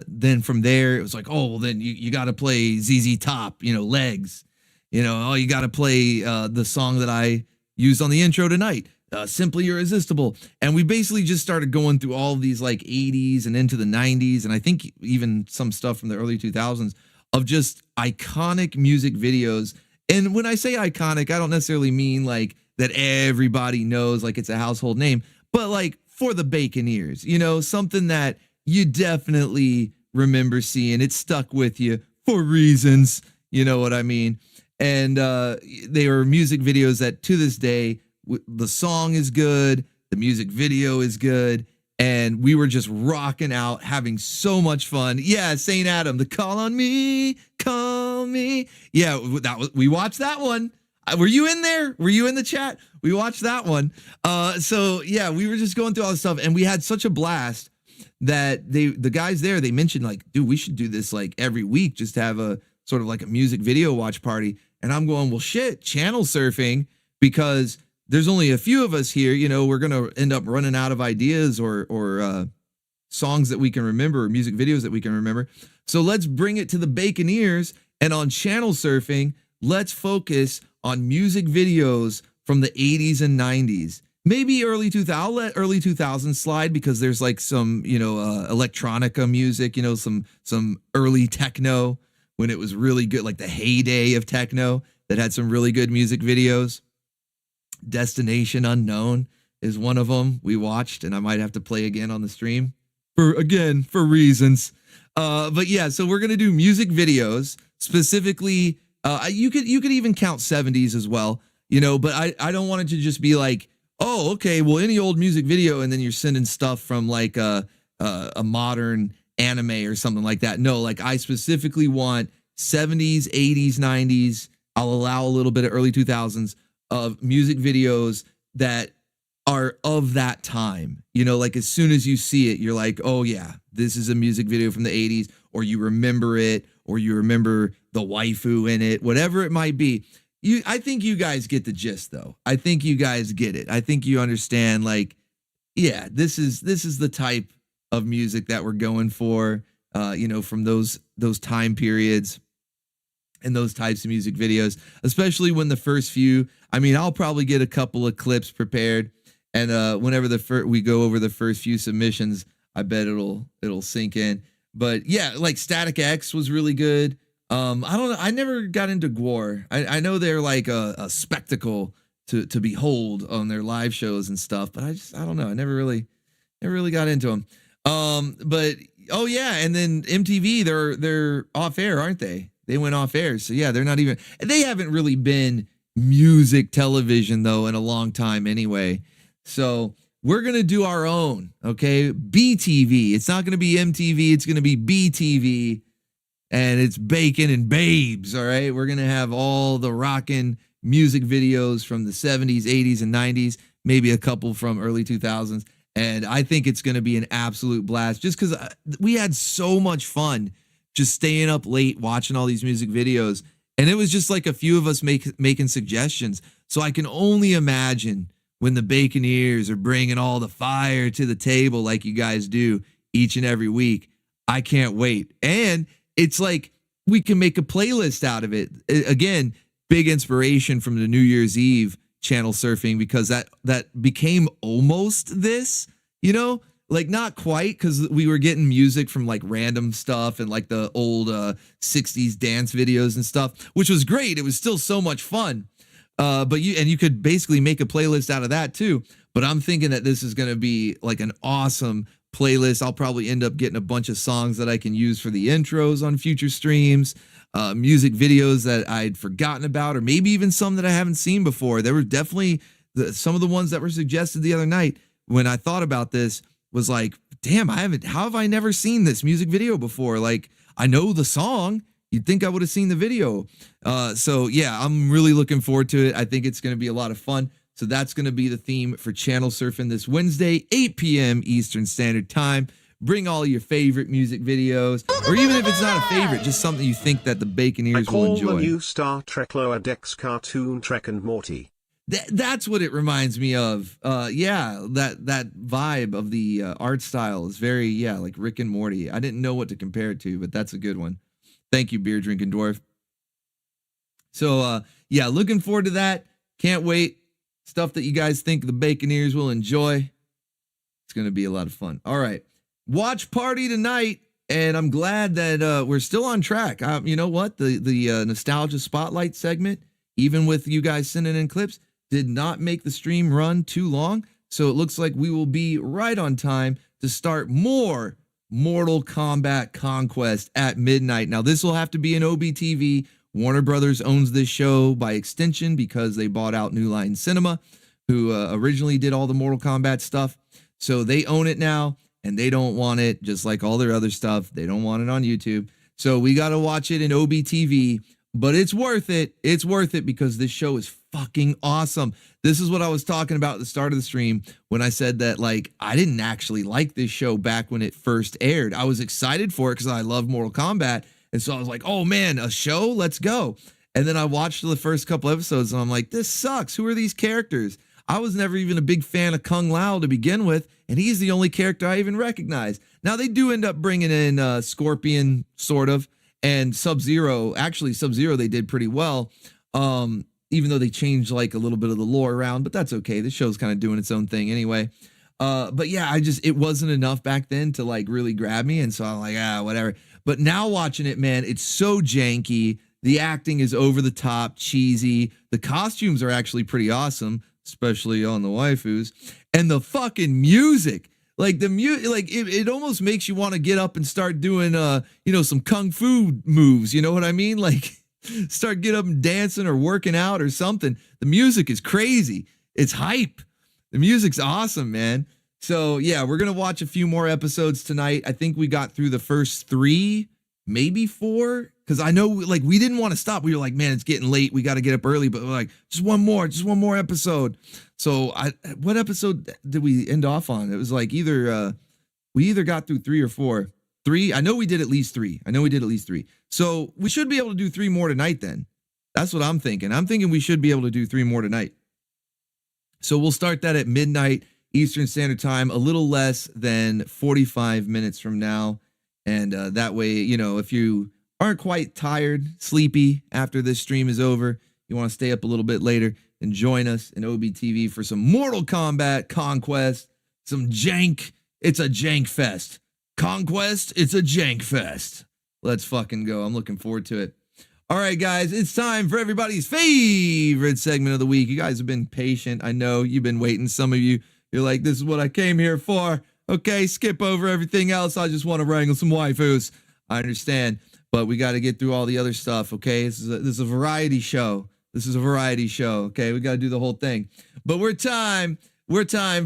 then from there, it was like, oh, well, then you got to play ZZ Top, you know, Legs. You know, oh, you got to play the song that I used on the intro tonight, Simply Irresistible. And we basically just started going through all of these like 80s and into the 90s. And I think even some stuff from the early 2000s of just iconic music videos. And when I say iconic, I don't necessarily mean like that everybody knows, like it's a household name, but like for the Baconeers, you know, something that you definitely remember seeing. It stuck with you for reasons, you know what I mean? And they were music videos that to this day, the song is good, the music video is good, and we were just rocking out, having so much fun. Yeah, St. Adam, the Call on Me, Call Me. Yeah, we watched that one. Were you in there? Were you in the chat? We watched that one. So yeah, we were just going through all this stuff, and we had such a blast that the guys there, they mentioned like, dude, we should do this like every week, just to have a sort of like a music video watch party. And I'm going, well, shit, channel surfing, because there's only a few of us here, you know, we're going to end up running out of ideas or songs that we can remember, or music videos that we can remember. So let's bring it to the Baconeers, and on channel surfing, let's focus on music videos from the 80s and 90s. Maybe early 2000s slide, because there's like some, you know, electronica music, you know, some early techno when it was really good, like the heyday of techno that had some really good music videos. Destination Unknown is one of them we watched, and I might have to play again on the stream for reasons. But yeah, so we're going to do music videos specifically. You could even count 70s as well, you know, but I don't want it to just be like, oh, okay, well, any old music video, and then you're sending stuff from like a modern anime or something like that. No, like I specifically want 70s, 80s, 90s. I'll allow a little bit of early 2000s of music videos that are of that time. You know, like as soon as you see it, you're like, oh yeah, this is a music video from the 80s, or you remember it, or you remember the waifu in it, whatever it might be. I think you guys get the gist, though. I think you guys get it. I think you understand, like, yeah, this is the type of music that we're going for, you know, from those time periods and those types of music videos, especially when the first few, I mean, I'll probably get a couple of clips prepared, and whenever we go over the first few submissions, I bet it'll sink in. But yeah, like Static X was really good. I don't know. I never got into Gwar. I know they're like a spectacle to behold on their live shows and stuff, but I don't know. I never really got into them. But oh yeah, and then MTV, they're off air, aren't they? They went off air, so yeah, they haven't really been music television though in a long time anyway. So we're gonna do our own, okay? BTV. It's not gonna be MTV. It's gonna be BTV. And it's Bacon and Babes, all right? We're going to have all the rockin' music videos from the 70s, 80s, and 90s, maybe a couple from early 2000s. And I think it's going to be an absolute blast, just because we had so much fun just staying up late watching all these music videos. And it was just like a few of us making suggestions. So I can only imagine when the Baconeers are bringing all the fire to the table like you guys do each and every week. I can't wait. And it's like we can make a playlist out of it. Again, big inspiration from the New Year's Eve channel surfing, because that became almost this, you know, Like, not quite, because we were getting music from like random stuff and like the old 60s dance videos and stuff, which was great. It was still so much fun. But you could basically make a playlist out of that too. But I'm thinking that this is going to be like an awesome playlist. I'll probably end up getting a bunch of songs that I can use for the intros on future streams, music videos that I'd forgotten about, or maybe even some that I haven't seen before. There were definitely some of the ones that were suggested the other night when I thought about this was like, damn, how have I never seen this music video before? Like, I know the song. You'd think I would have seen the video. So yeah, I'm really looking forward to it. I think it's going to be a lot of fun. So that's going to be the theme for Channel Surfing this Wednesday, 8 p.m. Eastern Standard Time. Bring all your favorite music videos, or even if it's not a favorite, just something you think that the Baconeers will enjoy. I call the new Star Trek Lower Decks cartoon Trek and Morty. That's what it reminds me of. Yeah, that vibe of the art style is very, like Rick and Morty. I didn't know what to compare it to, but that's a good one. Thank you, Beer Drinking Dwarf. So, yeah, looking forward to that. Can't wait. Stuff that you guys think the Baconeers will enjoy. It's going to be a lot of fun. All right. Watch party tonight. And I'm glad that we're still on track. You know what? The Nostalgia Spotlight segment, even with you guys sending in clips, did not make the stream run too long. So it looks like we will be right on time to start more Mortal Kombat Conquest at midnight. Now, this will have to be an OBTV. Warner Brothers owns this show by extension because they bought out New Line Cinema, who originally did all the Mortal Kombat stuff. So they own it now, and they don't want it, just like all their other stuff. They don't want it on YouTube. So we got to watch it in OBTV, but it's worth it. It's worth it because this show is fucking awesome. This is what I was talking about at the start of the stream when I said that, like, I didn't actually like this show back when it first aired. I was excited for it because I love Mortal Kombat. And so I was like, oh man, a show? Let's go. And then I watched the first couple episodes and I'm like, this sucks. Who are these characters? I was never even a big fan of Kung Lao to begin with, and he's the only character I even recognize. Now, they do end up bringing in Scorpion, sort of, and Sub-Zero. Actually, Sub-Zero they did pretty well, even though they changed like a little bit of the lore around, but that's okay. This show's kind of doing its own thing anyway. But yeah, it wasn't enough back then to like really grab me, and so I'm like, whatever. But now watching it, man, it's so janky. The acting is over the top, cheesy. The costumes are actually pretty awesome, especially on the waifus. And the fucking music, like it almost makes you want to get up and start doing, some kung fu moves. You know what I mean? Like get up and dancing or working out or something. The music is crazy. It's hype. The music's awesome, man. So yeah, we're going to watch a few more episodes tonight. I think we got through the first 3, maybe 4. Cause I know like we didn't want to stop. We were like, man, it's getting late. We got to get up early, but we're like, just one more episode. So what episode did we end off on? It was like we either got through 3 or 4. 3. I know we did at least 3. So we should be able to do 3 more tonight then. That's what I'm thinking. I'm thinking we should be able to do 3 more tonight. So we'll start that at midnight Eastern Standard Time, a little less than 45 minutes from now. And that way, if you aren't quite tired, sleepy after this stream is over, you want to stay up a little bit later and join us in OBTV for some Mortal Kombat Conquest, some jank. It's a jank fest. Conquest, it's a jank fest. Let's fucking go. I'm looking forward to it. All right, guys, it's time for everybody's favorite segment of the week. You guys have been patient. I know you've been waiting. Some of you, you're like, this is what I came here for. Okay, skip over everything else. I just want to wrangle some waifus. I understand, but we got to get through all the other stuff, okay? This is a variety show. Okay? We got to do the whole thing. But we're time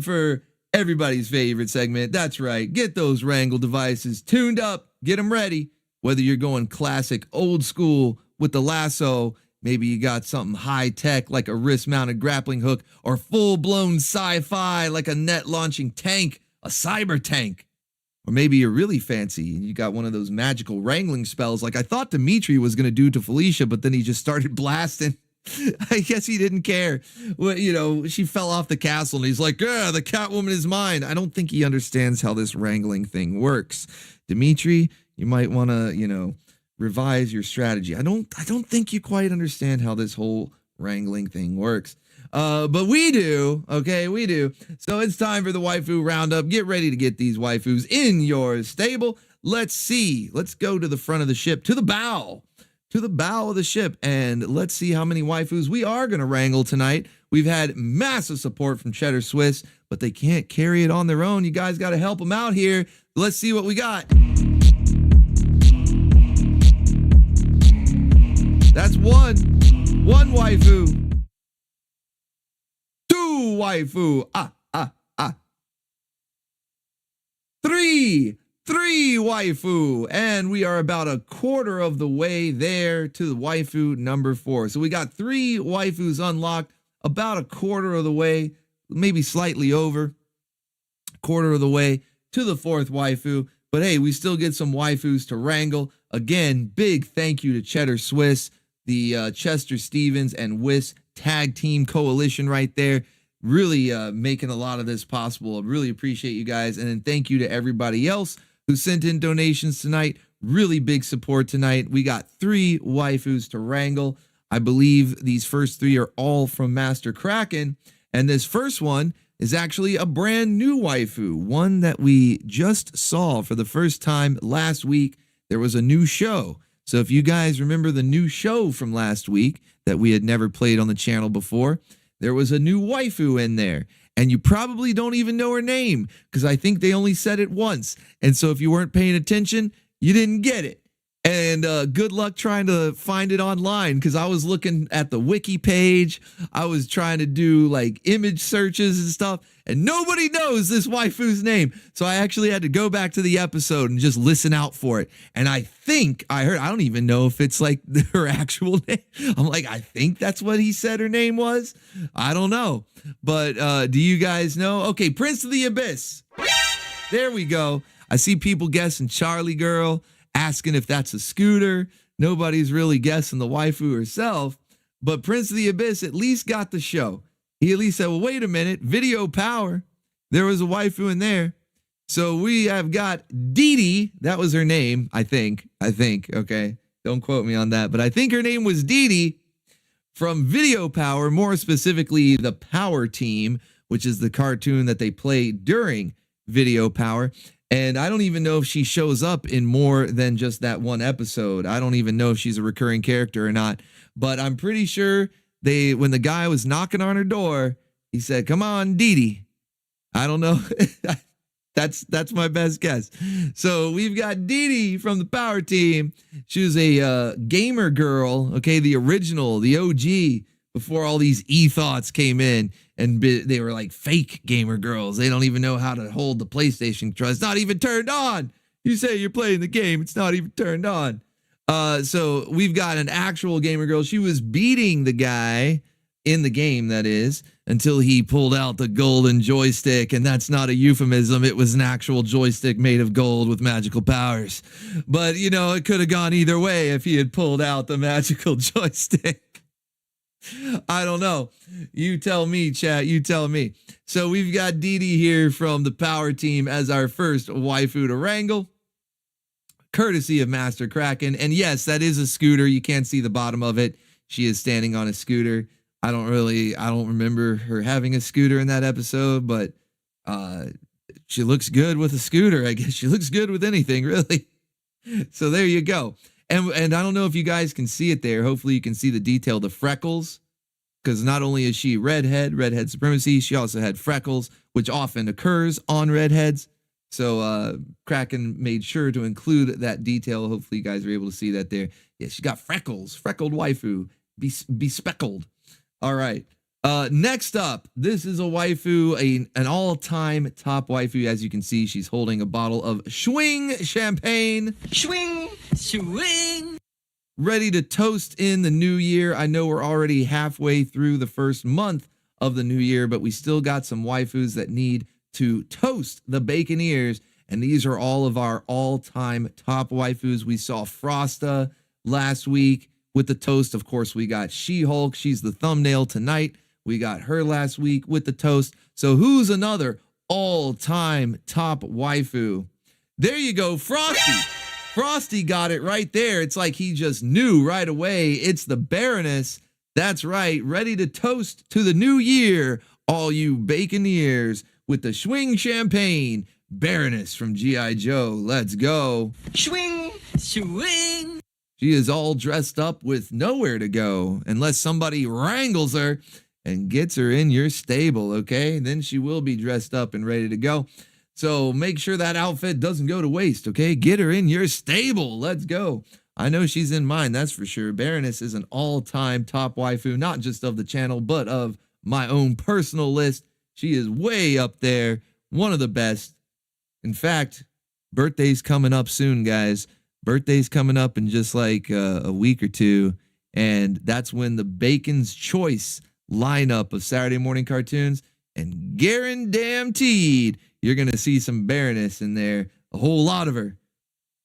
for everybody's favorite segment. That's right. Get those wrangle devices tuned up. Get them ready. Whether you're going classic, old school with the lasso, maybe you got something high tech like a wrist-mounted grappling hook, or full-blown sci-fi like a net-launching tank, a cyber tank. Or maybe you're really fancy and you got one of those magical wrangling spells like I thought Dimitri was going to do to Felicia, but then he just started blasting. I guess he didn't care. Well, she fell off the castle and he's like, the Catwoman is mine. I don't think he understands how this wrangling thing works. Dimitri, you might want to, revise your strategy. I don't think you quite understand how this whole wrangling thing works. But we do, okay, we do. So it's time for the waifu roundup. Get ready to get these waifus in your stable. Let's see. Let's go to the front of the ship, to the bow of the ship, and let's see how many waifus we are going to wrangle tonight. We've had massive support from Cheddar Swiss, but they can't carry it on their own. You guys got to help them out here. Let's see what we got. That's one waifu. Two waifu. Three waifu. And we are about a quarter of the way there to the waifu number 4. So we got 3 waifus unlocked, about a quarter of the way, maybe slightly over, quarter of the way to the 4th waifu. But hey, we still get some waifus to wrangle. Again, big thank you to Cheddar Swiss, the Chester Stevens and Wiss tag team coalition right there. Really making a lot of this possible. I really appreciate you guys. And then thank you to everybody else who sent in donations tonight. Really big support tonight. We got 3 waifus to wrangle. I believe these first 3 are all from Master Krakken. And this first one is actually a brand new waifu, one that we just saw for the first time last week. There was a new show. So if you guys remember the new show from last week that we had never played on the channel before, there was a new waifu in there. And you probably don't even know her name because I think they only said it once. And so if you weren't paying attention, you didn't get it. And good luck trying to find it online because I was looking at the wiki page. I was trying to do like image searches and stuff. And nobody knows this waifu's name. So I actually had to go back to the episode and just listen out for it. And I think I heard, I don't even know if it's like her actual name. I'm like, I think that's what he said her name was. I don't know. But do you guys know? Okay, Prince of the Abyss. There we go. I see people guessing Charlie Girl, asking if that's a scooter. Nobody's really guessing the waifu herself. But Prince of the Abyss at least got the show. He at least said, well, wait a minute, Video Power. There was a waifu in there. So we have got Dee Dee. That was her name, I think. Okay. Don't quote me on that. But I think her name was Dee Dee from Video Power, more specifically the Power Team, which is the cartoon that they play during Video Power. And I don't even know if she shows up in more than just that one episode. I don't even know if she's a recurring character or not. But I'm pretty sure when the guy was knocking on her door, he said, "Come on, Dee Dee." I don't know. That's my best guess. So we've got Dee Dee from the Power Team. She was a gamer girl, okay, the original, the OG, before all these e-thoughts came in. And they were like fake gamer girls. They don't even know how to hold the PlayStation controller. It's not even turned on. You say you're playing the game. It's not even turned on. So we've got an actual gamer girl. She was beating the guy in the game, that is, until he pulled out the golden joystick. And that's not a euphemism. It was an actual joystick made of gold with magical powers. But, you know, it could have gone either way if he had pulled out the magical joystick. I don't know. You tell me, chat. You tell me. So we've got Dee Dee here from the Power Team as our first waifu to wrangle, courtesy of Master Krakken. And yes, that is a scooter. You can't see the bottom of it. She is standing on a scooter. I don't remember her having a scooter in that episode, but she looks good with a scooter. I guess she looks good with anything, really. So there you go. And I don't know if you guys can see it there. Hopefully you can see the detail, the freckles, because not only is she redhead supremacy, she also had freckles, which often occurs on redheads. So Krakken made sure to include that detail. Hopefully you guys are able to see that there. Yeah, she got freckles, freckled waifu, bespeckled. All right. Next up, this is a waifu, an all-time top waifu. As you can see, she's holding a bottle of Schwing champagne. Schwing. Ready to toast in the new year. I know we're already halfway through the first month of the new year, but we still got some waifus that need to toast the bacon ears. And these are all of our all-time top waifus. We saw Frosta last week with the toast. Of course, we got She-Hulk. She's the thumbnail tonight. We got her last week with the toast. So who's another all-time top waifu? There you go, Frosty. Frosty got it right there. It's like he just knew right away. It's the Baroness. That's right, ready to toast to the new year, all you baconeers, with the swing champagne. Baroness from G.I. Joe, let's go. Swing, swing. She is all dressed up with nowhere to go, unless somebody wrangles her and gets her in your stable, okay? Then she will be dressed up and ready to go. So make sure that outfit doesn't go to waste, okay? Get her in your stable. Let's go. I know she's in mine, that's for sure. Baroness is an all-time top waifu, not just of the channel, but of my own personal list. She is way up there, one of the best. In fact, birthday's coming up soon, guys. Birthday's coming up in just like a week or two, and that's when the Bacon's Choice lineup of Saturday morning cartoons, and guaranteed you're going to see some Baroness in there, a whole lot of her.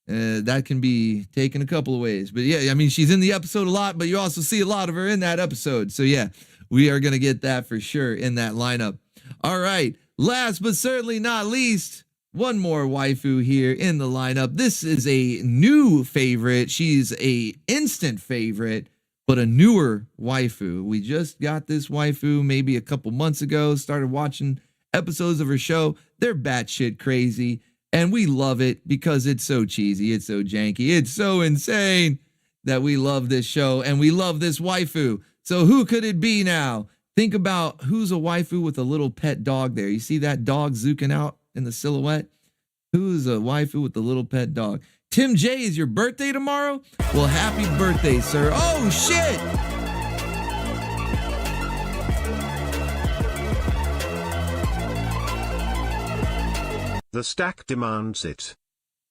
That can be taken a couple of ways. But yeah, I mean, she's in the episode a lot, but you also see a lot of her in that episode. So yeah, we are going to get that for sure in that lineup. All right, last but certainly not least, one more waifu here in the lineup. This is a new favorite. She's a instant favorite, but a newer waifu. We just got this waifu maybe a couple months ago, started watching episodes of her show. They're batshit crazy, and we love it because it's so cheesy, it's so janky, it's so insane that we love this show, and we love this waifu. So who could it be now? Think about who's a waifu with a little pet dog there. You see that dog zooking out in the silhouette? Who's a waifu with the little pet dog? Tim J, is your birthday tomorrow? Well, happy birthday, sir. Oh, shit! The stack demands it.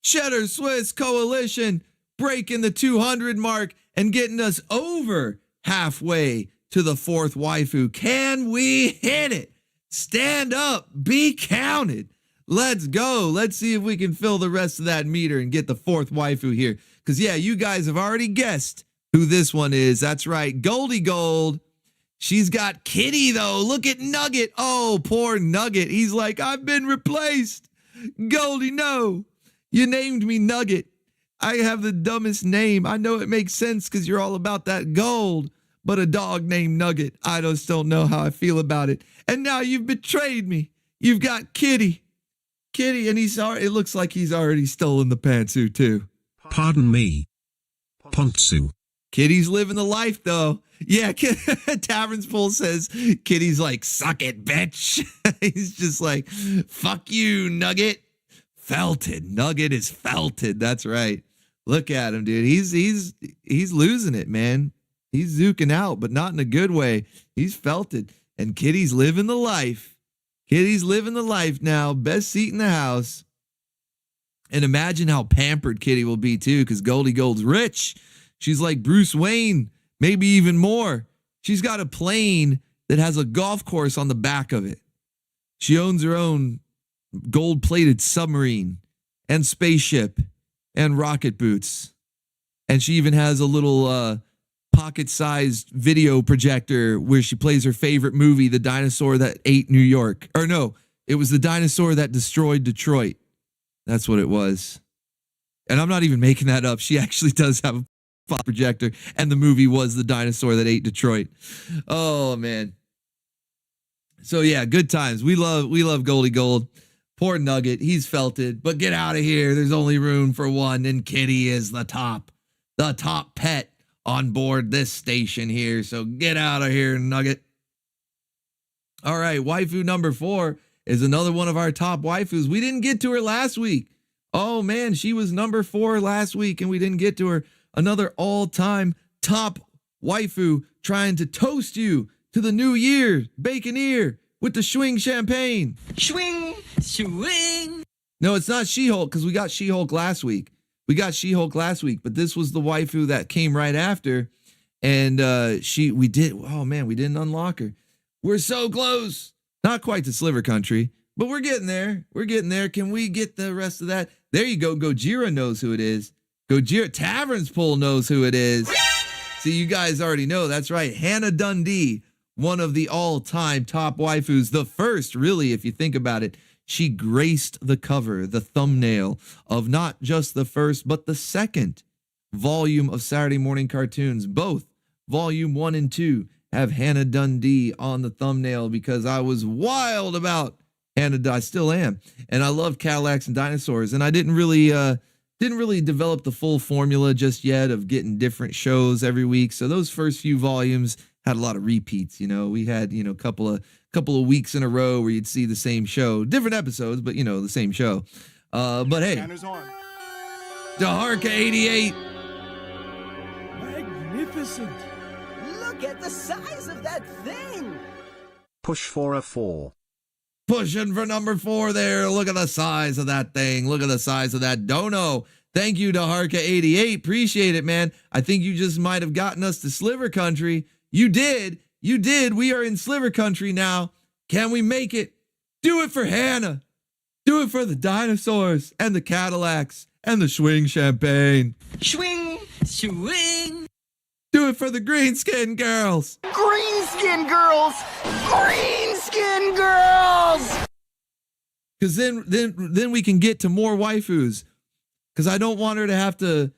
Cheddar Swiss Coalition breaking the 200 mark and getting us over halfway to the fourth waifu. Can we hit it? Stand up, be counted. Let's go. Let's see if we can fill the rest of that meter and get the fourth waifu here. Because, yeah, you guys have already guessed who this one is. That's right, Goldie Gold. She's got Kitty, though. Look at Nugget. Oh, poor Nugget. He's like, I've been replaced. Goldie, no. You named me Nugget. I have the dumbest name. I know it makes sense because you're all about that gold. But a dog named Nugget, I just don't know how I feel about it. And now you've betrayed me. You've got Kitty. Kitty, and it looks like he's already stolen the pantsuit too. Pardon me. Pontsu. Kitty's living the life though. Yeah, Tavern's Pool says Kitty's like, suck it, bitch. He's just like, fuck you, Nugget. Felted. Nugget is felted. That's right. Look at him, dude. He's losing it, man. He's zooking out, but not in a good way. He's felted. And Kitty's living the life. Kitty's living the life now. Best seat in the house. And imagine how pampered Kitty will be too, because Goldie Gold's rich. She's like Bruce Wayne, maybe even more. She's got a plane that has a golf course on the back of it. She owns her own gold-plated submarine and spaceship and rocket boots. And she even has a little pocket-sized video projector where she plays her favorite movie, The Dinosaur That Ate New York. Or no, it was The Dinosaur That Destroyed Detroit. That's what it was. And I'm not even making that up. She actually does have a projector, and the movie was The Dinosaur That Ate Detroit. Oh, man. So, yeah, good times. We love Goldie Gold. Poor Nugget. He's felted. But get out of here. There's only room for one, and Kitty is the top pet on board this station here. So get out of here, Nugget. All right, waifu number 4 is another one of our top waifus. We didn't get to her last week. Oh, man, she was number 4 last week, and we didn't get to her. Another all-time top waifu trying to toast you to the new year, Baconeer, with the swing champagne. Swing, swing. No, it's not She-Hulk, because we got She-Hulk last week. But this was the waifu that came right after, and we didn't unlock her. We're so close. Not quite to Sliver Country, but we're getting there. Can we get the rest of that? There you go. Gojira knows who it is. Gojira Tavern's Pool knows who it is. See, you guys already know. That's right. Hannah Dundee, one of the all-time top waifus. The first, really, if you think about it. She graced the cover, the thumbnail of not just the first, but the second volume of Saturday morning cartoons, both Volume 1 and 2 have Hannah Dundee on the thumbnail because I was wild about Hannah. I still am, and I love Cadillacs and dinosaurs. And I didn't really develop the full formula just yet of getting different shows every week. So those first few volumes had a lot of repeats. You know, we had a couple of weeks in a row where you'd see the same show, different episodes, but the same show. But hey, Daharka 88. Magnificent. Look at the size of that thing. Push for a 4. Pushing for number 4 there. Look at the size of that thing. Look at the size of that dono. Thank you, Daharka 88. Appreciate it, man. I think you just might have gotten us to Sliver Country. You did. You did. We are in Sliver Country now. Can we make it? Do it for Hannah. Do it for the dinosaurs and the Cadillacs and the swing champagne. Swing, swing. Do it for the green skin girls. Green skin girls. Green skin girls. Because then we can get to more waifus. Because I don't want her to have to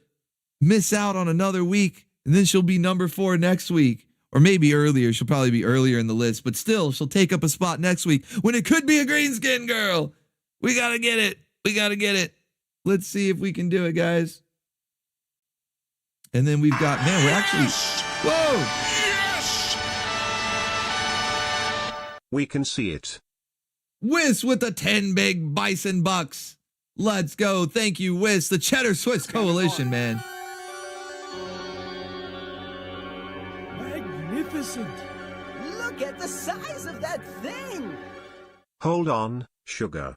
miss out on another week. And then she'll be number 4 next week. Or maybe earlier. She'll probably be earlier in the list. But still, she'll take up a spot next week when it could be a green skin girl. We got to get it. We got to get it. Let's see if we can do it, guys. And then we've got, man, we're actually, whoa. Yes! We can see it. Whis with the 10 big Bison Bucks. Let's go. Thank you, Whis. The Cheddar Swiss Coalition, man. Magnificent. Look at the size of that thing. Hold on, sugar.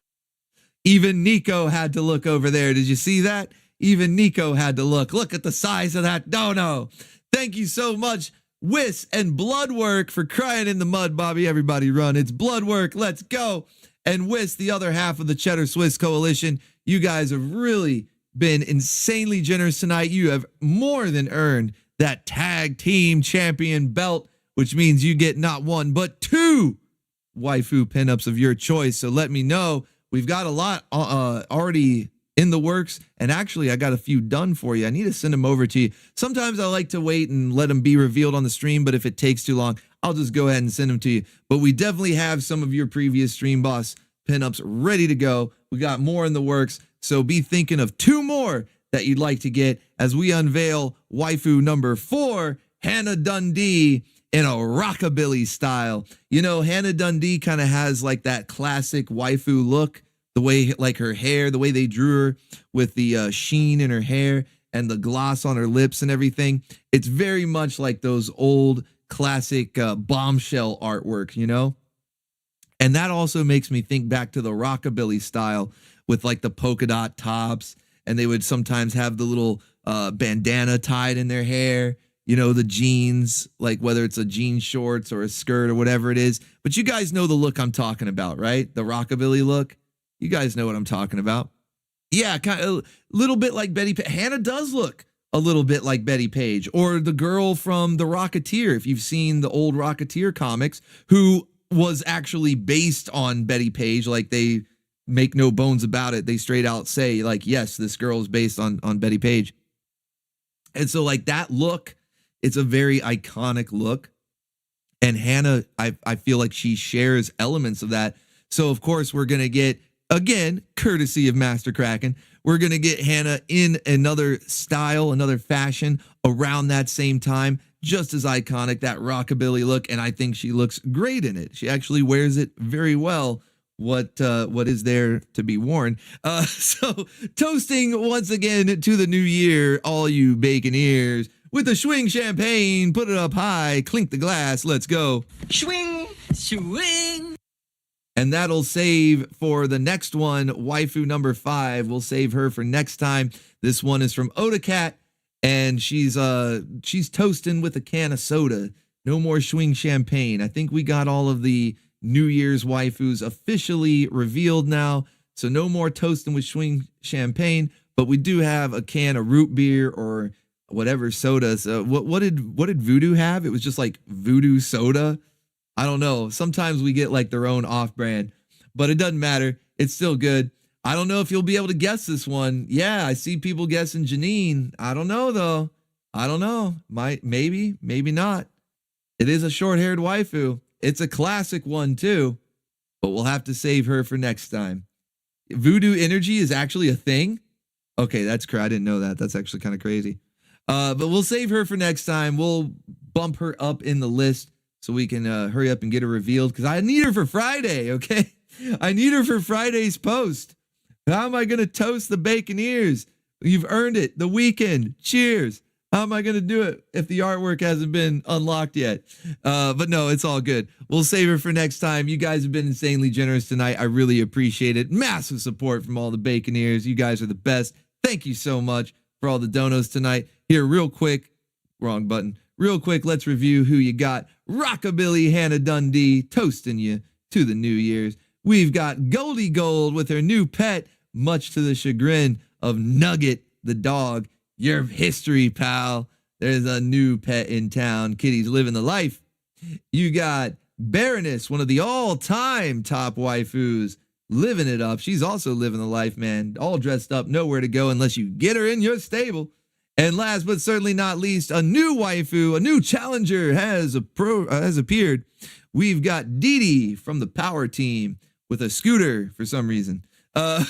Even Nico had to look over there. Did you see that? Even Nico had to look. Look at the size of that dono. Thank you so much, Whis and Bloodwork, for crying in the mud, Bobby. Everybody run. It's Bloodwork. Let's go. And Whis, the other half of the Cheddar Swiss Coalition. You guys have really been insanely generous tonight. You have more than earned that tag team champion belt, which means you get not 1, but 2 waifu pinups of your choice. So let me know. We've got a lot already in the works, and actually I got a few done for you. I need to send them over to you. Sometimes I like to wait and let them be revealed on the stream, but if it takes too long, I'll just go ahead and send them to you. But we definitely have some of your previous Stream Boss pinups ready to go. We got more in the works, so be thinking of 2 more that you'd like to get as we unveil waifu number 4, Hannah Dundee, in a rockabilly style. You know, Hannah Dundee kind of has like that classic waifu look. The way, like her hair, the way they drew her with the sheen in her hair and the gloss on her lips and everything. It's very much like those old classic bombshell artwork, you know? And that also makes me think back to the rockabilly style with like the polka dot tops. And they would sometimes have the little bandana tied in their hair, you know, the jeans, like whether it's a jean shorts or a skirt or whatever it is. But you guys know the look I'm talking about, right? The rockabilly look. You guys know what I'm talking about. Yeah, kind of a little bit like Betty Page. Hannah does look a little bit like Betty Page, or the girl from The Rocketeer, if you've seen the old Rocketeer comics, who was actually based on Betty Page. Like, they make no bones about it. They straight out say, like, yes, this girl is based on Betty Page. And so, like, that look, it's a very iconic look. And Hannah, I feel like she shares elements of that. So, of course, we're going to get, again, courtesy of Master Krakken, we're going to get Hannah in another style, another fashion around that same time. Just as iconic, that rockabilly look. And I think she looks great in it. She actually wears it very well. What is there to be worn? So toasting once again to the new year, all you bacon ears, with the swing champagne, put it up high, clink the glass, let's go. Swing, swing. And that'll save for the next one, waifu number 5. We'll save her for next time. This one is from Oda Cat, and she's toasting with a can of soda. No more swing champagne. I think we got all of the New Year's waifus officially revealed now, so no more toasting with swing champagne. But we do have a can of root beer or whatever soda. So what did Voodoo have? It was just like Voodoo soda. I don't know. Sometimes we get like their own off-brand, but it doesn't matter. It's still good. I don't know if you'll be able to guess this one. Yeah, I see people guessing Janine. I don't know though. I don't know. Maybe not. It is a short-haired waifu. It's a classic one too, but we'll have to save her for next time. Voodoo energy is actually a thing. Okay, that's crazy. I didn't know that. That's actually kind of crazy. But we'll save her for next time. We'll bump her up in the list so we can hurry up and get her revealed, because I need her for Friday, okay? I need her for Friday's post. How am I going to toast the Baconeers? You've earned it. The weekend. Cheers. How am I going to do it if the artwork hasn't been unlocked yet? But no, it's all good. We'll save it for next time. You guys have been insanely generous tonight. I really appreciate it. Massive support from all the Baconeers. You guys are the best. Thank you so much for all the donos tonight. Here, real quick. Wrong button. Real quick, let's review who you got. Rockabilly Hannah Dundee toasting you to the New Year's. We've got Goldie Gold with her new pet, much to the chagrin of Nugget the dog. Your history, pal. There's a new pet in town. Kitty's living the life. You got Baroness, one of the all-time top waifus, living it up. She's also living the life, man. All dressed up, nowhere to go unless you get her in your stable. And last but certainly not least, a new waifu, a new challenger has appeared. We've got Dee Dee from the Power Team with a scooter for some reason. There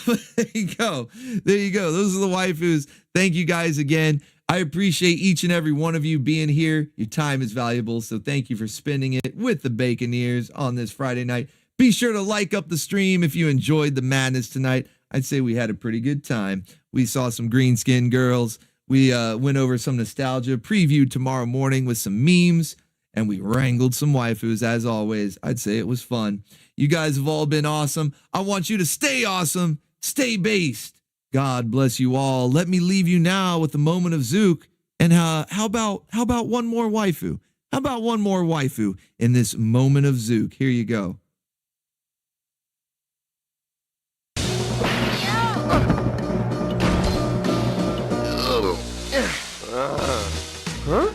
you go. There you go. Those are the waifus. Thank you guys again. I appreciate each and every one of you being here. Your time is valuable, so thank you for spending it with the Baconeers on this Friday night. Be sure to like up the stream if you enjoyed the madness tonight. I'd say we had a pretty good time. We saw some green skin girls. We went over some nostalgia, previewed tomorrow morning with some memes, and we wrangled some waifus as always. I'd say it was fun. You guys have all been awesome. I want you to stay awesome, stay based. God bless you all. Let me leave you now with a moment of Zook. And how about one more waifu? How about one more waifu in this moment of Zook? Here you go. Huh?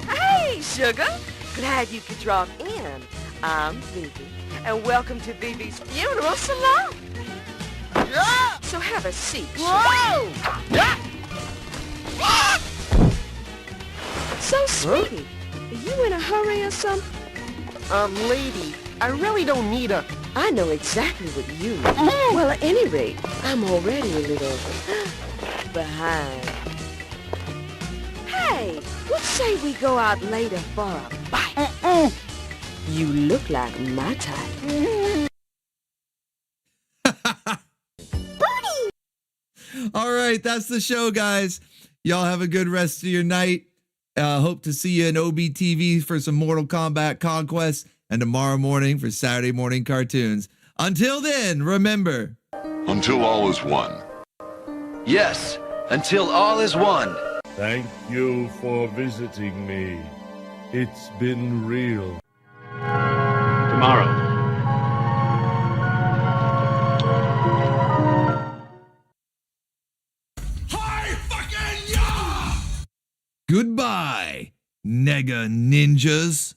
Hey, sugar. Glad you could drop in. I'm Vivi, and welcome to Vivi's funeral salon. Yeah. So have a seat. Whoa! Yeah. So, sweetie, are you in a hurry or something? Lady, I really don't need a... I know exactly what you need. Well, at any rate, I'm already a little behind. Hey, what say we go out later for a bite? You look like my type. All right, that's the show, guys. Y'all have a good rest of your night. Hope to see you in OBTV for some Mortal Kombat Conquest, and tomorrow morning for Saturday morning cartoons. Until then, remember. Until all is one. Yes, until all is one. Thank you for visiting me. It's been real. Tomorrow. Goodbye, Nega Ninjas.